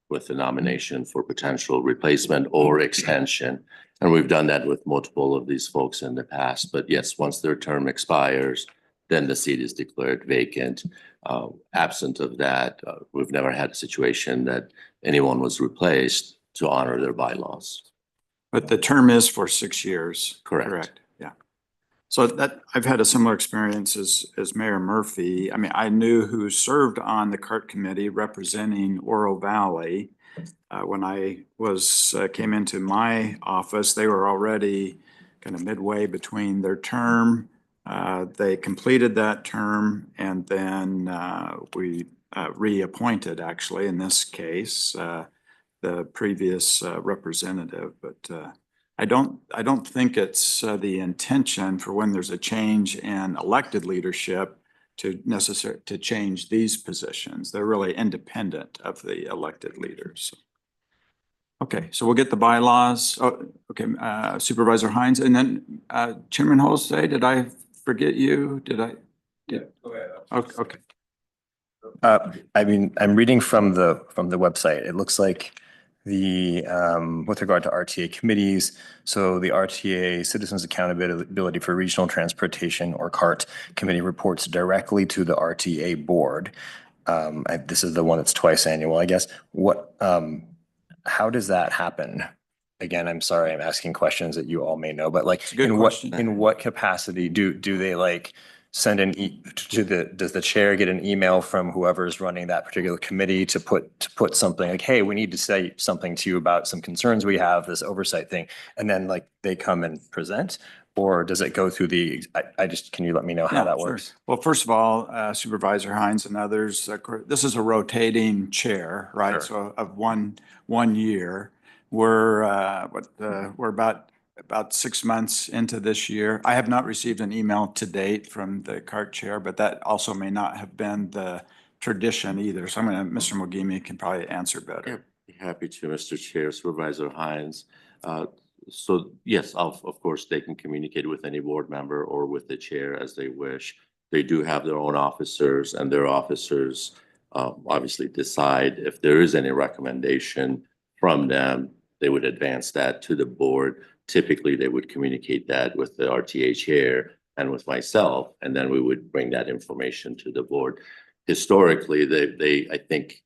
with the nomination for potential replacement or extension. And we've done that with multiple of these folks in the past. But yes, once their term expires, then the seat is declared vacant. Absent of that, we've never had a situation that anyone was replaced to honor their bylaws. But the term is for 6 years. Correct. Yeah. So that I've had a similar experience as Mayor Murphy. I mean, I knew who served on the CART committee representing Oro Valley. When I came into my office, they were already kind of midway between their term. They completed that term and then we reappointed, actually, in this case, the previous representative. But I don't think it's the intention for when there's a change in elected leadership to change these positions. They're really independent of the elected leaders. Okay, so we'll get the bylaws. Oh, okay, Supervisor Hines, and then Chairman Jose, did I forget you? Did I? Okay, okay. I mean, I'm reading from the website. It looks like with regard to RTA committees, so the RTA Citizens Accountability for Regional Transportation or CART Committee reports directly to the RTA board. This is the one that's twice annual, I guess. How does that happen? Again, I'm sorry, I'm asking questions that you all may know, but like, It's a good question. in what capacity do they like send does the chair get an email from whoever's running that particular committee to put something like, hey, we need to say something to you about some concerns we have, this oversight thing, and then like they come and present? Or does it go through can you let me know how Yeah, that sure. works? Well, first of all, Supervisor Hines and others, this is a rotating chair, right? Sure. So of one year, we're about 6 months into this year. I have not received an email to date from the CART chair, but that also may not have been the tradition either. So Mr. Mogimi can probably answer better. Happy to, Mr. Chair, Supervisor Hines. So yes, of course, they can communicate with any board member or with the chair as they wish. They do have their own officers, and their officers obviously decide if there is any recommendation from them. They would advance that to the board. Typically, they would communicate that with the RTA chair and with myself, and then we would bring that information to the board. Historically, I think,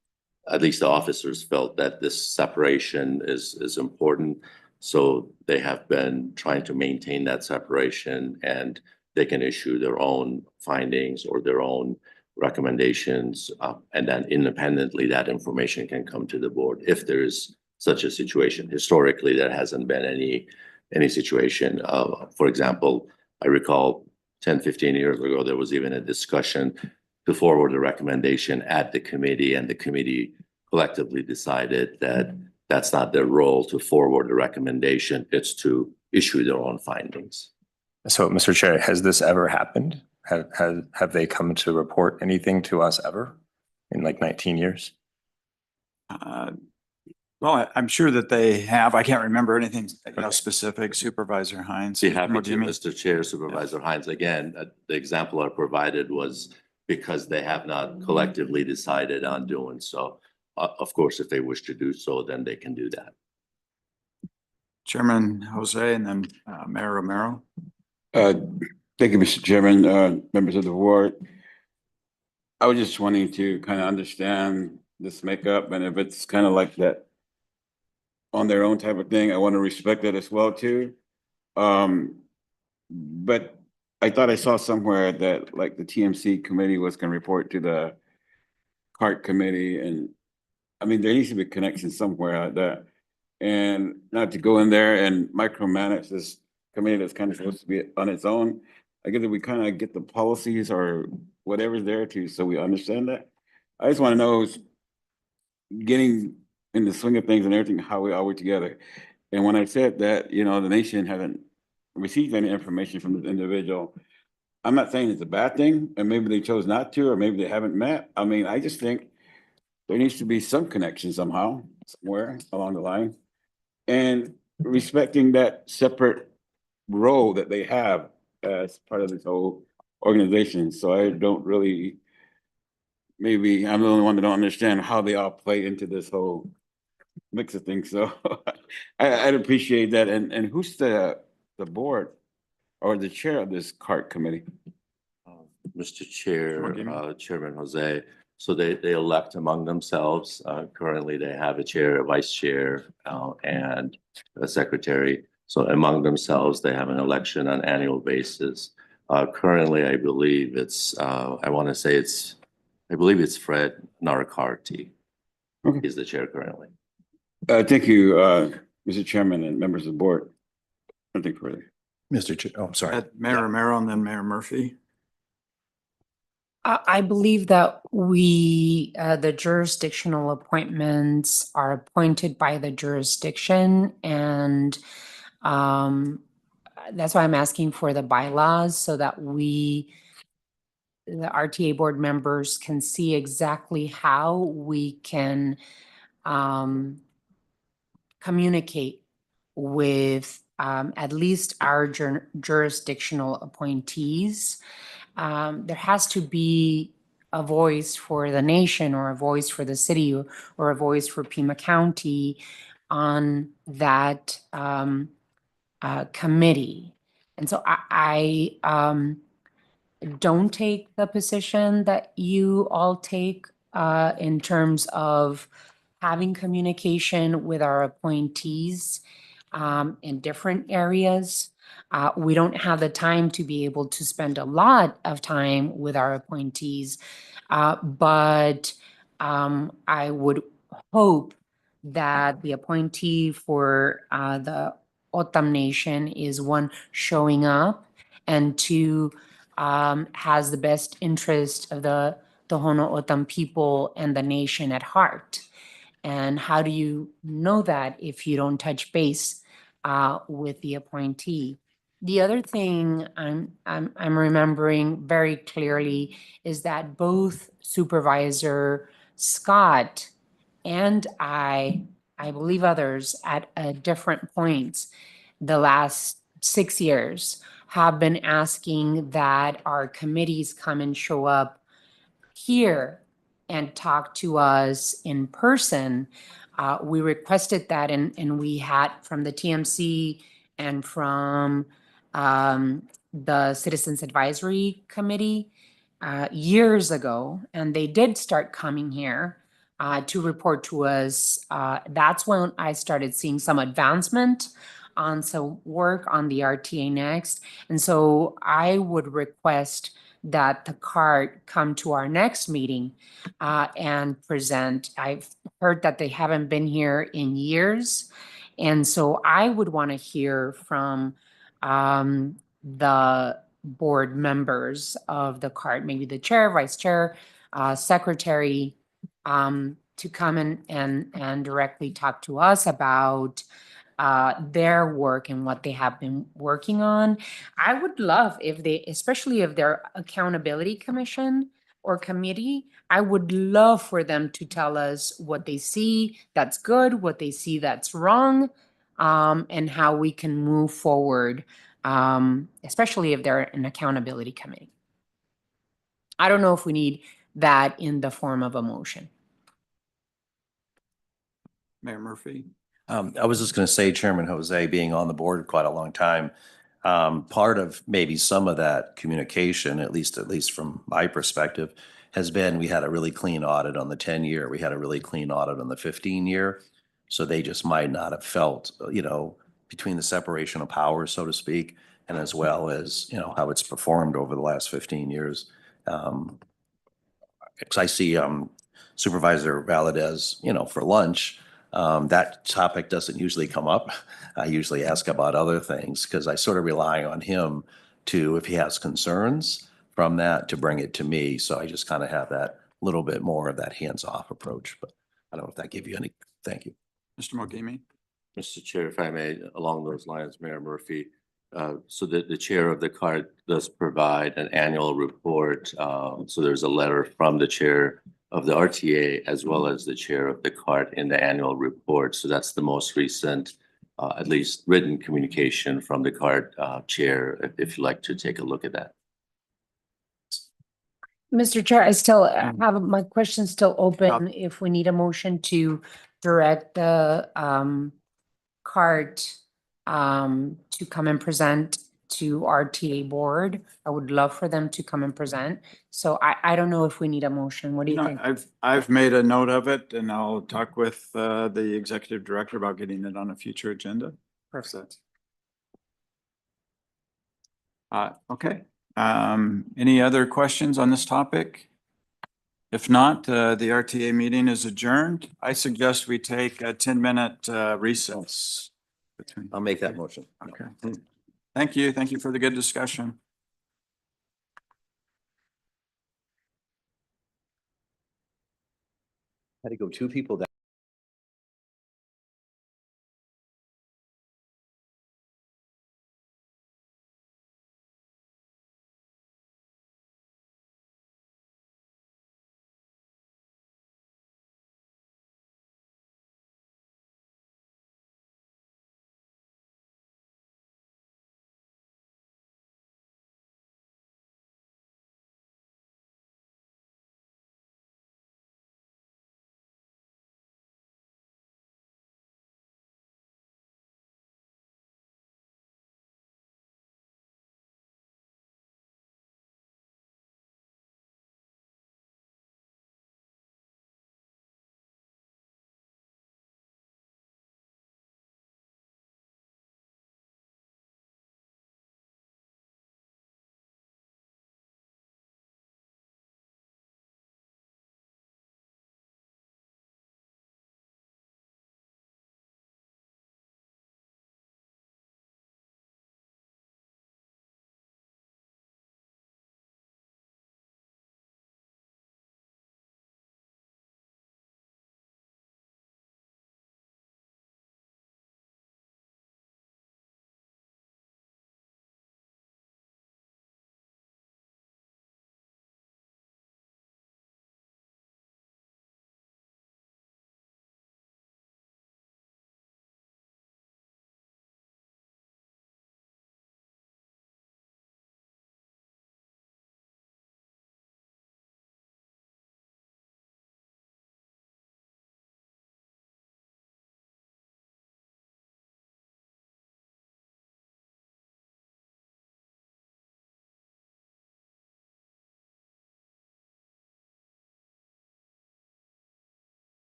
at least the officers felt that this separation is important. So they have been trying to maintain that separation, and they can issue their own findings or their own recommendations. And then independently, that information can come to the board if there is such a situation. Historically, there hasn't been any situation. For example, I recall 10, 15 years ago, there was even a discussion to forward a recommendation at the committee, and the committee collectively decided that that's not their role to forward a recommendation. It's to issue their own findings. So, Mr. Chair, has this ever happened? Have they come to report anything to us ever in like 19 years? Well, I'm sure that they have. I can't remember anything specific, Supervisor Hines. Be happy to, Mogimi? Mr. Chair, Supervisor Hines. Again, the example I provided was because they have not collectively decided on doing so. Of course, if they wish to do so, then they can do that. Chairman Jose and then Mayor Romero. Thank you, Mr. Chairman, members of the board. I was just wanting to kind of understand this makeup, and if it's kind of like that on their own type of thing, I want to respect that as well too. But I thought I saw somewhere that like the TMC committee was going to report to the CART committee, and I mean, there needs to be a connection somewhere like that. And not to go in there and micromanage this committee that's kind of supposed to be on its own. I guess if we kind of get the policies or whatever's there to, so we understand that. I just want to know is getting in the swing of things and everything, how we all work together. And when I said that, you know, the nation hasn't received any information from this individual, I'm not saying it's a bad thing, and maybe they chose not to, or maybe they haven't met. I mean, I just think there needs to be some connection somehow, somewhere along the line. And respecting that separate role that they have as part of this whole organization. So I don't really, maybe I'm the only one that don't understand how they all play into this whole mix of things. So I'd appreciate that. And who's the board or the chair of this CART committee? Mr. Chair, Mogimi? Chairman Jose. So they elect among themselves. Currently, they have a chair, a vice chair, and a secretary. So among themselves, they have an election on an annual basis. Currently, I believe it's Fred Narakarti. Okay. He's the chair currently. Thank you, Mr. Chairman and members of the board. Nothing further. Mr. Chair, oh, I'm sorry. Mayor Romero and then Mayor Murphy. I believe that the jurisdictional appointments are appointed by the jurisdiction, and that's why I'm asking for the bylaws so that the RTA board members can see exactly how we can communicate with at least our jurisdictional appointees. There has to be a voice for the nation or a voice for the city or a voice for Pima County on that committee. And so I don't take the position that you all take in terms of having communication with our appointees in different areas. We don't have the time to be able to spend a lot of time with our appointees, but I would hope that the appointee for the Otam Nation is one showing up, and two, has the best interest of the Tohono O'odham people and the nation at heart. And how do you know that if you don't touch base with the appointee? The other thing I'm remembering very clearly is that both Supervisor Scott and I believe others at different points the last 6 years have been asking that our committees come and show up here and talk to us in person. We requested that and we had from the TMC and from the Citizens Advisory Committee years ago, and they did start coming here to report to us. That's when I started seeing some advancement on some work on the RTA next. And so I would request that the CART come to our next meeting and present. I've heard that they haven't been here in years. And so I would want to hear from the board members of the CART, maybe the chair, vice chair, secretary, to come and directly talk to us about their work and what they have been working on. I would love if they, especially if they're accountability commission or committee, I would love for them to tell us what they see that's good, what they see that's wrong, and how we can move forward, especially if they're an accountability committee. I don't know if we need that in the form of a motion. Mayor Murphy? I was just going to say, Chairman Jose, being on the board quite a long time, part of maybe some of that communication, at least from my perspective, has been we had a really clean audit on the 10-year. We had a really clean audit on the 15-year. So they just might not have felt, between the separation of powers, so to speak, and as well as, how it's performed over the last 15 years. Because I see Supervisor Valadez, for lunch. That topic doesn't usually come up. I usually ask about other things because I sort of rely on him to, if he has concerns from that, to bring it to me. So I just kind of have that little bit more of that hands-off approach. But I don't know if that gave you any. Thank you. Mr. Mogimi? Mr. Chair, if I may, along those lines, Mayor Murphy, so the chair of the CART does provide an annual report. So there's a letter from the chair of the RTA as well as the chair of the CART in the annual report. So that's the most recent, at least written communication from the CART chair, if you'd like to take a look at that. Mr. Chair, I still have my question still open. If we need a motion to direct the CART to come and present to RTA board, I would love for them to come and present. So I don't know if we need a motion. What do you think? I've made a note of it and I'll talk with the executive director about getting it on a future agenda. Perfect. Okay. Any other questions on this topic? If not, the RTA meeting is adjourned. I suggest we take a 10-minute recess. I'll make that motion. Okay. Thank you. Thank you for the good discussion. Had to go two people down.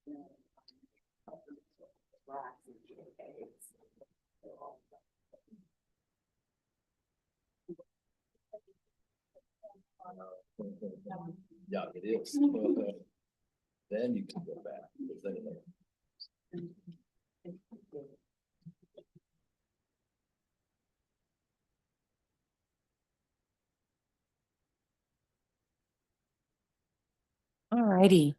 Yeah, it is. Then you can go back. All righty.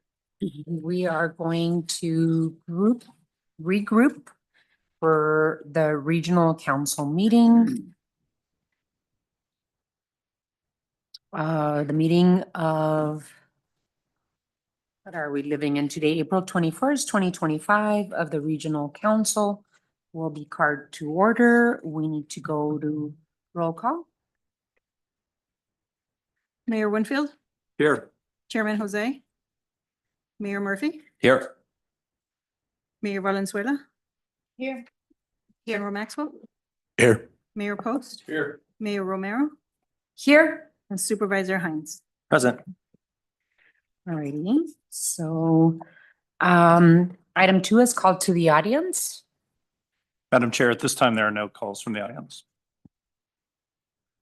We are going to regroup for the regional council meeting. The meeting of, what are we living in today? April 21st, 2025 of the regional council will be called to order. We need to go to roll call. Mayor Winfield, Here. Chairman Jose, Mayor Murphy, Here. Mayor Valenzuela, Here. General Maxwell, Here. Mayor Post, Here. Mayor Romero, Here. and Supervisor Hines. Present. Alrighty, so item 2 is called to the audience. Madam Chair, at this time, there are no calls from the audience.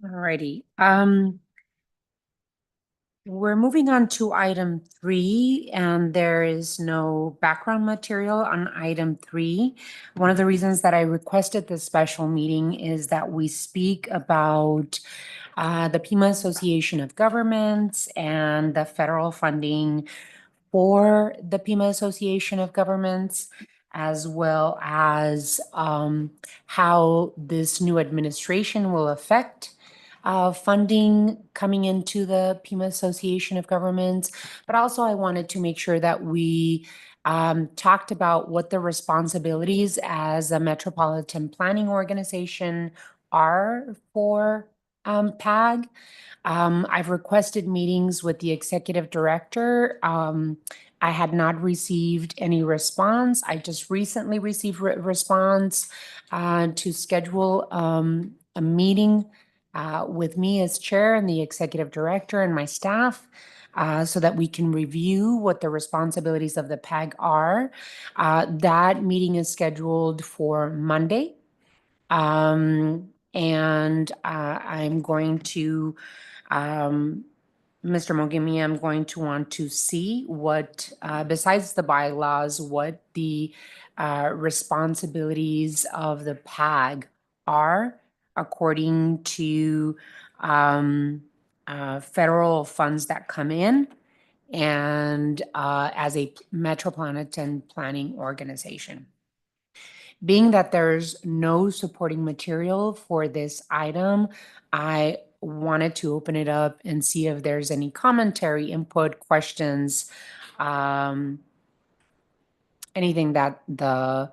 Alrighty, we're moving on to item 3, and there is no background material on item 3. One of the reasons that I requested this special meeting is that we speak about the Pima Association of Governments and the federal funding for the Pima Association of Governments, as well as how this new administration will affect funding coming into the Pima Association of Governments. But also I wanted to make sure that we talked about what the responsibilities as a metropolitan planning organization are for PAG. I've requested meetings with the executive director. I had not received any response. I just recently received response to schedule a meeting with me as chair and the executive director and my staff so that we can review what the responsibilities of the PAG are. That meeting is scheduled for Monday. And I'm going to, Mr. Mogimi, I'm going to want to see what, besides the bylaws, what the responsibilities of the PAG are according to federal funds that come in and as a metropolitan planning organization. Being that there's no supporting material for this item, I wanted to open it up and see if there's any commentary, input, questions, anything that the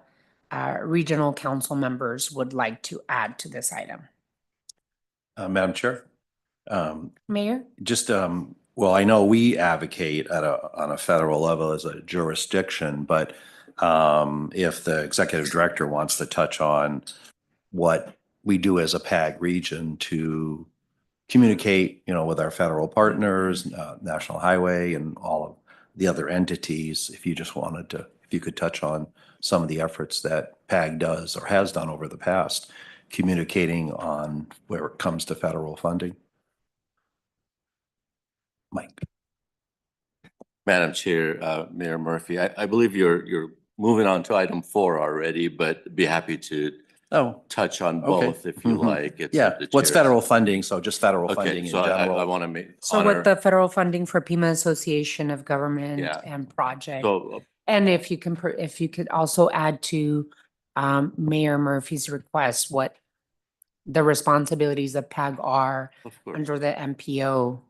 regional council members would like to add to this item. Madam Chair. Mayor? Just, well, I know we advocate on a federal level as a jurisdiction, but if the executive director wants to touch on what we do as a PAG region to communicate, with our federal partners, National Highway and all of the other entities, if you just wanted to, if you could touch on some of the efforts that PAG does or has done over the past, communicating on where it comes to federal funding. Mike. Madam Chair, Mayor Murphy, I believe you're moving on to item 4 already, but be happy to touch on both if you like. It's Yeah, up to what's chairs. federal funding? So just federal Okay, funding in so general. I want to make. So honor- what the federal funding for Pima Association of Government Yeah. and project. So, And if you can, if you could also add to Mayor Murphy's request, what the responsibilities of PAG are of course. under the MPO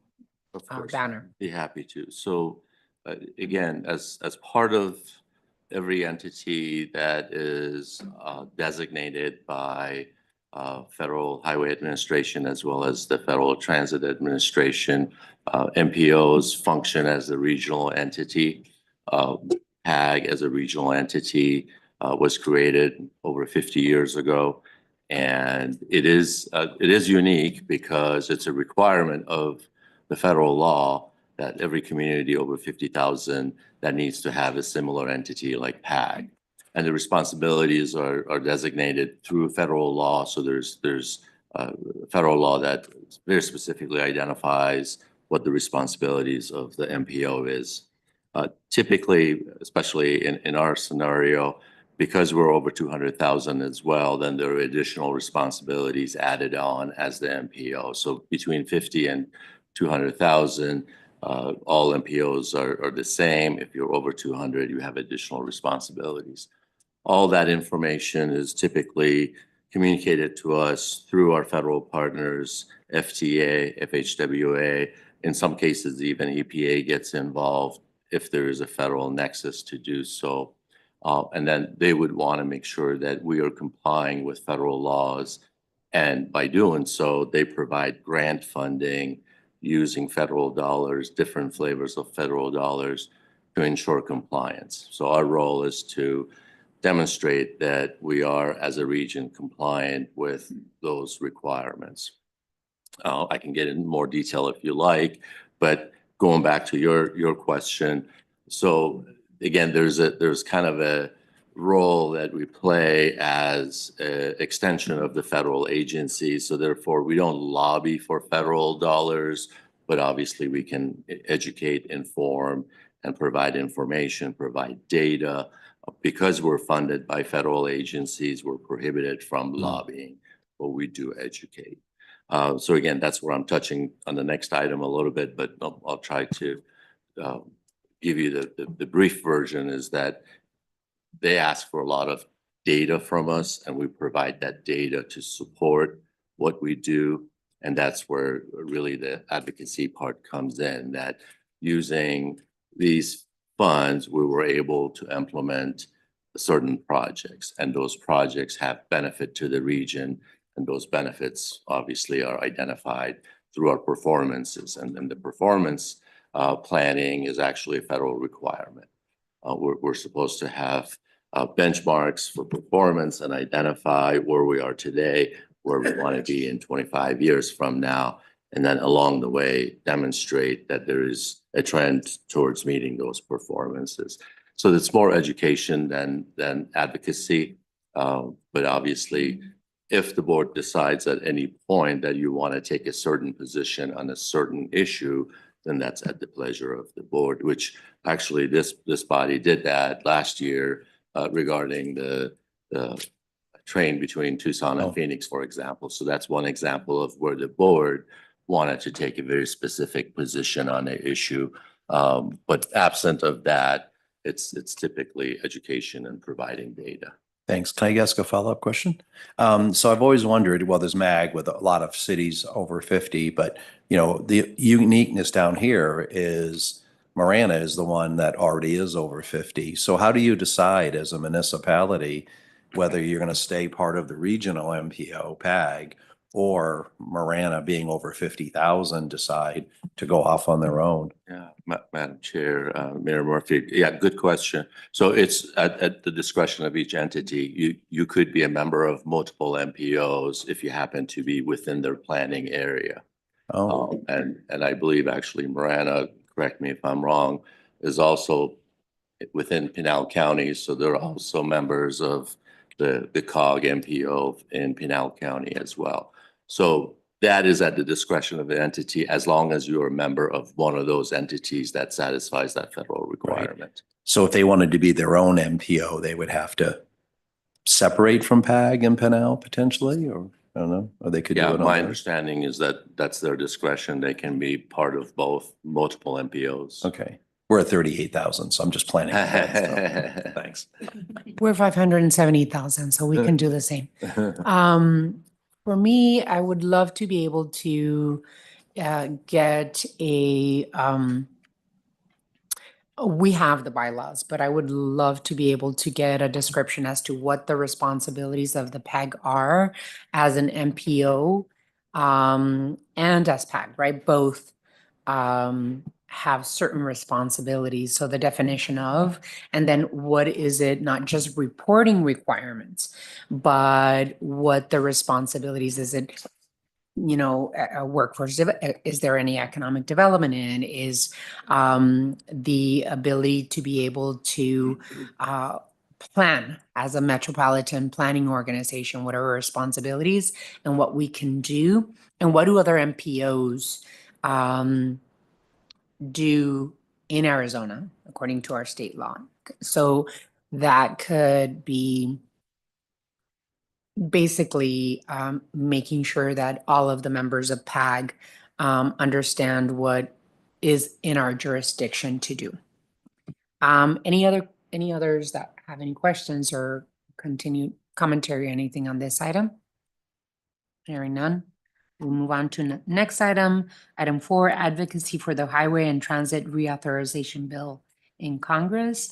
Of course, banner. be happy to. So again, as part of every entity that is designated by Federal Highway Administration as well as the Federal Transit Administration, MPOs function as a regional entity. PAG as a regional entity was created over 50 years ago. And it is unique because it's a requirement of the federal law that every community over 50,000 that needs to have a similar entity like PAG. And the responsibilities are designated through federal law. So there's federal law that very specifically identifies what the responsibilities of the MPO is. Typically, especially in our scenario, because we're over 200,000 as well, then there are additional responsibilities added on as the MPO. So between 50 and 200,000, all MPOs are the same. If you're over 200, you have additional responsibilities. All that information is typically communicated to us through our federal partners, FTA, FHWA. In some cases, even EPA gets involved if there is a federal nexus to do so. And then they would want to make sure that we are complying with federal laws. And by doing so, they provide grant funding using federal dollars, different flavors of federal dollars to ensure compliance. So our role is to demonstrate that we are, as a region, compliant with those requirements. I can get in more detail if you like, but going back to your question, so again, there's kind of a role that we play as an extension of the federal agency. So therefore, we don't lobby for federal dollars, but obviously we can educate, inform, and provide information, provide data. Because we're funded by federal agencies, we're prohibited from lobbying, but we do educate. So again, that's where I'm touching on the next item a little bit, but I'll try to give you the brief version is that they ask for a lot of data from us and we provide that data to support what we do. And that's where really the advocacy part comes in, that using these funds, we were able to implement certain projects, and those projects have benefit to the region, and those benefits obviously are identified through our performances. And then the performance planning is actually a federal requirement. We're supposed to have benchmarks for performance and identify where we are today, where we want to be in 25 years from now, and then along the way demonstrate that there is a trend towards meeting those performances. So it's more education than advocacy, but obviously if the board decides at any point that you want to take a certain position on a certain issue, then that's at the pleasure of the board, which actually this body did that last year regarding the train between Tucson and Phoenix, for example. So that's one example of where the board wanted to take a very specific position on an issue. But absent of that, it's typically education and providing data. Thanks. Can I ask a follow-up question? So I've always wondered, well, there's MAG with a lot of cities over 50, but you know, the uniqueness down here is Marana is the one that already is over 50. So how do you decide as a municipality whether you're going to stay part of the regional MPO PAG or Marana being over 50,000 decide to go off on their own? Yeah, Madam Chair, Mayor Murphy. Yeah, good question. So it's at the discretion of each entity. You could be a member of multiple MPOs if you happen to be within their planning area. Oh, and I believe actually Marana, correct me if I'm wrong, is also within Pinal County. So they're also members of the COG MPO in Pinal County as well. So that is at the discretion of the entity as long as you're a member of one of those entities that satisfies that federal requirement. so if they wanted to be their own MPO, they would have to separate from PAG and Pinal potentially, or I don't know, or they could do Yeah, it on my their- understanding is that that's their discretion. They can be part of both multiple MPOs. Okay. We're at 38,000, so I'm just planning. ahead, so thanks. We're 570,000, so we can do the same. For me, I would love to be able to get we have the bylaws, but I would love to be able to get a description as to what the responsibilities of the PAG are as an MPO and as PAG, right? Both have certain responsibilities. So the definition of, and then what is it, not just reporting requirements, but what the responsibilities is it a workforce, is there any economic development in, is the ability to be able to plan as a metropolitan planning organization, what are our responsibilities and what we can do, and what do other MPOs do in Arizona, according to our state law. So that could be basically making sure that all of the members of PAG understand what is in our jurisdiction to do. Any others that have any questions or continued commentary or anything on this item? Hearing none. We'll move on to next item. Item 4, advocacy for the highway and transit reauthorization bill in Congress.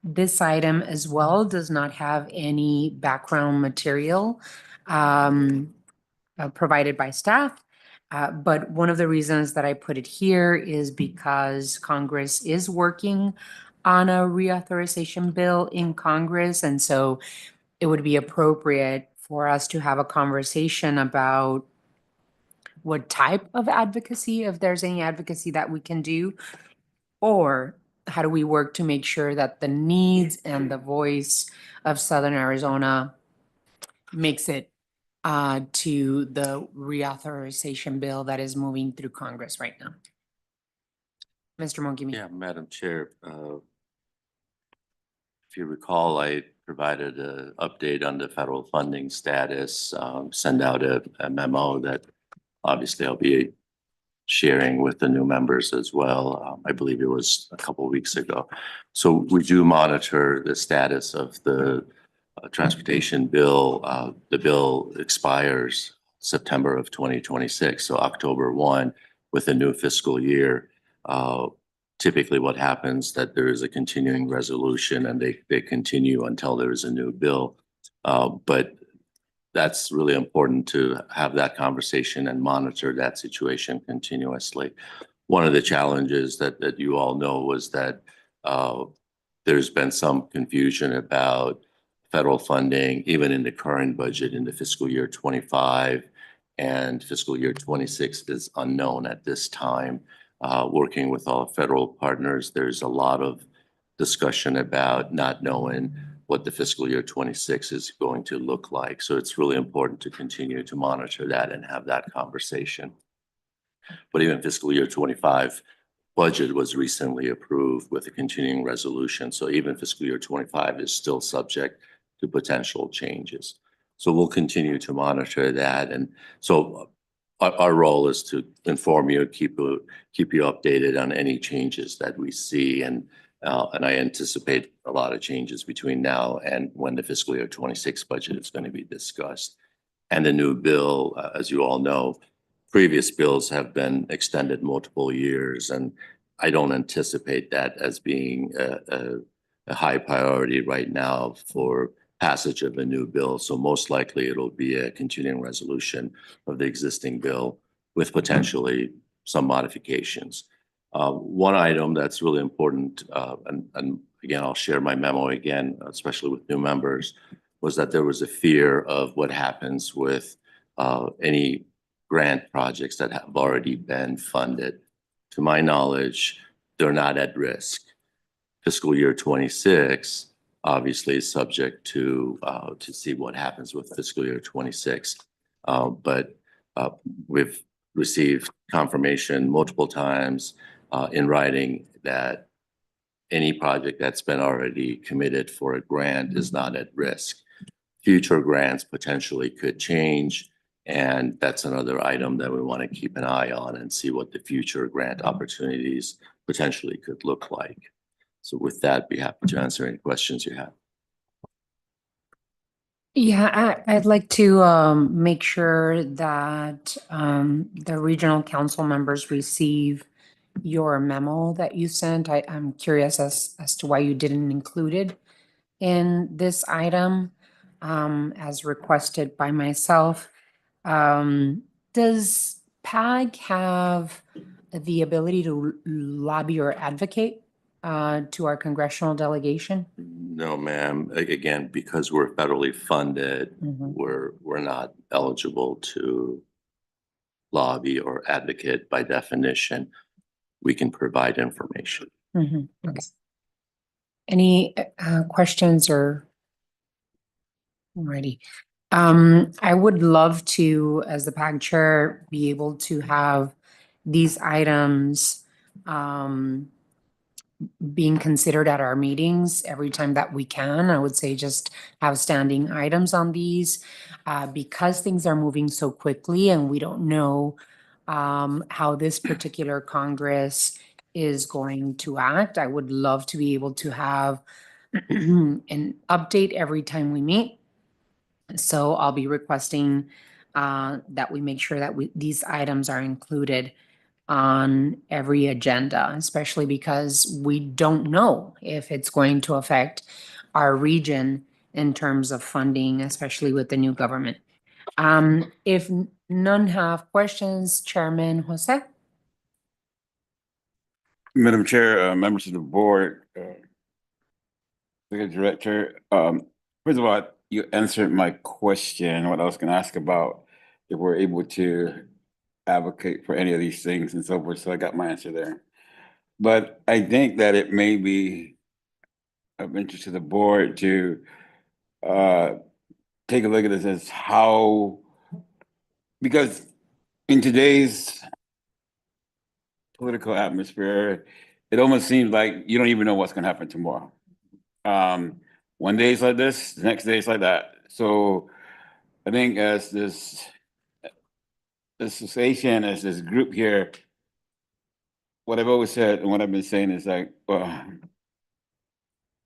This item as well does not have any background material provided by staff. But one of the reasons that I put it here is because Congress is working on a reauthorization bill in Congress. And so it would be appropriate for us to have a conversation about what type of advocacy, if there's any advocacy that we can do, or how do we work to make sure that the needs and the voice of Southern Arizona makes it to the reauthorization bill that is moving through Congress right now. Mr. Mongimi. Yeah, Madam Chair, if you recall, I provided an update on the federal funding status, send out a memo that obviously I'll be sharing with the new members as well. I believe it was a couple of weeks ago. So we do monitor the status of the transportation bill. The bill expires September of 2026, so October 1 with a new fiscal year. Typically what happens that there is a continuing resolution and they continue until there is a new bill. But that's really important to have that conversation and monitor that situation continuously. One of the challenges that you all know was that there's been some confusion about federal funding, even in the current budget in the fiscal year 25 and fiscal year 26 is unknown at this time. Working with all federal partners, there's a lot of discussion about not knowing what the fiscal year 26 is going to look like. So it's really important to continue to monitor that and have that conversation. But even fiscal year 25 budget was recently approved with a continuing resolution. So even fiscal year 25 is still subject to potential changes. So we'll continue to monitor that. And so our role is to inform you, keep you updated on any changes that we see. And I anticipate a lot of changes between now and when the fiscal year 26 budget is going to be discussed. And the new bill, as you all know, previous bills have been extended multiple years, and I don't anticipate that as being a high priority right now for passage of a new bill. So most likely it'll be a continuing resolution of the existing bill with potentially some modifications. One item that's really important, and again, I'll share my memo again, especially with new members, was that there was a fear of what happens with any grant projects that have already been funded. To my knowledge, they're not at risk. Fiscal year 26 obviously is subject to see what happens with fiscal year 26. But we've received confirmation multiple times in writing that any project that's been already committed for a grant is not at risk. Future grants potentially could change, and that's another item that we want to keep an eye on and see what the future grant opportunities potentially could look like. So with that, be happy to answer any questions you have. Yeah, I'd like to make sure that the regional council members receive your memo that you sent. I'm curious as to why you didn't include it in this item as requested by myself. Does PAG have the ability to lobby or advocate to our congressional delegation? No, ma'am. Again, because we're federally funded, Mhm. we're not eligible to lobby or advocate by definition. We can provide information. Mhm. Okay. Any questions or? Alrighty. I would love to, as the PAG chair, be able to have these items being considered at our meetings every time that we can. I would say just have standing items on these because things are moving so quickly and we don't know how this particular Congress is going to act. I would love to be able to have an update every time we meet. So I'll be requesting that we make sure that these items are included on every agenda, especially because we don't know if it's going to affect our region in terms of funding, especially with the new government. If none have questions, Chairman Jose? Madam Chair, members of the board, Executive Director, first of all, you answered my question, what I was gonna ask about, if we're able to advocate for any of these things and so forth, so I got my answer there. But I think that it may be of interest to the board to take a look at this as how, because in today's political atmosphere, it almost seems like you don't even know what's gonna happen tomorrow. One day is like this, the next day is like that. So I think as this association, as this group here, what I've always said and what I've been saying is like,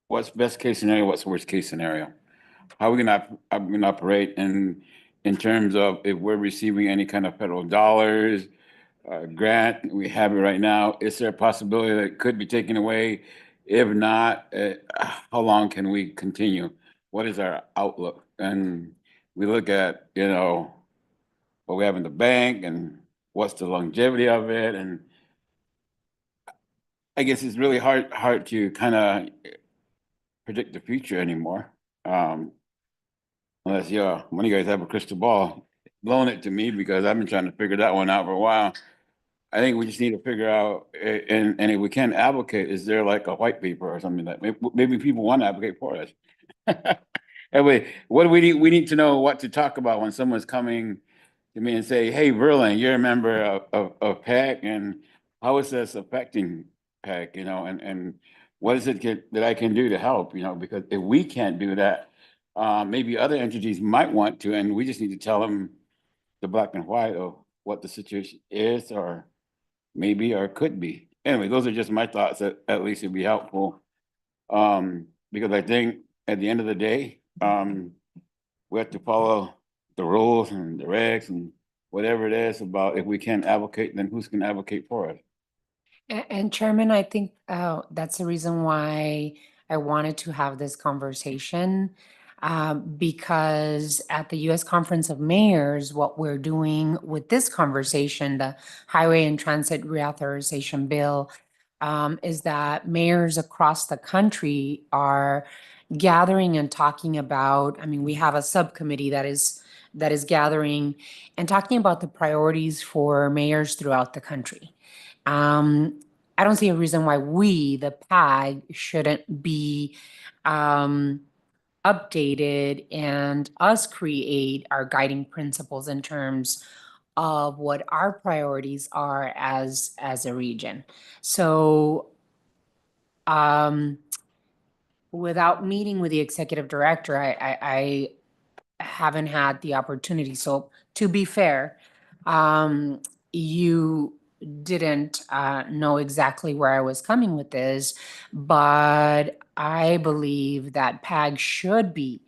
what's best case scenario? What's worst case scenario? How are we gonna operate in terms of if we're receiving any kind of federal dollars, grant? We have it right now. Is there a possibility that it could be taken away? If not, how long can we continue? What is our outlook? And we look at, what we have in the bank and what's the longevity of it. And I guess it's really hard to kind of predict the future anymore. Unless, one of you guys have a crystal ball, blown it to me because I've been trying to figure that one out for a while. I think we just need to figure out, and if we can't advocate, is there like a white paper or something that maybe people want to advocate for us? Anyway, what do we need? We need to know what to talk about when someone's coming to me and say, hey, Verlin, you're a member of PAG, and how is this affecting PAG, and what is it that I can do to help, because if we can't do that, maybe other entities might want to, and we just need to tell them the black and white of what the situation is, or maybe, or could be. Anyway, those are just my thoughts. At least it'd be helpful. Because I think at the end of the day, we have to follow the rules and the regs and whatever it is about if we can't advocate, then who's going to advocate for us? And Chairman, I think that's the reason why I wanted to have this conversation. Because at the U.S. Conference of Mayors, what we're doing with this conversation, the Highway and Transit Reauthorization Bill, is that mayors across the country are gathering and talking about, we have a subcommittee that is gathering and talking about the priorities for mayors throughout the country. I don't see a reason why we, the PAG, shouldn't be updated and us create our guiding principles in terms of what our priorities are as a region. So without meeting with the executive director, I haven't had the opportunity. So to be fair, you didn't know exactly where I was coming with this, but I believe that PAG should be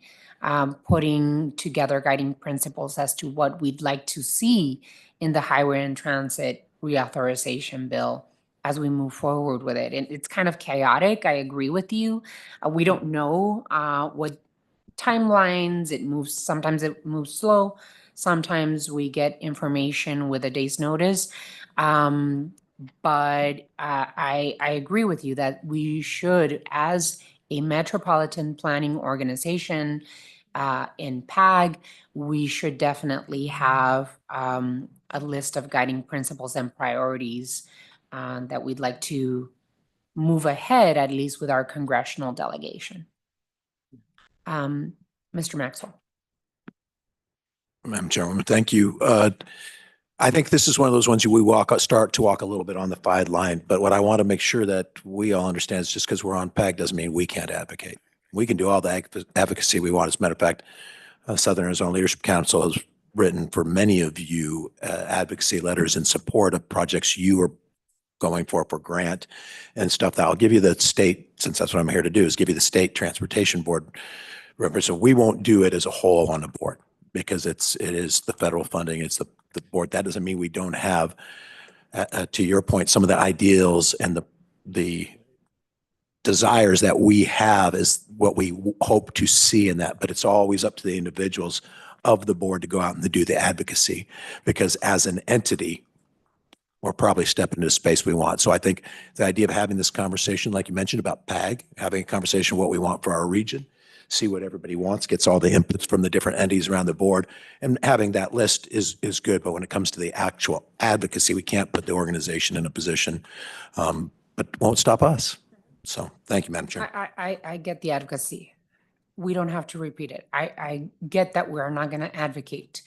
putting together guiding principles as to what we'd like to see in the Highway and Transit Reauthorization Bill as we move forward with it. And it's kind of chaotic. I agree with you. We don't know what timelines. Sometimes it moves slow. Sometimes we get information with a day's notice. But I agree with you that we should, as a metropolitan planning organization in PAG, we should definitely have a list of guiding principles and priorities that we'd like to move ahead, at least with our congressional delegation. Mr. Maxwell. Madam Chairwoman, thank you. I think this is one of those ones we start to walk a little bit on the fine line, but what I want to make sure that we all understand is just because we're on PAG doesn't mean we can't advocate. We can do all the advocacy we want. As a matter of fact, Southern Arizona Leadership Council has written for many of you advocacy letters in support of projects you are going for grant and stuff. That I'll give you the state, since that's what I'm here to do, is give you the state transportation board reference. So we won't do it as a whole on the board because it is the federal funding. It's the board. That doesn't mean we don't have, to your point, some of the ideals and the desires that we have is what we hope to see in that, but it's always up to the individuals of the board to go out and to do the advocacy, because as an entity, we're probably stepping into the space we want. So I think the idea of having this conversation, like you mentioned about PAG, having a conversation what we want for our region, see what everybody wants, gets all the inputs from the different entities around the board, and having that list is good. But when it comes to the actual advocacy, we can't put the organization in a position, but it won't stop us. So thank you, Madam Chair. I get the advocacy. We don't have to repeat it. I get that we're not going to advocate.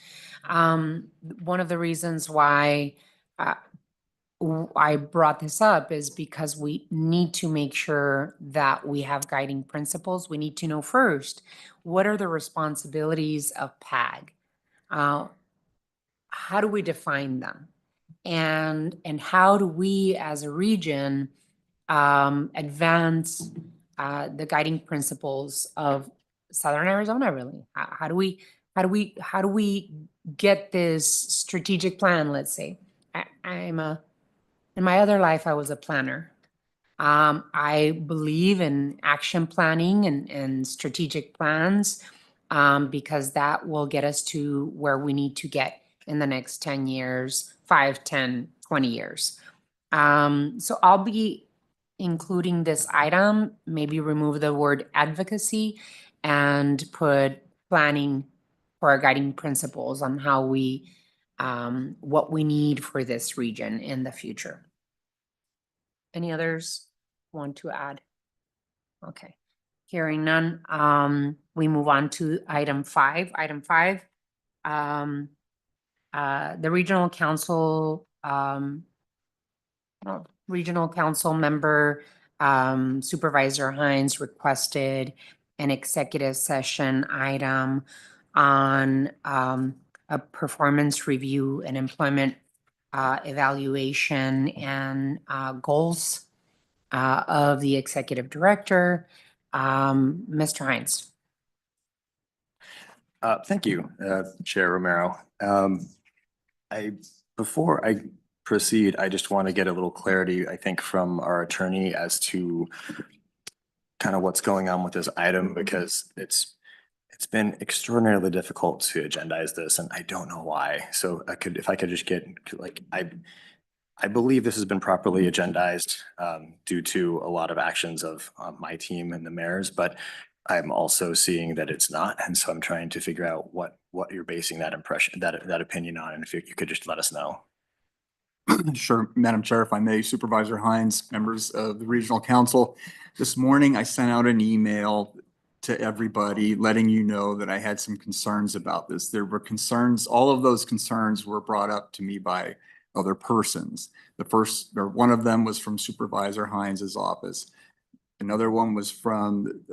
One of the reasons why I brought this up is because we need to make sure that we have guiding principles. We need to know first, what are the responsibilities of PAG? How do we define them? And how do we as a region advance the guiding principles of Southern Arizona, really? How do we get this strategic plan, let's say? In my other life, I was a planner. I believe in action planning and strategic plans because that will get us to where we need to get in the next 10 years, 5, 10, 20 years. So I'll be including this item, maybe remove the word advocacy and put planning for our guiding principles on how we, what we need for this region in the future. Any others want to add? Okay, hearing none, we move on to item 5. Item 5, the regional council member Supervisor Hines requested an executive session item on a performance review and employment evaluation and goals of the executive director. Mr. Hines. Thank you, Chair Romero. Before I proceed, I just want to get a little clarity, I think, from our attorney as to kind of what's going on with this item, because it's been extraordinarily difficult to agendize this, and I don't know why. So if I could just get, like, I believe this has been properly agendized due to a lot of actions of my team and the mayor's, but I'm also seeing that it's not. And so I'm trying to figure out what you're basing that impression, that opinion on. And if you could just let us know. Sure, Madam Chair, if I may, Supervisor Hines, members of the Regional Council. This morning, I sent out an email to everybody letting you know that I had some concerns about this. There were concerns, all of those concerns were brought up to me by other persons. One of them was from Supervisor Hines's office. Another one was from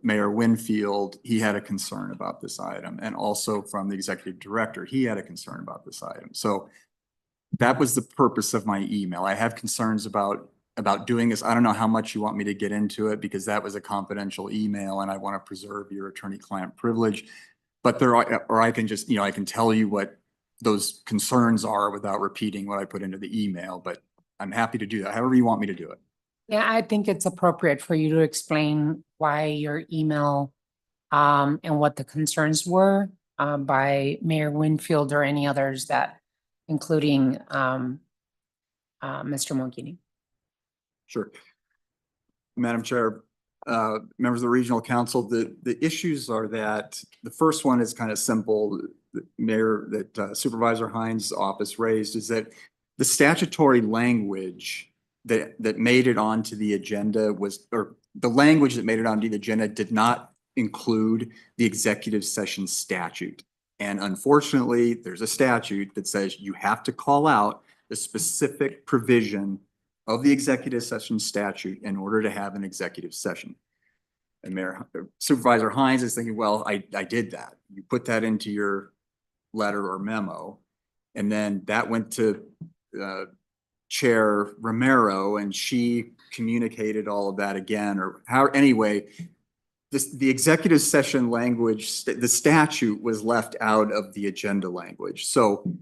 Mayor Winfield. He had a concern about this item, and also from the executive director. He had a concern about this item. So that was the purpose of my email. I have concerns about doing this. I don't know how much you want me to get into it, because that was a confidential email and I want to preserve your attorney-client privilege. But I can just, I can tell you what those concerns are without repeating what I put into the email, but I'm happy to do that, however you want me to do it. Yeah, I think it's appropriate for you to explain why your email and what the concerns were by Mayor Winfield or any others that, including Mr. Mogini. Sure. Madam Chair, members of the regional council, the issues are that the first one is kind of simple. The Mayor, that Supervisor Hines' office raised is that the statutory language that made it onto the agenda was, or the language that made it onto the agenda did not include the executive session statute. And unfortunately, there's a statute that says you have to call out the specific provision of the executive session statute in order to have an executive session. And Supervisor Hines is thinking, well, I did that. You put that into your letter or memo. And then that went to Chair Romero, and she communicated all of that again, or how, anyway, the executive session language, the statute was left out of the agenda language. So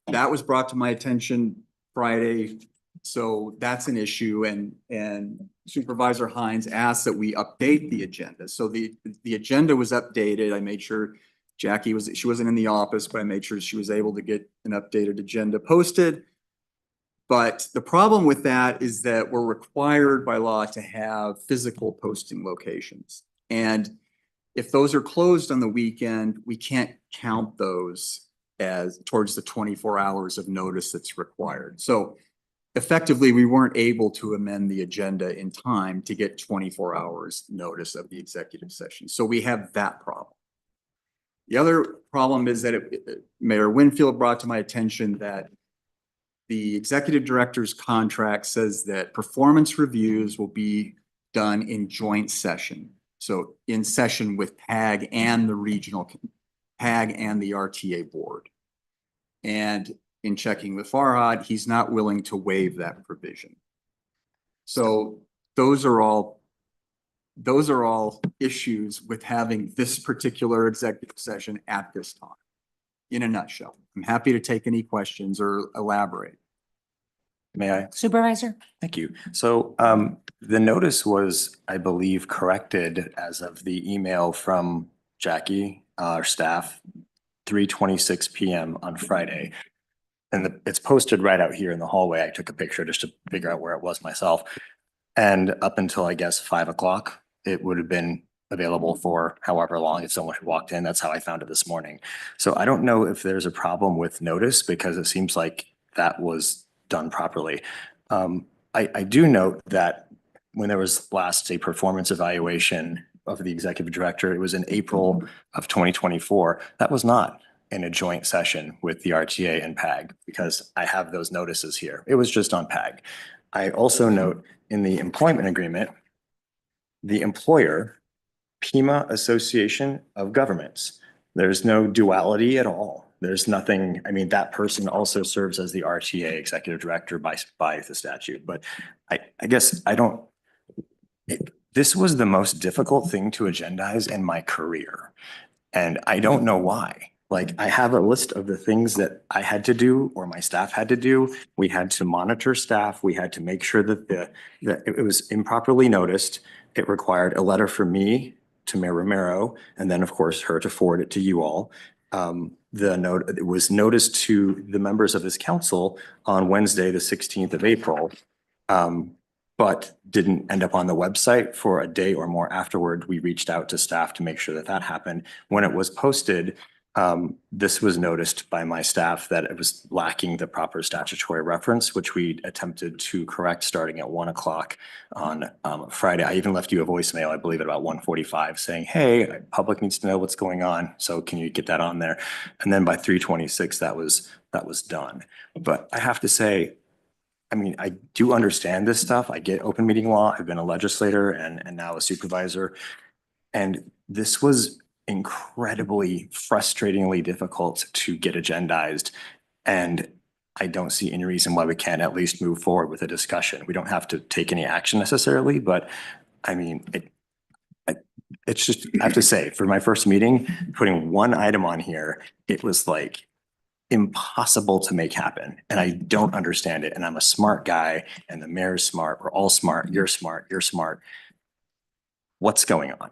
that was brought to my attention Friday. So that's an issue, and Supervisor Hines asked that we update the agenda. So the agenda was updated. I made sure Jackie she wasn't in the office, but I made sure she was able to get an updated agenda posted. But the problem with that is that we're required by law to have physical posting locations. And if those are closed on the weekend, we can't count those as towards the 24 hours of notice that's required. So effectively, we weren't able to amend the agenda in time to get 24 hours notice of the executive session. So we have that problem. The other problem is that Mayor Winfield brought to my attention that the executive director's contract says that performance reviews will be done in joint session. So in session with PAG and the regional PAG and the RTA board. And in checking with Farhad, he's not willing to waive that provision. So those are all issues with having this particular executive session at this time. In a nutshell, I'm happy to take any questions or elaborate. May I? Supervisor? Thank you. So the notice was, I believe, corrected as of the email from Jackie, our staff, 3:26 p.m. on Friday. And it's posted right out here in the hallway. I took a picture just to figure out where it was myself. And up until, I guess, 5 o'clock, it would have been available for however long if someone had walked in. That's how I found it this morning. So I don't know if there's a problem with notice because it seems like that was done properly. I do note that when there was last a performance evaluation of the executive director, it was in April of 2024. That was not in a joint session with the RTA and PAG because I have those notices here. It was just on PAG. I also note in the employment agreement, the employer, Pima Association of Governments. There's no duality at all. There's nothing, I mean, that person also serves as the RTA executive director by the statute, but I guess I don't, this was the most difficult thing to agendize in my career. And I don't know why. Like I have a list of the things that I had to do or my staff had to do. We had to monitor staff. We had to make sure that that it was improperly noticed. It required a letter from me to Mayor Romero, and then of course her to forward it to you all. The note, it was noticed to the members of this council on Wednesday, the 16th of April, but didn't end up on the website for a day or more afterward. We reached out to staff to make sure that that happened. When it was posted, this was noticed by my staff that it was lacking the proper statutory reference, which we attempted to correct starting at 1 o'clock on Friday. I even left you a voicemail, I believe at about 1:45 saying, hey, public needs to know what's going on. So can you get that on there? And then by 3:26, that was done. But I have to say, I mean, I do understand this stuff. I get open meeting law. I've been a legislator and now a supervisor. And this was incredibly frustratingly difficult to get agendized. And I don't see any reason why we can't at least move forward with a discussion. We don't have to take any action necessarily, but I mean, it's just, I have to say, for my first meeting, putting one item on here, it was like impossible to make happen. And I don't understand it. And I'm a smart guy and the mayor's smart. We're all smart. You're smart. You're smart. What's going on?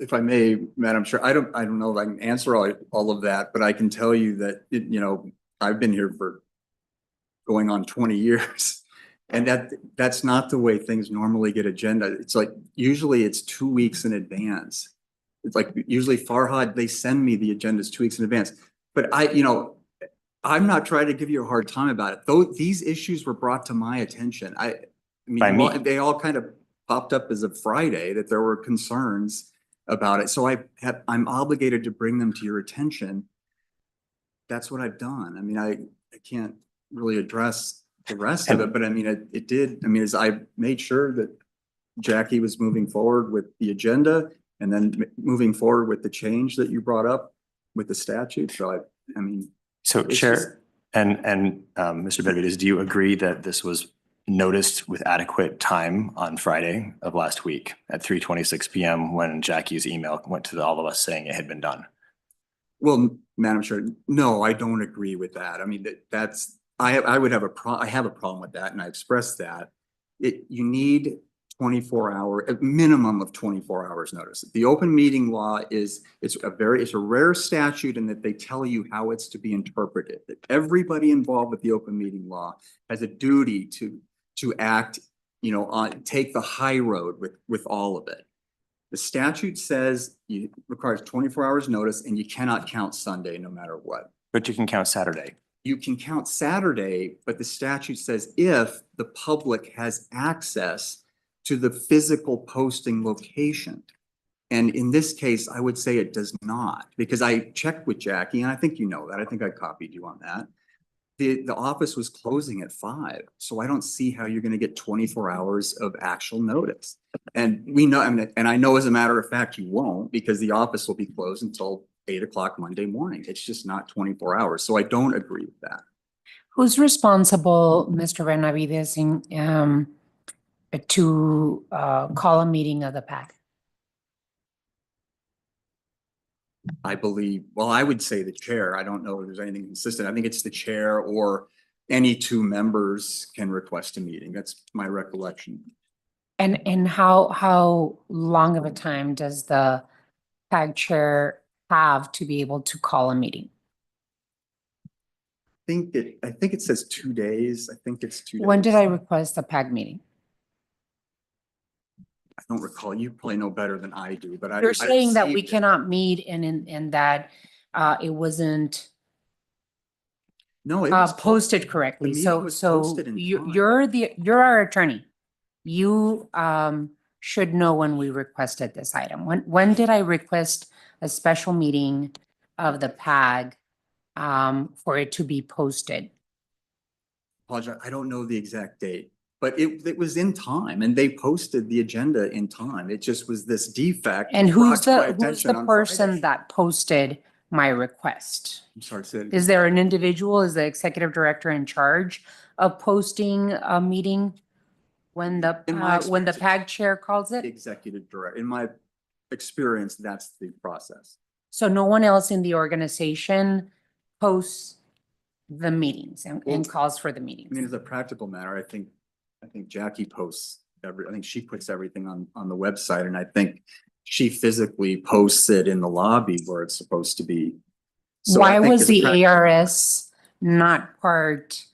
If I may, Madam Chair, I don't know if I can answer all of that, but I can tell you that, you know, I've been here for going on 20 years And that's not the way things normally get agenda. It's like, usually it's 2 weeks in advance. It's like usually Farhad, they send me the agendas 2 weeks in advance. But I'm not trying to give you a hard time about it. Though these issues were brought to my attention. I By mean, me. they all kind of popped up as of Friday that there were concerns about it. So I'm obligated to bring them to your attention. That's what I've done. I mean, I can't really address the rest of it, but I mean, it did. I mean, as I made sure that Jackie was moving forward with the agenda and then moving forward with the change that you brought up with the statute. So I mean. So it's Chair and Mr. Benavides, do you agree that this was noticed with adequate time on Friday of last week at 3:26 PM when Jackie's email went to all of us saying it had been done? Well, Madam Chair, no, I don't agree with that. I mean, I would have I have a problem with that, and I expressed that. You need a minimum of 24 hours notice. The open meeting law it's a rare statute in that they tell you how it's to be interpreted. That everybody involved with the open meeting law has a duty to act, take the high road with all of it. The statute says it requires 24 hours notice, and you cannot count Sunday no matter what. But you can count Saturday. You can count Saturday, but the statute says if the public has access to the physical posting location. And in this case, I would say it does not, because I checked with Jackie, and I think you know that. I think I copied you on that. The office was closing at 5, so I don't see how you're going to get 24 hours of actual notice. And we know, and I know as a matter of fact, you won't, because the office will be closed until 8 o'clock Monday morning. It's just not 24 hours. So I don't agree with that. Who's responsible, Mr. Benavides, to call a meeting of the PAG? I believe, well, I would say the chair. I don't know if there's anything consistent. I think it's the chair or any 2 members can request a meeting. That's my recollection. And how long of a time does the PAG chair have to be able to call a meeting? I think it says 2 days. I think it's 2 days. When did I request the PAG meeting? I don't recall. You probably know better than I do, but You're saying that we received it. cannot meet and that it wasn't No, it was posted correctly. the meeting So, was so posted in time. you're our attorney. You should know when we requested this item. When did I request a special meeting of the PAG for it to be posted? Apologize. I don't know the exact date, but it was in time, and they posted the agenda in time. It just was this defect. And brought who's to my the attention on person Friday. that posted my request? I'm sorry, say it Is there an individual, is the executive director in charge of posting a meeting when the In my PAG chair calls the it? executive director. In my experience, that's the process. So no one else in the organization posts the meetings and Well, calls for the I mean, meetings? as a practical matter, I think Jackie posts I think she puts everything on the website, and I think she physically posts it in the lobby where it's supposed to be. So I Why think was as a the ARS not part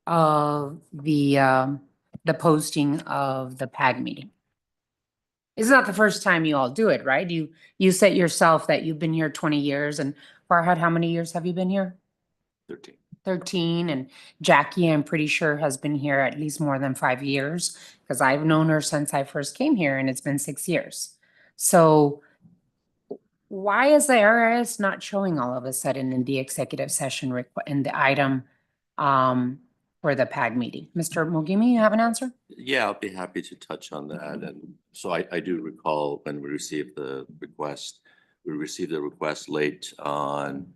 of the posting of the PAG meeting? It's not the first time you all do it, right? You said yourself that you've been here 20 years, and Farhad, how many years have you been here? 13. 13, and Jackie, I'm pretty sure, has been here at least more than 5 years, because I've known her since I first came here, and it's been 6 years. So why is the IRS not showing all of a sudden in the executive session in the item for the PAG meeting? Mr. Mogimi, you have an answer? Yeah, I'll be happy to touch on that. And so I do recall when we received the request, late on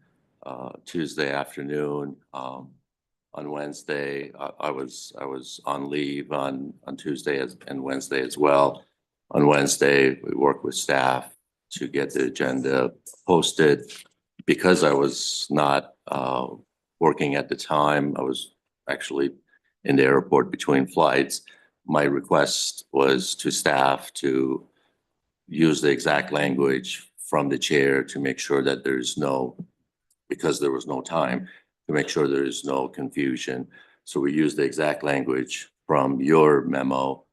Tuesday afternoon. On Wednesday, I was on leave on Tuesday and Wednesday as well. On Wednesday, we worked with staff to get the agenda posted. Because I was not working at the time, I was actually in the airport between flights. My request was to staff to use the exact language from the chair to make sure that because there was no time, to make sure there is no confusion. So we used the exact language from your memo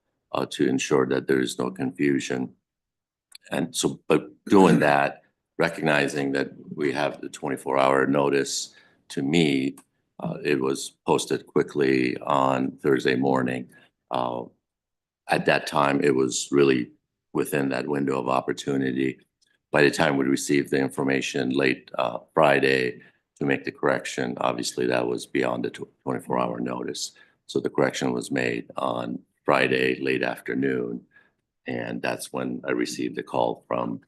to ensure that there is no confusion. And so, but doing that, recognizing that we have the 24-hour notice to meet, it was posted quickly on Thursday morning. At that time, it was really within that window of opportunity. By the time we received the information late Friday to make the correction, obviously that was beyond the 24-hour notice. So the correction was made on Friday, late afternoon. And that's when I received a call from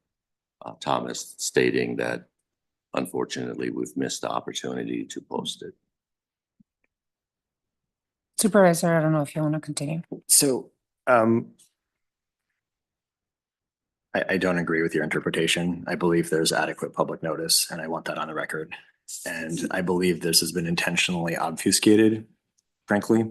Thomas stating that unfortunately we've missed the opportunity to post it. Supervisor, I don't know if you want to continue. So, I don't agree with your interpretation. I believe there's adequate public notice, and I want that on the record. And I believe this has been intentionally obfuscated, frankly.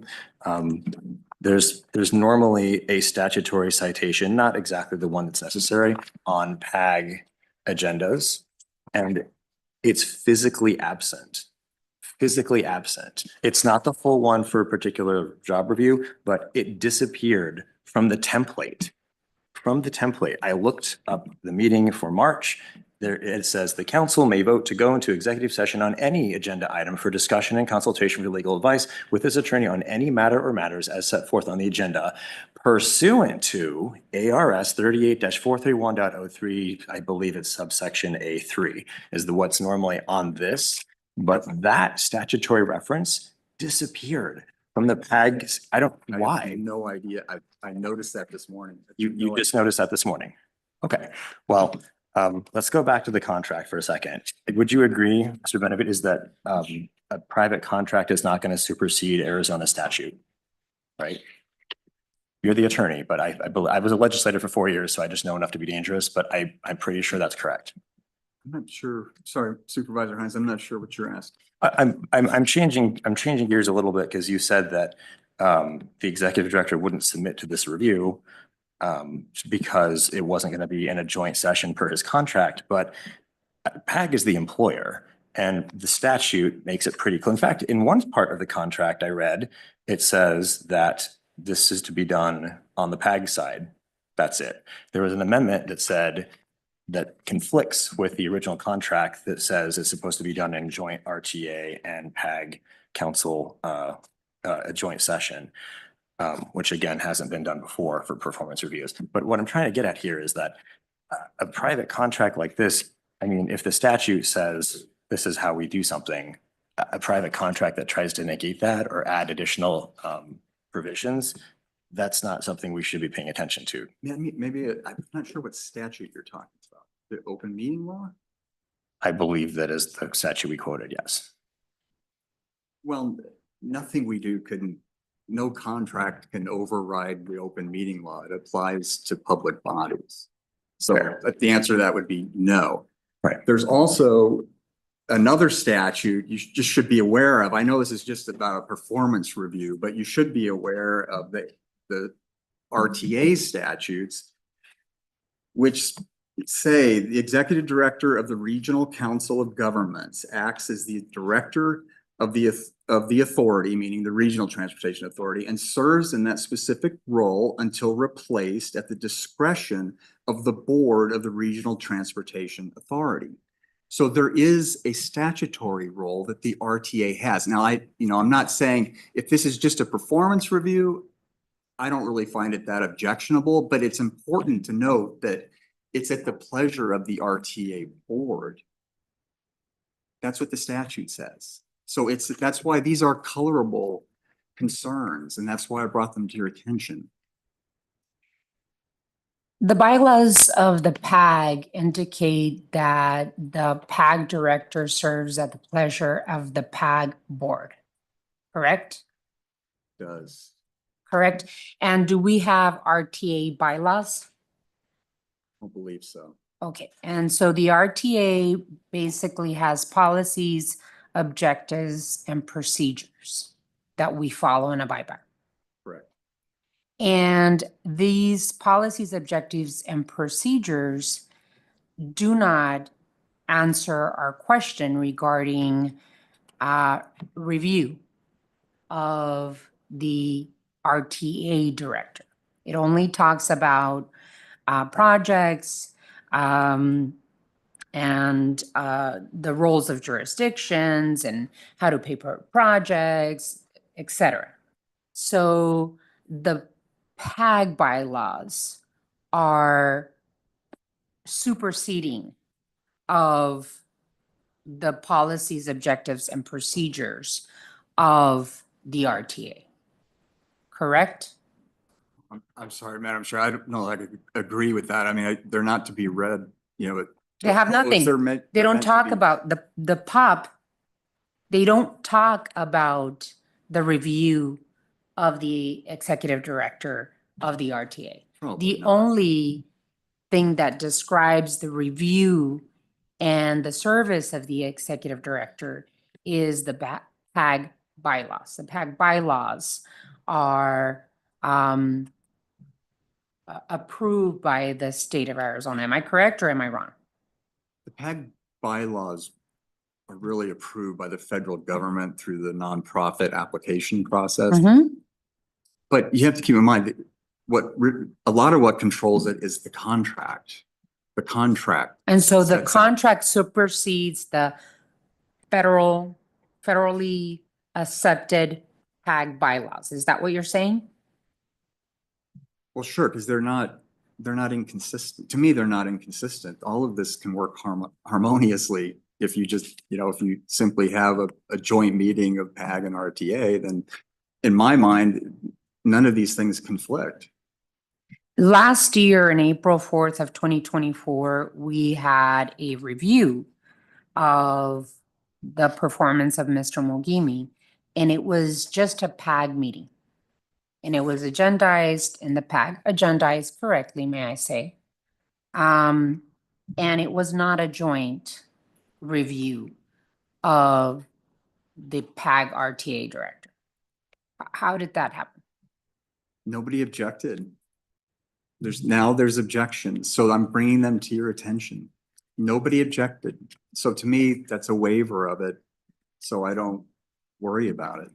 There's normally a statutory citation, not exactly the one that's necessary, on PAG agendas, and it's physically absent. Physically absent. It's not the full one for a particular job review, but it disappeared from the template. From the template, I looked up the meeting for March. There, it says the council may vote to go into executive session on any agenda item for discussion and consultation with legal advice with his attorney on any matter or matters as set forth on the agenda pursuant to ARS 38-431.03. I believe it's subsection A3 is the what's normally on this, but that statutory reference disappeared from the PAGs. I don't, I why? have no idea. I noticed that this morning. You just noticed that this morning? Okay, well, let's go back to the contract for a second. Would you agree, Mr. Benefit, is that a private contract is not going to supersede Arizona statute? Right? You're the attorney, but I was a legislator for 4 years, so I just know enough to be dangerous, but I'm pretty sure that's correct. I'm not sure. Sorry, Supervisor Hines, I'm not sure what you're asking. I'm changing gears a little bit because you said that the executive director wouldn't submit to this review because it wasn't going to be in a joint session per his contract, but PAG is the employer and the statute makes it pretty clear. In fact, in one part of the contract I read, it says that this is to be done on the PAG side. That's it. There was an amendment that said that conflicts with the original contract that says it's supposed to be done in joint RTA and PAG council, a joint session, which again hasn't been done before for performance reviews. But what I'm trying to get at here is that a private contract like this, I mean, if the statute says this is how we do something, a private contract that tries to negate that or add additional provisions, that's not something we should be paying attention to. Maybe, I'm not sure what statute you're talking about. The open meeting law? I believe that is the statute we quoted, yes. Well, nothing we do no contract can override the open meeting law. It applies to public bodies. So the answer to that would be no. Right. There's also another statute you just should be aware of. I know this is just about a performance review, but you should be aware of the RTA statutes, which say the executive director of the Regional Council of Governments acts as the director of the authority, meaning the Regional Transportation Authority, and serves in that specific role until replaced at the discretion of the board of the Regional Transportation Authority. So there is a statutory role that the RTA has. Now, I'm not saying if this is just a performance review, I don't really find it that objectionable, but it's important to note that it's at the pleasure of the RTA board. That's what the statute says. So that's why these are colorable concerns, and that's why I brought them to your attention. The bylaws of the PAG indicate that the PAG director serves at the pleasure of the PAG board, correct? Does. Correct. And do we have RTA bylaws? I don't believe so. Okay, and so the RTA basically has policies, objectives, and procedures that we follow and abide by. Correct. And these policies, objectives, and procedures do not answer our question regarding review of the RTA director. It only talks about projects and the roles of jurisdictions and how to pay for projects, et cetera. So the PAG bylaws are superseding of the policies, objectives, and procedures of the RTA. Correct? I'm sorry, Madam Chair. I don't know if I could agree with that. I mean, they're not to be read, you know. They have nothing. They They're don't meant to talk be- about the POP. They don't talk about the review of the executive director of the RTA. Probably The not. only thing that describes the review and the service of the executive director is the PAG bylaws. The PAG bylaws are approved by the state of Arizona. Am I correct or am I wrong? The PAG bylaws are really approved by the federal government through the nonprofit application process. But you have to keep in mind that a lot of what controls it is the contract. The contract. And so the sets out- contract supersedes the federally accepted PAG bylaws. Is that what you're saying? Well, sure, because they're not inconsistent. To me, they're not inconsistent. All of this can work harmoniously if you just, if you simply have a joint meeting of PAG and RTA, then in my mind, none of these things conflict. Last year, in April 4th of 2024, we had a review of the performance of Mr. Mogimi, and it was just a PAG meeting. And it was agendized and the PAG agendized correctly, may I say. And it was not a joint review of the PAG RTA director. How did that happen? Nobody objected. There's objections, so I'm bringing them to your attention. Nobody objected. So to me, that's a waiver of it, so I don't worry about it.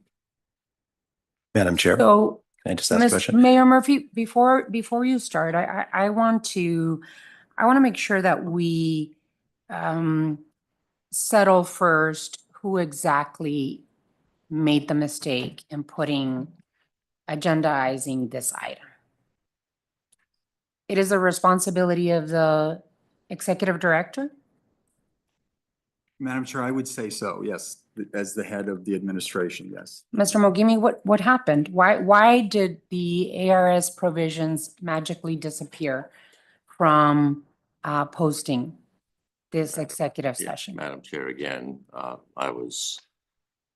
Madam Chair, So, can I just ask a question? Mayor Murphy, before you start, I want to make sure that we settle first who exactly made the mistake in agendizing this item. It is a responsibility of the executive director? Madam Chair, I would say so, yes, as the head of the administration, yes. Mr. Mogimi, what happened? Why did the ARS provisions magically disappear from posting this executive Yeah, session? Madam Chair, again, I was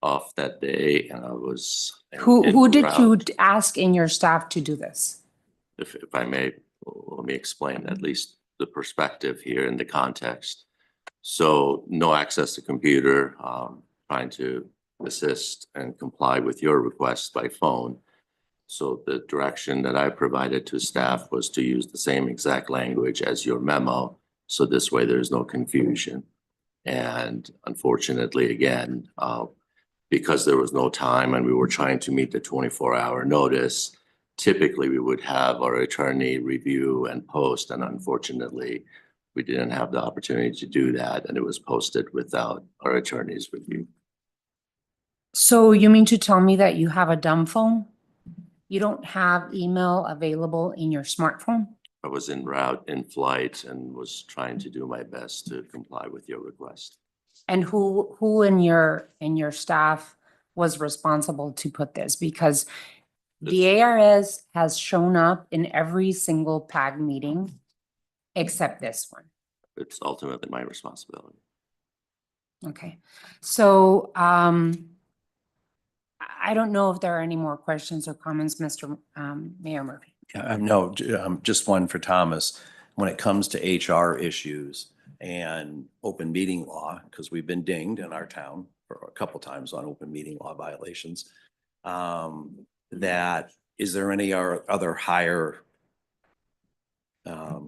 off that day and I was. Who en did you route. ask in your staff to do this? If I may, let me explain at least the perspective here in the context. So no access to computer, trying to assist and comply with your request by phone. So the direction that I provided to staff was to use the same exact language as your memo. So this way there's no confusion. And unfortunately, again, because there was no time and we were trying to meet the 24-hour notice, typically we would have our attorney review and post, and unfortunately, we didn't have the opportunity to do that, and it was posted without our attorney's review. So you mean to tell me that you have a dumb phone? You don't have email available in your smartphone? I was en route, in flight, and was trying to do my best to comply with your request. And who in your staff was responsible to put this? Because the ARS has shown up in every single PAG meeting except this one. It's ultimately my responsibility. Okay, so I don't know if there are any more questions or comments, Mr. Mayor Murphy. No, just one for Thomas. When it comes to HR issues and open meeting law, because we've been dinged in our town for a couple times on open meeting law violations, that is there any other higher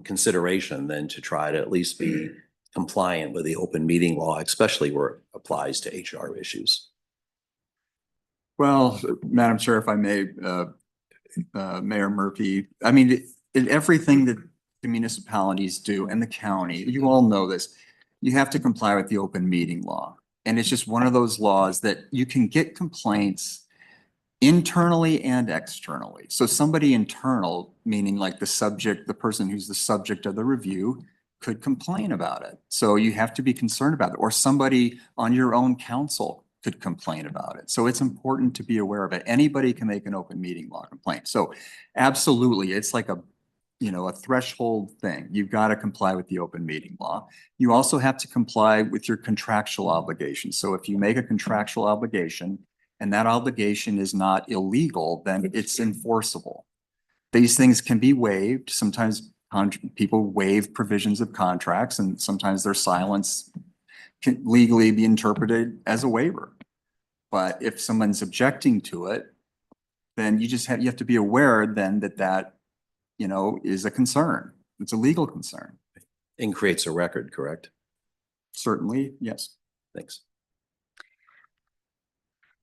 consideration than to try to at least be compliant with the open meeting law, especially where it applies to HR issues? Well, Madam Chair, if I may, Mayor Murphy. I mean, in everything that the municipalities do and the county, you all know this, you have to comply with the open meeting law. And it's just one of those laws that you can get complaints internally and externally. So somebody internal, meaning like the subject, the person who's the subject of the review, could complain about it. So you have to be concerned about it. Or somebody on your own council could complain about it. So it's important to be aware of it. Anybody can make an open meeting law complaint. So absolutely, it's like a, you know, a threshold thing. You've got to comply with the open meeting law. You also have to comply with your contractual obligations. So if you make a contractual obligation and that obligation is not illegal, then it's enforceable. These things can be waived. Sometimes people waive provisions of contracts, and sometimes their silence can legally be interpreted as a waiver. But if someone's objecting to it, then you have to be aware then that you know, is a concern. It's a legal concern. And creates a record, correct? Certainly, yes. Thanks.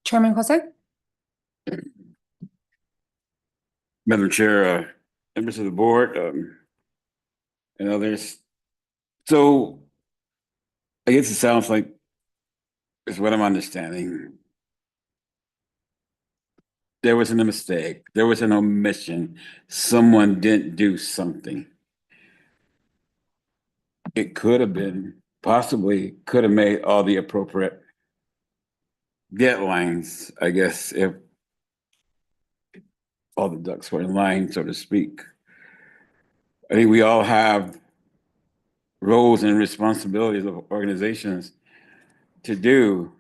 Chairman Jose? Madam Chair, members of the board, and others. So I guess it sounds like, is what I'm understanding, there wasn't a mistake, there was an omission, someone didn't do something. It could have been, possibly could have made all the appropriate deadlines, I guess, if all the ducks were in line, so to speak. I think we all have roles and responsibilities of organizations to do.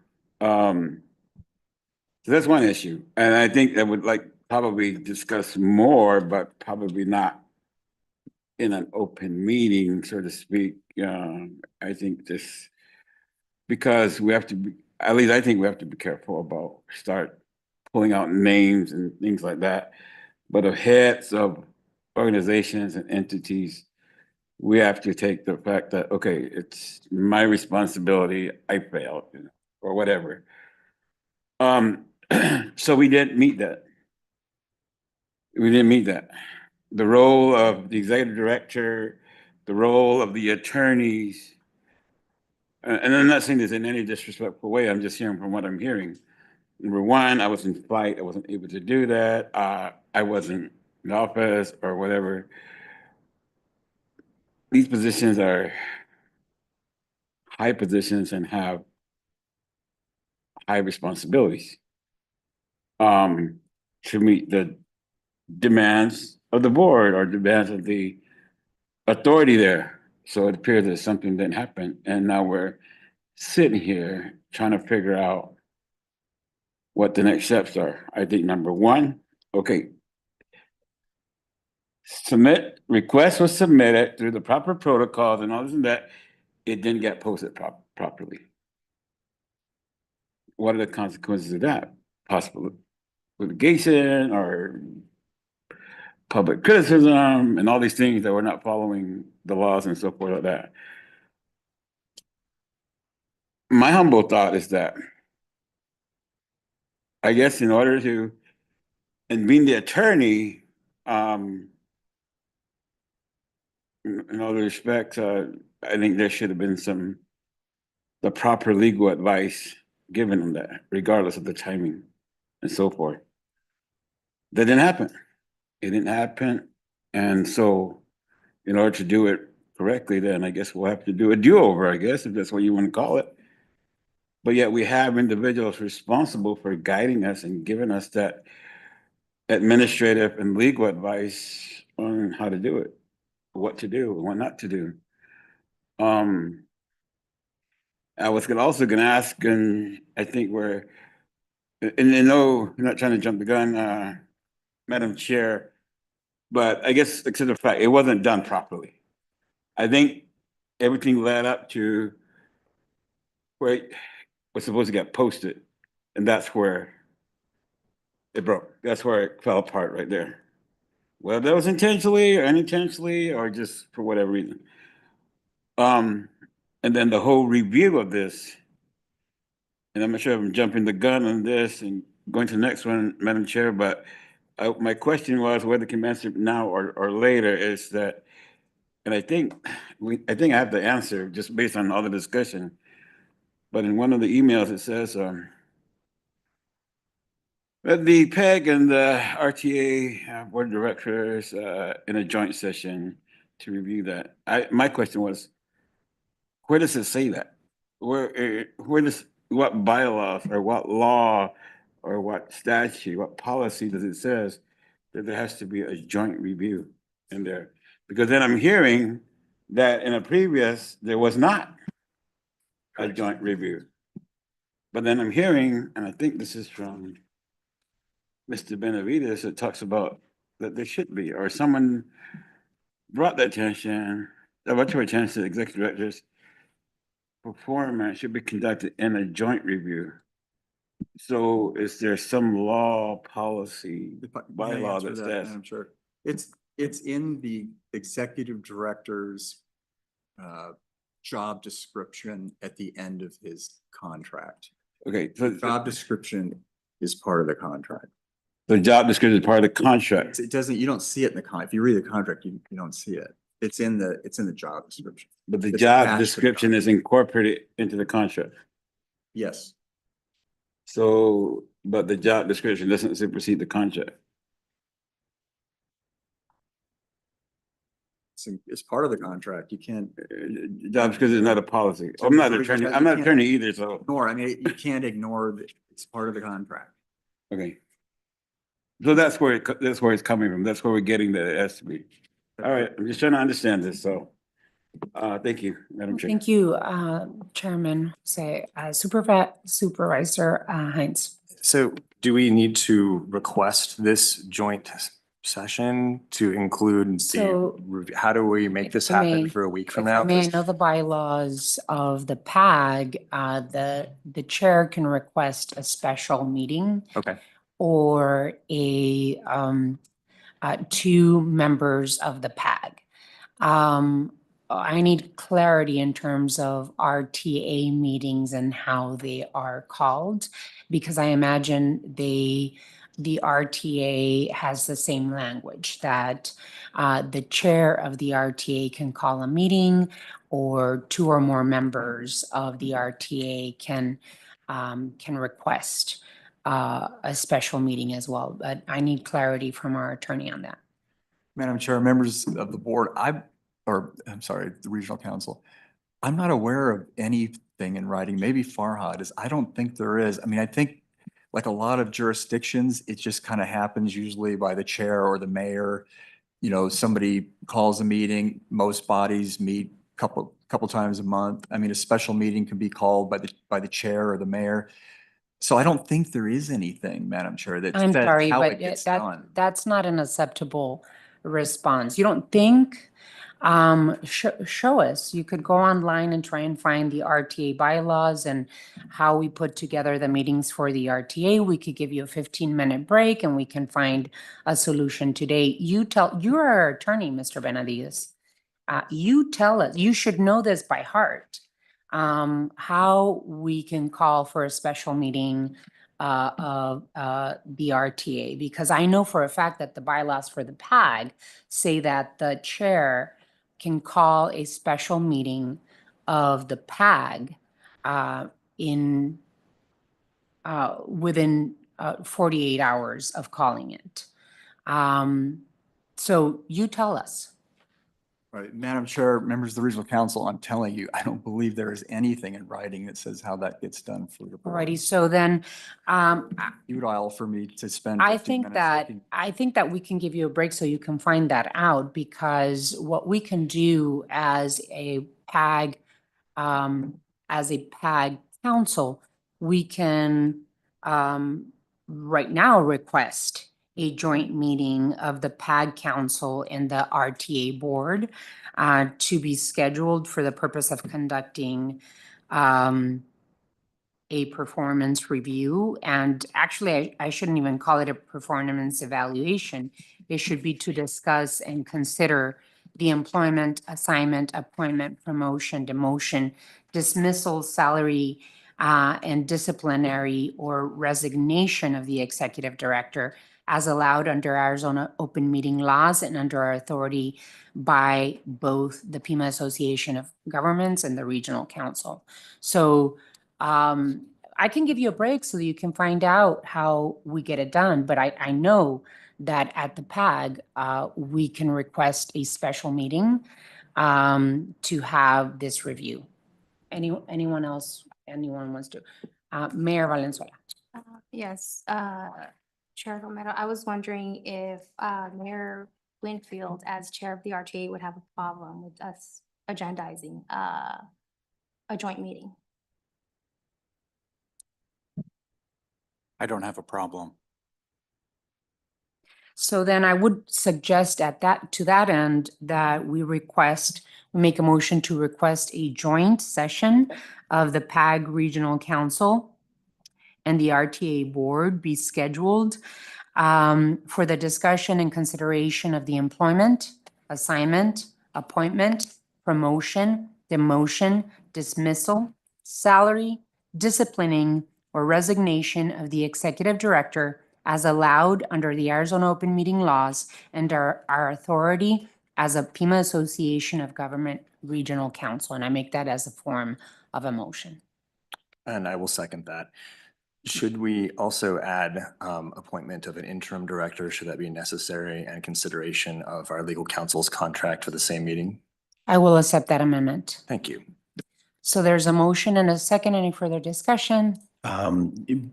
So that's one issue. And I think I would like probably discuss more, but probably not in an open meeting, so to speak. I think this, because we have to be, at least I think we have to be careful about start pulling out names and things like that. But of heads of organizations and entities, we have to take the fact that, okay, it's my responsibility, I failed, you know, or whatever. So we didn't meet that. We didn't meet that. The role of the executive director, the role of the attorneys, and I'm not saying this in any disrespectful way, I'm just hearing from what I'm hearing. Number one, I was in flight, I wasn't able to do that. I wasn't in office or whatever. These positions are high positions and have high responsibilities to meet the demands of the board or demands of the authority there. So it appears that something didn't happen. And now we're sitting here trying to figure out what the next steps are. I think number one, okay, request was submitted through the proper protocols and all this and that. It didn't get posted properly. What are the consequences of that? Possible litigation or public criticism and all these things that we're not following the laws and so forth like that. My humble thought is that I guess in order to, and being the attorney, in all the respects, I think there should have been the proper legal advice given on that, regardless of the timing and so forth. That didn't happen. It didn't happen. And so in order to do it correctly, then I guess we'll have to do a do-over, I guess, if that's what you want to call it. But yet we have individuals responsible for guiding us and giving us that administrative and legal advice on how to do it, what to do, what not to do. I was also gonna ask, and I think and no, I'm not trying to jump the gun, Madam Chair, but I guess except the fact it wasn't done properly. I think everything led up to where it was supposed to get posted, and that's where it broke. That's where it fell apart right there. Whether that was intentionally or unintentionally or just for whatever reason. And then the whole review of this, and I'm not sure if I'm jumping the gun on this and going to the next one, Madam Chair, but my question was whether it can be answered now or later is that, and I think I have the answer just based on all the discussion. But in one of the emails, it says, that the PAG and the RTA Board of Directors in a joint session to review that. My question was, where does it say that? Where does, what bylaws or what law or what statute, what policy does it says that there has to be a joint review in there? Because then I'm hearing that in a previous, there was not a joint review. But then I'm hearing, and I think this is from Mr. Benavides, it talks about that there should be, or someone brought that attention, brought to attention to executive directors. Performance should be conducted in a joint review. So is there some law, policy, bylaw that says? I'm sure. It's in the executive director's job description at the end of his contract. Okay, The job description is part of the contract. the job description is part of the contract. It doesn't, you don't see it in the if you read the contract, you don't see it. It's in the job description. But the It's job attached to the description is incorporated into the contract. Yes. So, but the job description doesn't supersede the contract. It's part of the contract. You can't, Job description is not a policy. I'm not an attorney. I'm not an attorney either, so, ignore, I mean, you can't ignore that it's part of the contract. okay. So that's where it's coming from. That's where we're getting that it has to be. All right, I'm just trying to understand this, so, thank you, Madam Chair. Thank you, Chairman, Supervisor Hines. So do we need to request this joint session to include So, how do we make this if I happen may- for a week from If I now? may, I know the bylaws of the PAG, the chair can request a special meeting Okay. or two members of the PAG. I need clarity in terms of RTA meetings and how they are called, because I imagine the RTA has the same language that the chair of the RTA can call a meeting, or two or more members of the RTA can request a special meeting as well. But I need clarity from our attorney on that. Madam Chair, members of the board, I'm sorry, the regional council. I'm not aware of anything in writing. Maybe Farhad is. I don't think there is. I mean, I think like a lot of jurisdictions, it just kind of happens usually by the chair or the mayor. You know, somebody calls a meeting. Most bodies meet couple times a month. I mean, a special meeting can be called by the chair or the mayor. So I don't think there is anything, Madam Chair, that I'm says sorry, how but it gets that, done. that's not an acceptable response. You don't think? Show us. You could go online and try and find the RTA bylaws and how we put together the meetings for the RTA. We could give you a 15-minute break and we can find a solution today. You're our attorney, Mr. Benavides. You tell us, you should know this by heart, how we can call for a special meeting of the RTA, because I know for a fact that the bylaws for the PAG say that the chair can call a special meeting of the PAG within 48 hours of calling it. So you tell us. Right, Madam Chair, members of the regional council, I'm telling you, I don't believe there is anything in writing that says how that gets done for the board. Alrighty, so then, You would all for me to spend I 15 think minutes that, looking- we can give you a break so you can find that out, because what we can do as a PAG, council, we can, right now request a joint meeting of the PAG council and the RTA board, to be scheduled for the purpose of conducting, a performance review. And actually, I shouldn't even call it a performance evaluation. It should be to discuss and consider the employment, assignment, appointment, promotion, demotion, dismissal, salary, and disciplinary or resignation of the executive director, as allowed under Arizona open meeting laws and under our authority by both the Pima Association of Governments and the Regional Council. So I can give you a break so that you can find out how we get it done, but I know that at the PAG, we can request a special meeting to have this review. Anyone else, anyone wants to? Mayor Valenzuela. Yes, Chair Romero, I was wondering if Mayor Winfield, as Chair of the RTA, would have a problem with us agendizing a joint meeting. I don't have a problem. So then I would suggest to that end, that we make a motion to request a joint session of the PAG Regional Council and the RTA Board be scheduled for the discussion and consideration of the employment, assignment, appointment, promotion, demotion, dismissal, salary, disciplining, or resignation of the executive director as allowed under the Arizona open meeting laws and our authority as a Pima Association of Government Regional Council. And I make that as a form of a motion. And I will second that. Should we also add appointment of an interim director? Should that be necessary, and consideration of our legal counsel's contract for the same meeting? I will accept that amendment. Thank you. So there's a motion and a second. Any further discussion?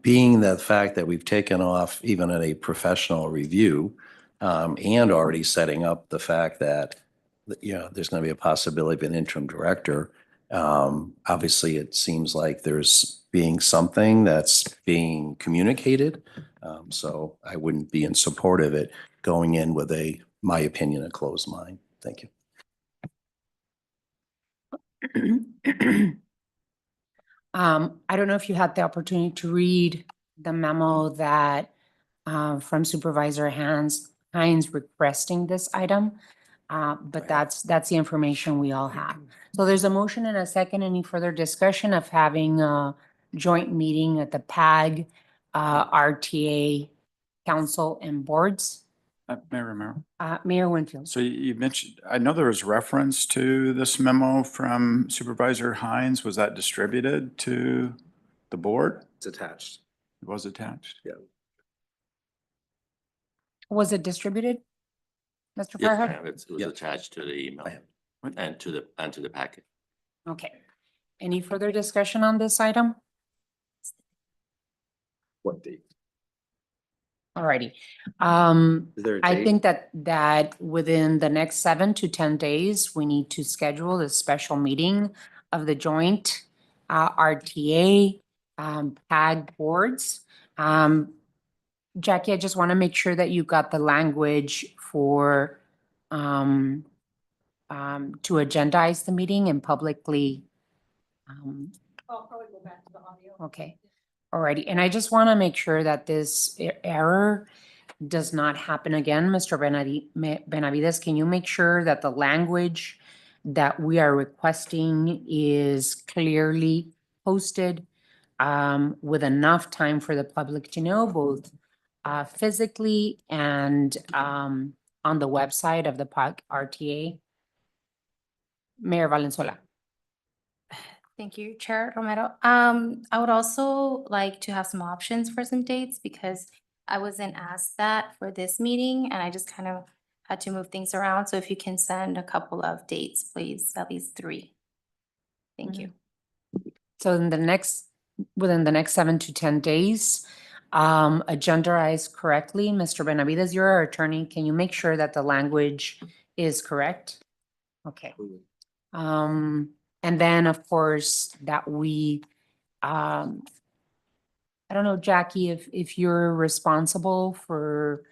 Being the fact that we've taken off even at a professional review, and already setting up the fact that, there's going to be a possibility of an interim director. Obviously, it seems like there's being something that's being communicated. So I wouldn't be in support of it going in with my opinion, a closed mind. Thank you. I don't know if you had the opportunity to read the memo that from Supervisor Hines requesting this item, but that's the information we all have. So there's a motion and a second. Any further discussion of having a joint meeting at the PAG, RTA Council and Boards? Mayor Romero. Mayor Winfield. So you mentioned, I know there was reference to this memo from Supervisor Hines. Was that distributed to the board? It's attached. It was attached? Yeah. Was it distributed? Mr. Yes, Farhad? ma'am, it was attached to the email and to the packet. Okay. Any further discussion on this item? What date? Alrighty. Is there a I date? think that within the next 7 to 10 days, we need to schedule a special meeting of the joint RTA PAG boards. Jackie, I just want to make sure that you got the language for to agendize the meeting and publicly. I'll probably go back to the audio. Okay. Alrighty, and I just want to make sure that this error does not happen again. Mr. Benavides, can you make sure that the language that we are requesting is clearly posted with enough time for the public to know, both physically and on the website of the PAG RTA? Mayor Valenzuela. Thank you, Chair Romero. I would also like to have some options for some dates because I wasn't asked that for this meeting and I just kind of had to move things around. So if you can send a couple of dates, please, at least 3. Thank you. So within the next 7 to 10 days, agendarize correctly. Mr. Benavides, you're our attorney. Can you make sure that the language is correct? Okay. And then, of course, that we, I don't know, Jackie, if you're responsible for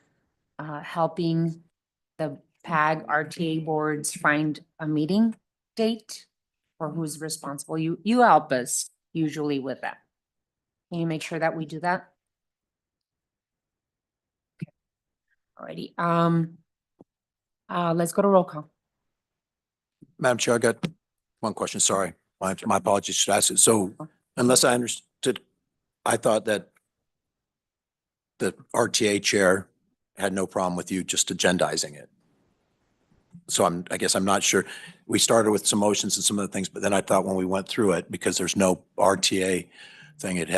helping the PAG RTA boards find a meeting date, or who's responsible? You help us usually with that. Can you make sure that we do that? Okay. Alrighty. Let's go to roll call. Madam Chair, I got one question. Sorry. My apologies. Should I ask it? So unless I understood, I thought that the RTA chair had no problem with you just agendizing it. So I guess I'm not sure. We started with some motions and some of the things, but then I thought when we went through it, because there's no RTA thing, it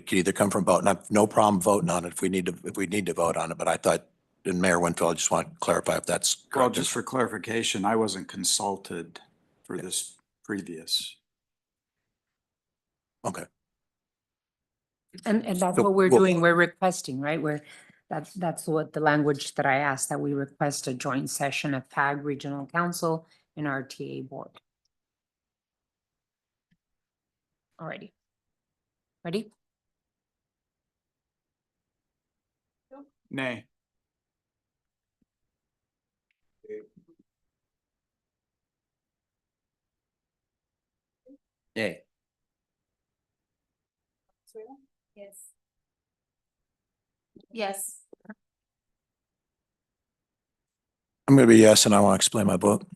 could either come from vote, and I've no problem voting on it if we need to vote on it, but I thought, and Mayor Winfield, I just want to clarify if that's correct. Well, just for clarification, I wasn't consulted for this previous. Okay. And that's So what we're we'll- doing. We're requesting, right? That's what the language that I asked, that we request a joint session of PAG Regional Council and RTA Board. Alrighty. Ready? Nay. Yay. Yes. Yes. I'm going to be yes, and I want to explain my vote.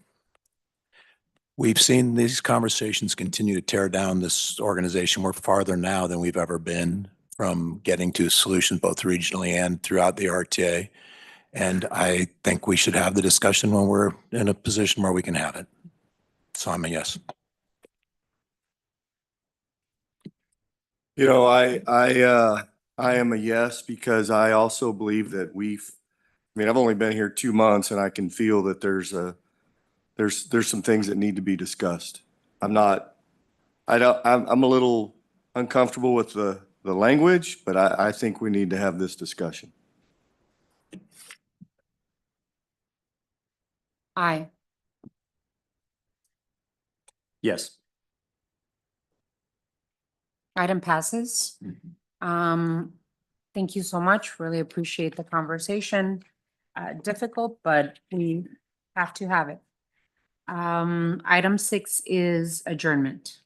We've seen these conversations continue to tear down this organization. We're farther now than we've ever been from getting to solutions both regionally and throughout the RTA. And I think we should have the discussion when we're in a position where we can have it. So I'm a yes. You know, I am a yes, because I also believe that I've only been here 2 months, and I can feel that there's some things that need to be discussed. I'm a little uncomfortable with the language, but I think we need to have this discussion. Aye. Yes. Item passes. Thank you so much. Really appreciate the conversation. Difficult, but we have to have it. Item 6 is adjournment.